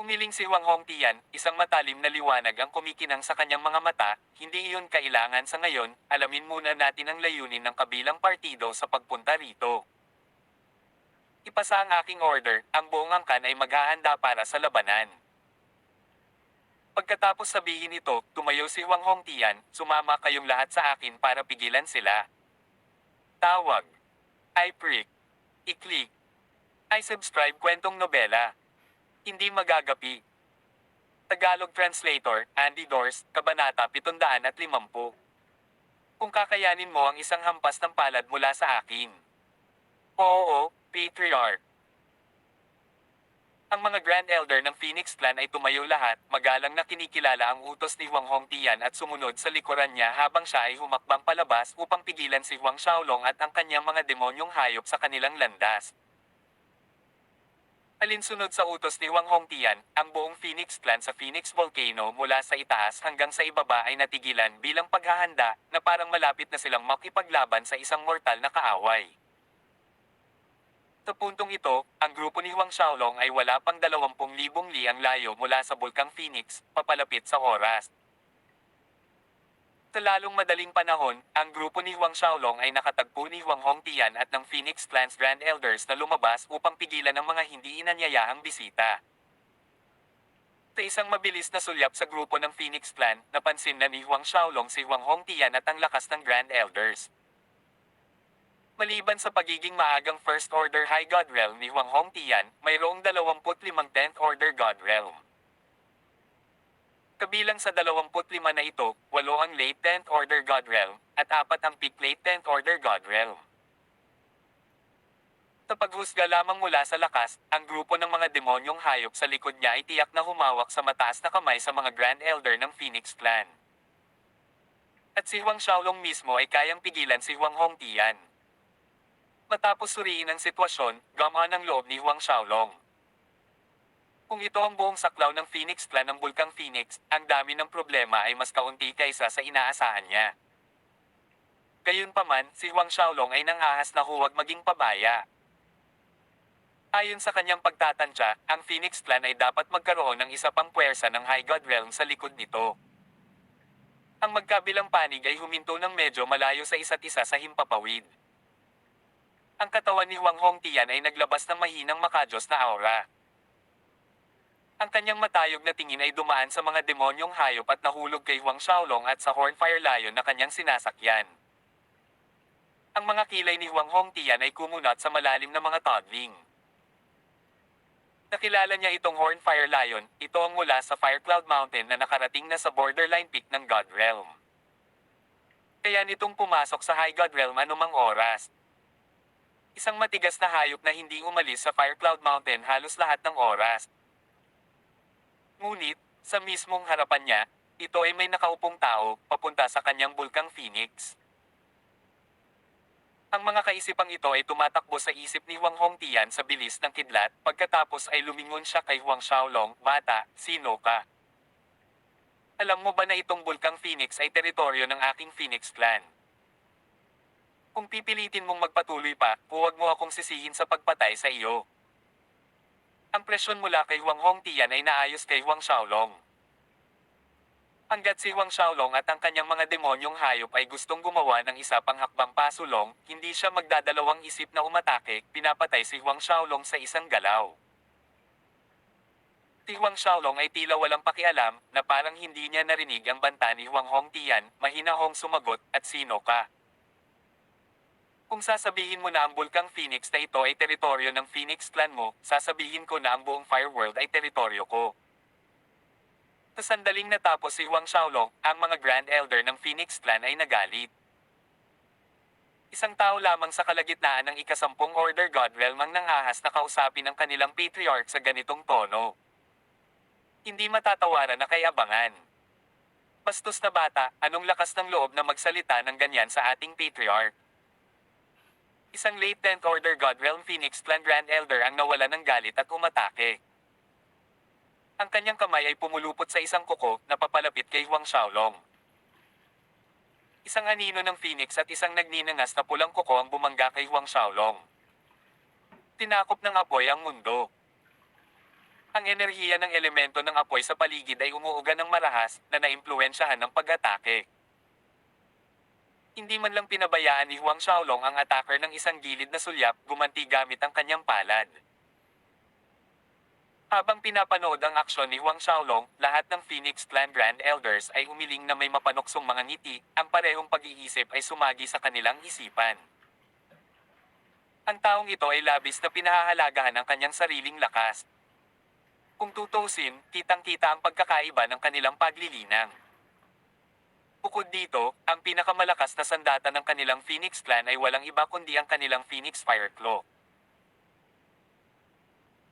Umiling si Huang Hongtian, isang matalim na liwanag ang kumikinang sa kanyang mga mata, hindi iyon kailangan sa ngayon, alamin muna natin ang layunin ng kabilang partido sa pagpunta rito. Ipasa ang aking order, ang buong angkan ay maghahanda para sa labanan. Pagkatapos sabihin ito, tumayo si Huang Hongtian, sumama kayong lahat sa akin para pigilan sila. Tawag. I-prick. I-click. I-subscribe kwentong nobela. Hindi magagapi. Tagalog Translator, Andy Dors, Kabanata 750. Kung kakayanin mo ang isang hampas ng palad mula sa akin. Oo, Patriarch. Ang mga Grand Elder ng Phoenix Clan ay tumayo lahat, magalang na kinikilala ang utos ni Huang Hongtian at sumunod sa likuran niya habang siya ay humakbang palabas upang pigilan si Huang Xiaolong at ang kanyang mga demonyong hayop sa kanilang landas. Alinsunod sa utos ni Huang Hongtian, ang buong Phoenix Clan sa Phoenix Volcano mula sa itaas hanggang sa ibaba ay natigilan bilang paghahanda na parang malapit na silang makipaglaban sa isang mortal na kaaway. Sa puntong ito, ang grupo ni Huang Xiaolong ay wala pang 20,000 li ang layo mula sa Bulkang Phoenix, papalapit sa oras. Sa lalong madaling panahon, ang grupo ni Huang Xiaolong ay nakatagpo ni Huang Hongtian at ng Phoenix Clan's Grand Elders na lumabas upang pigilan ang mga hindi inanyayahang bisita. Sa isang mabilis na sulyap sa grupo ng Phoenix Clan, napansin na ni Huang Xiaolong si Huang Hongtian at ang lakas ng Grand Elders. Maliban sa pagiging maagang First Order High God Realm ni Huang Hongtian, mayroong 25 10th Order God Realm. Kabilang sa 25 na ito, 8 ang Late 10th Order God Realm, at 4 ang Peak Late 10th Order God Realm. Sa paghusga lamang mula sa lakas, ang grupo ng mga demonyong hayop sa likod niya ay tiyak na humawak sa mataas na kamay sa mga Grand Elder ng Phoenix Clan. At si Huang Xiaolong mismo ay kayang pigilan si Huang Hongtian. Matapos suriin ang sitwasyon, gumaan ang loob ni Huang Xiaolong. Kung ito ang buong saklaw ng Phoenix Clan ng Bulkang Phoenix, ang dami ng problema ay mas kaunti kaysa sa inaasahan niya. Gayunpaman, si Huang Xiaolong ay nangahas na huwag maging pabaya. Ayon sa kanyang pagtatansya, ang Phoenix Clan ay dapat magkaroon ng isa pang puwersa ng High God Realm sa likod nito. Ang magkabilang panig ay huminto ng medyo malayo sa isa't isa sa himpapawid. Ang katawan ni Huang Hongtian ay naglabas ng mahinang makajos na aura. Ang kanyang matayog na tingin ay dumaan sa mga demonyong hayop at nahulog kay Huang Xiaolong at sa Hornfire Lion na kanyang sinasakyan. Ang mga kilay ni Huang Hongtian ay kumunat sa malalim na mga toddling. Nakilala niya itong Hornfire Lion, ito ang mula sa Firecloud Mountain na nakarating na sa borderline peak ng God Realm. Kaya nitong pumasok sa High God Realm anumang oras. Isang matigas na hayop na hindi umalis sa Firecloud Mountain halos lahat ng oras. Ngunit, sa mismong harapan niya, ito ay may nakaupong tao, papunta sa kanyang Bulkang Phoenix. Ang mga kaisipang ito ay tumatakbo sa isip ni Huang Hongtian sa bilis ng kidlat, pagkatapos ay lumingon siya kay Huang Xiaolong, "Bata, sino ka? Alam mo ba na itong Bulkang Phoenix ay teritoryo ng aking Phoenix Clan? Kung pipilitin mong magpatuloy pa, huwag mo akong sisihin sa pagpatay sa iyo." Ang presyon mula kay Huang Hongtian ay naayos kay Huang Xiaolong. Hanggat si Huang Xiaolong at ang kanyang mga demonyong hayop ay gustong gumawa ng isa pang hakbang pasulong, hindi siya magdadalawang isip na umatake, pinapatay si Huang Xiaolong sa isang galaw. Si Huang Xiaolong ay tila walang pakialam, na parang hindi niya narinig ang banta ni Huang Hongtian, mahinahong sumagot, "At sino ka? Kung sasabihin mo na ang Bulkang Phoenix na ito ay teritoryo ng Phoenix Clan mo, sasabihin ko na ang buong Fireworld ay teritoryo ko." Sa sandaling natapos si Huang Xiaolong, ang mga Grand Elder ng Phoenix Clan ay nagalit. Isang tao lamang sa kalagitnaan ng ika-10 Order God Realm ang nangahas na kausapin ang kanilang Patriarch sa ganitong tono. Hindi matatawaran na kay abangan. Bastos na bata, anong lakas ng loob na magsalita ng ganyan sa ating Patriarch? Isang late 10th Order God Realm Phoenix Clan Grand Elder ang nawala ng galit at umatake. Ang kanyang kamay ay pumulupot sa isang kuko na papalapit kay Huang Xiaolong. Isang anino ng Phoenix at isang nagninangas na pulang kuko ang bumangga kay Huang Xiaolong. Tinakop ng apoy ang mundo. Ang enerhiya ng elemento ng apoy sa paligid ay umuuga ng marahas na naimpluwensyahan ng pag-atake. Hindi man lang pinabayaan ni Huang Xiaolong ang attacker ng isang gilid na sulyap gumanti gamit ang kanyang palad. Habang pinapanood ang aksyon ni Huang Xiaolong, lahat ng Phoenix Clan Grand Elders ay umiling na may mapanuksong mga ngiti, ang parehong pag-iisip ay sumagi sa kanilang isipan. Ang taong ito ay labis na pinahahalagahan ang kanyang sariling lakas. Kung tutusin, kitang-kita ang pagkakaiba ng kanilang paglilinang. Bukod dito, ang pinakamalakas na sandata ng kanilang Phoenix Clan ay walang iba kundi ang kanilang Phoenix Fireclaw.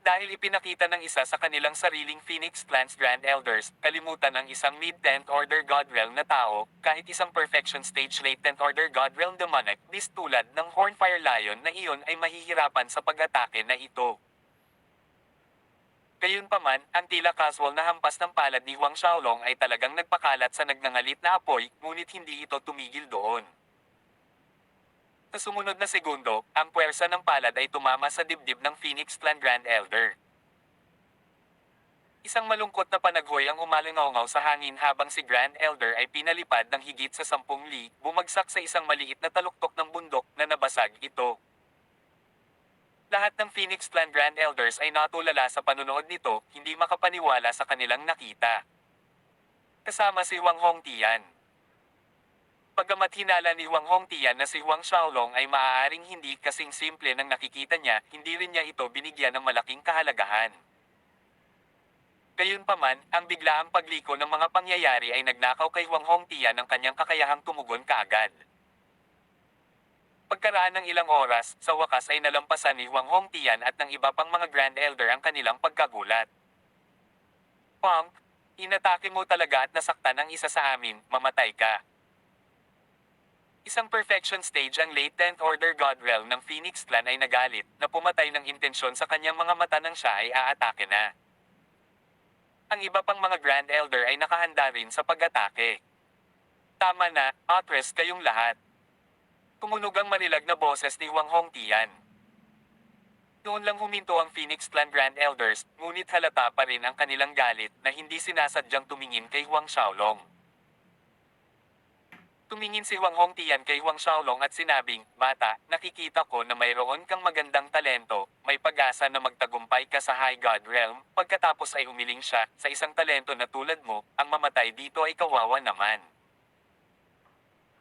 Dahil ipinakita ng isa sa kanilang sariling Phoenix Clan's Grand Elders, kalimutan ng isang mid-10th Order Godrealm na tao, kahit isang Perfection Stage late 10th Order Godrealm Demonic Beast tulad ng Hornfire Lion na iyon ay mahihirapan sa pag-atake na ito. Gayunpaman, ang tila casual na hampas ng palad ni Huang Xiaolong ay talagang nagpakalat sa nagngangalit na apoy, ngunit hindi ito tumigil doon. Sa sumunod na segundo, ang puwersa ng palad ay tumama sa dibdib ng Phoenix Clan Grand Elder. Isang malungkot na panaghoy ang umalingaw sa hangin habang si Grand Elder ay pinalipad ng higit sa 10 li, bumagsak sa isang maliit na taluktok ng bundok na nabasag ito. Lahat ng Phoenix Clan Grand Elders ay natulala sa panunood nito, hindi makapaniwala sa kanilang nakita. Kasama si Huang Hongtian. Bagamat hinala ni Huang Hongtian na si Huang Xiaolong ay maaaring hindi kasing simple ng nakikita niya, hindi rin niya ito binigyan ng malaking kahalagahan. Gayunpaman, ang biglaang pagliko ng mga pangyayari ay nagnakaw kay Huang Hongtian ng kanyang kakayahang tumugon kaagad. Pagkaraan ng ilang oras, sa wakas ay nalampasan ni Huang Hongtian at ng iba pang mga Grand Elder ang kanilang pagkagulat. Punk, inatake mo talaga at nasaktan ang isa sa amin, mamatay ka. Isang perfection stage ang late 10th Order Godrealm ng Phoenix Clan ay nagalit, na pumatay ng intensyon sa kanyang mga mata nang siya ay aatake na. Ang iba pang mga Grand Elder ay nakahanda rin sa pag-atake. Tama na, Atres kayong lahat. Tumunog ang marilag na boses ni Huang Hongtian. Noon lang huminto ang Phoenix Clan Grand Elders, ngunit halata pa rin ang kanilang galit na hindi sinasadyang tumingin kay Huang Xiaolong. Tumingin si Huang Hongtian kay Huang Xiaolong at sinabing, "Bata, nakikita ko na mayroon kang magandang talento, may pag-asa na magtagumpay ka sa High God Realm." Pagkatapos ay umiling siya, "Sa isang talento na tulad mo, ang mamatay dito ay kawawa naman.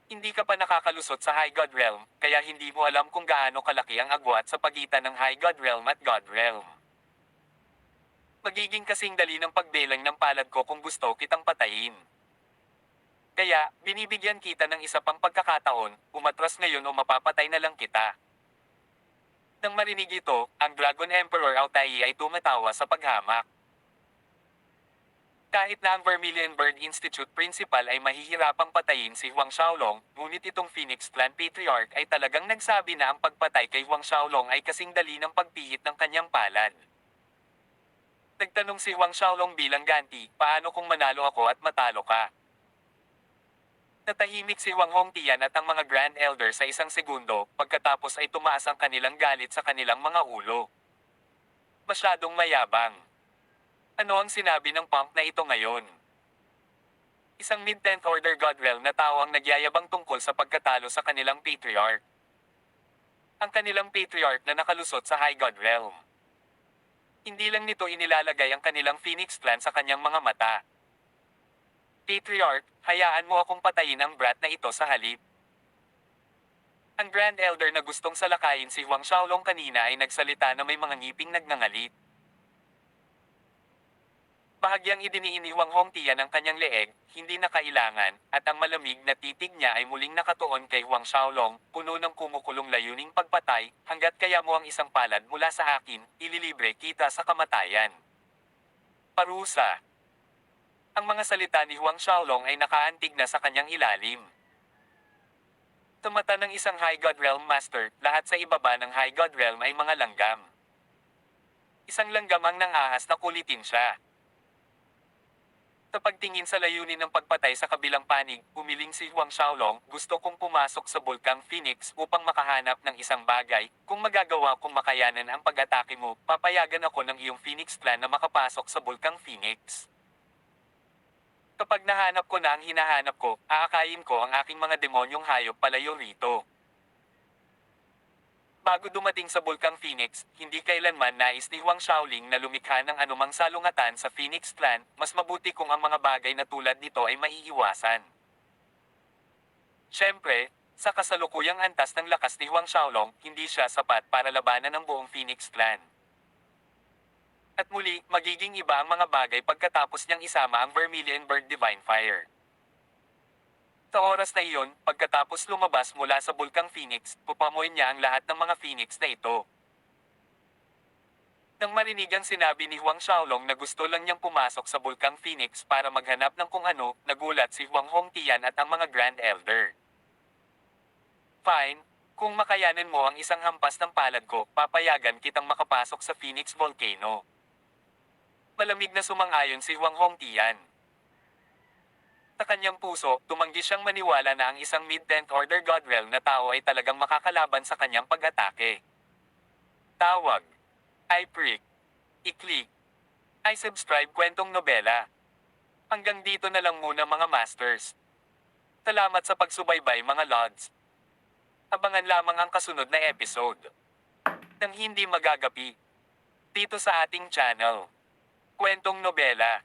Hindi ka pa nakakalusot sa High God Realm, kaya hindi mo alam kung gaano kalaki ang agwat sa pagitan ng High God Realm at God Realm. Magiging kasing dali ng pagbelang ng palad ko kung gusto kitang patayin. Kaya, binibigyan kita ng isa pang pagkakataon, umatras ngayon o mapapatay na lang kita." Nang marinig ito, ang Dragon Emperor Altai ay tumatawa sa paghamak. Kahit na ang Vermilion Bird Institute Principal ay mahihirapang patayin si Huang Xiaolong, ngunit itong Phoenix Clan Patriarch ay talagang nagsabi na ang pagpatay kay Huang Xiaolong ay kasing dali ng pagpihit ng kanyang palad. Nagtanong si Huang Xiaolong bilang ganti, "Paano kung manalo ako at matalo ka?" Natahimik si Huang Hongtian at ang mga Grand Elder sa isang segundo, pagkatapos ay tumaas ang kanilang galit sa kanilang mga ulo. Masyadong mayabang. Ano ang sinabi ng punk na ito ngayon? Isang mid-10th Order Godrealm na tao ang nagyayabang tungkol sa pagkatalo sa kanilang Patriarch. Ang kanilang Patriarch na nakalusot sa High God Realm. Hindi lang nito inilalagay ang kanilang Phoenix Clan sa kanyang mga mata. "Patriarch, hayaan mo akong patayin ang brat na ito sa halip." Ang Grand Elder na gustong salakayin si Huang Xiaolong kanina ay nagsalita na may mga ngiping nagngangalit. Bahagyang idiniin ni Huang Hongtian ang kanyang leeg, hindi na kailangan, at ang malamig na titig niya ay muling nakatuon kay Huang Xiaolong, puno ng kumukulong layuning pagpatay, "Hanggat kaya mo ang isang palad mula sa akin, ililibre kita sa kamatayan." Parusa. Ang mga salita ni Huang Xiaolong ay nakaantig na sa kanyang ilalim. Sa mata ng isang High God Realm Master, lahat sa ibaba ng High God Realm ay mga langgam. Isang langgam ang nangahas na kulitin siya. Sa pagtingin sa layunin ng pagpatay sa kabilang panig, umiling si Huang Xiaolong, gusto kong pumasok sa Bulkang Phoenix upang makahanap ng isang bagay. Kung magagawa kong makayanan ang pag-atake mo, papayagan ako ng iyong Phoenix Clan na makapasok sa Bulkang Phoenix. Kapag nahanap ko na ang hinahanap ko, aakayin ko ang aking mga demonyong hayop palayo rito. Bago dumating sa Bulkang Phoenix, hindi kailanman nais ni Huang Shaoling na lumikha ng anumang salungatan sa Phoenix Clan, mas mabuti kung ang mga bagay na tulad nito ay maiiwasan. Siyempre, sa kasalukuyang antas ng lakas ni Huang Shaolong, hindi siya sapat para labanan ng buong Phoenix Clan. At muli, magiging iba ang mga bagay pagkatapos niyang isama ang Vermilion Bird Divine Fire. Sa oras na iyon, pagkatapos lumabas mula sa Bulkang Phoenix, pupamoy niya ang lahat ng mga Phoenix na ito. Nang marinig ang sinabi ni Huang Xiaolong na gusto lang niyang pumasok sa Bulkang Phoenix para maghanap ng kung ano, nagulat si Huang Hongtian at ang mga Grand Elder. Fine, kung makayanan mo ang isang hampas ng palad ko, papayagan kitang makapasok sa Phoenix Volcano. Malamig na sumang-ayon si Huang Hongtian. Sa kanyang puso, tumanggi siyang maniwala na ang isang mid-10th Order Godreal na tao ay talagang makakalaban sa kanyang pag-atake. Tawag. I-prick. I-click. I-subscribe kwentong nobela. Hanggang dito na lang muna mga masters. Salamat sa pagsubaybay mga lods. Abangan lamang ang kasunod na episode. Nang hindi magagapi. Dito sa ating channel. Kwentong nobela.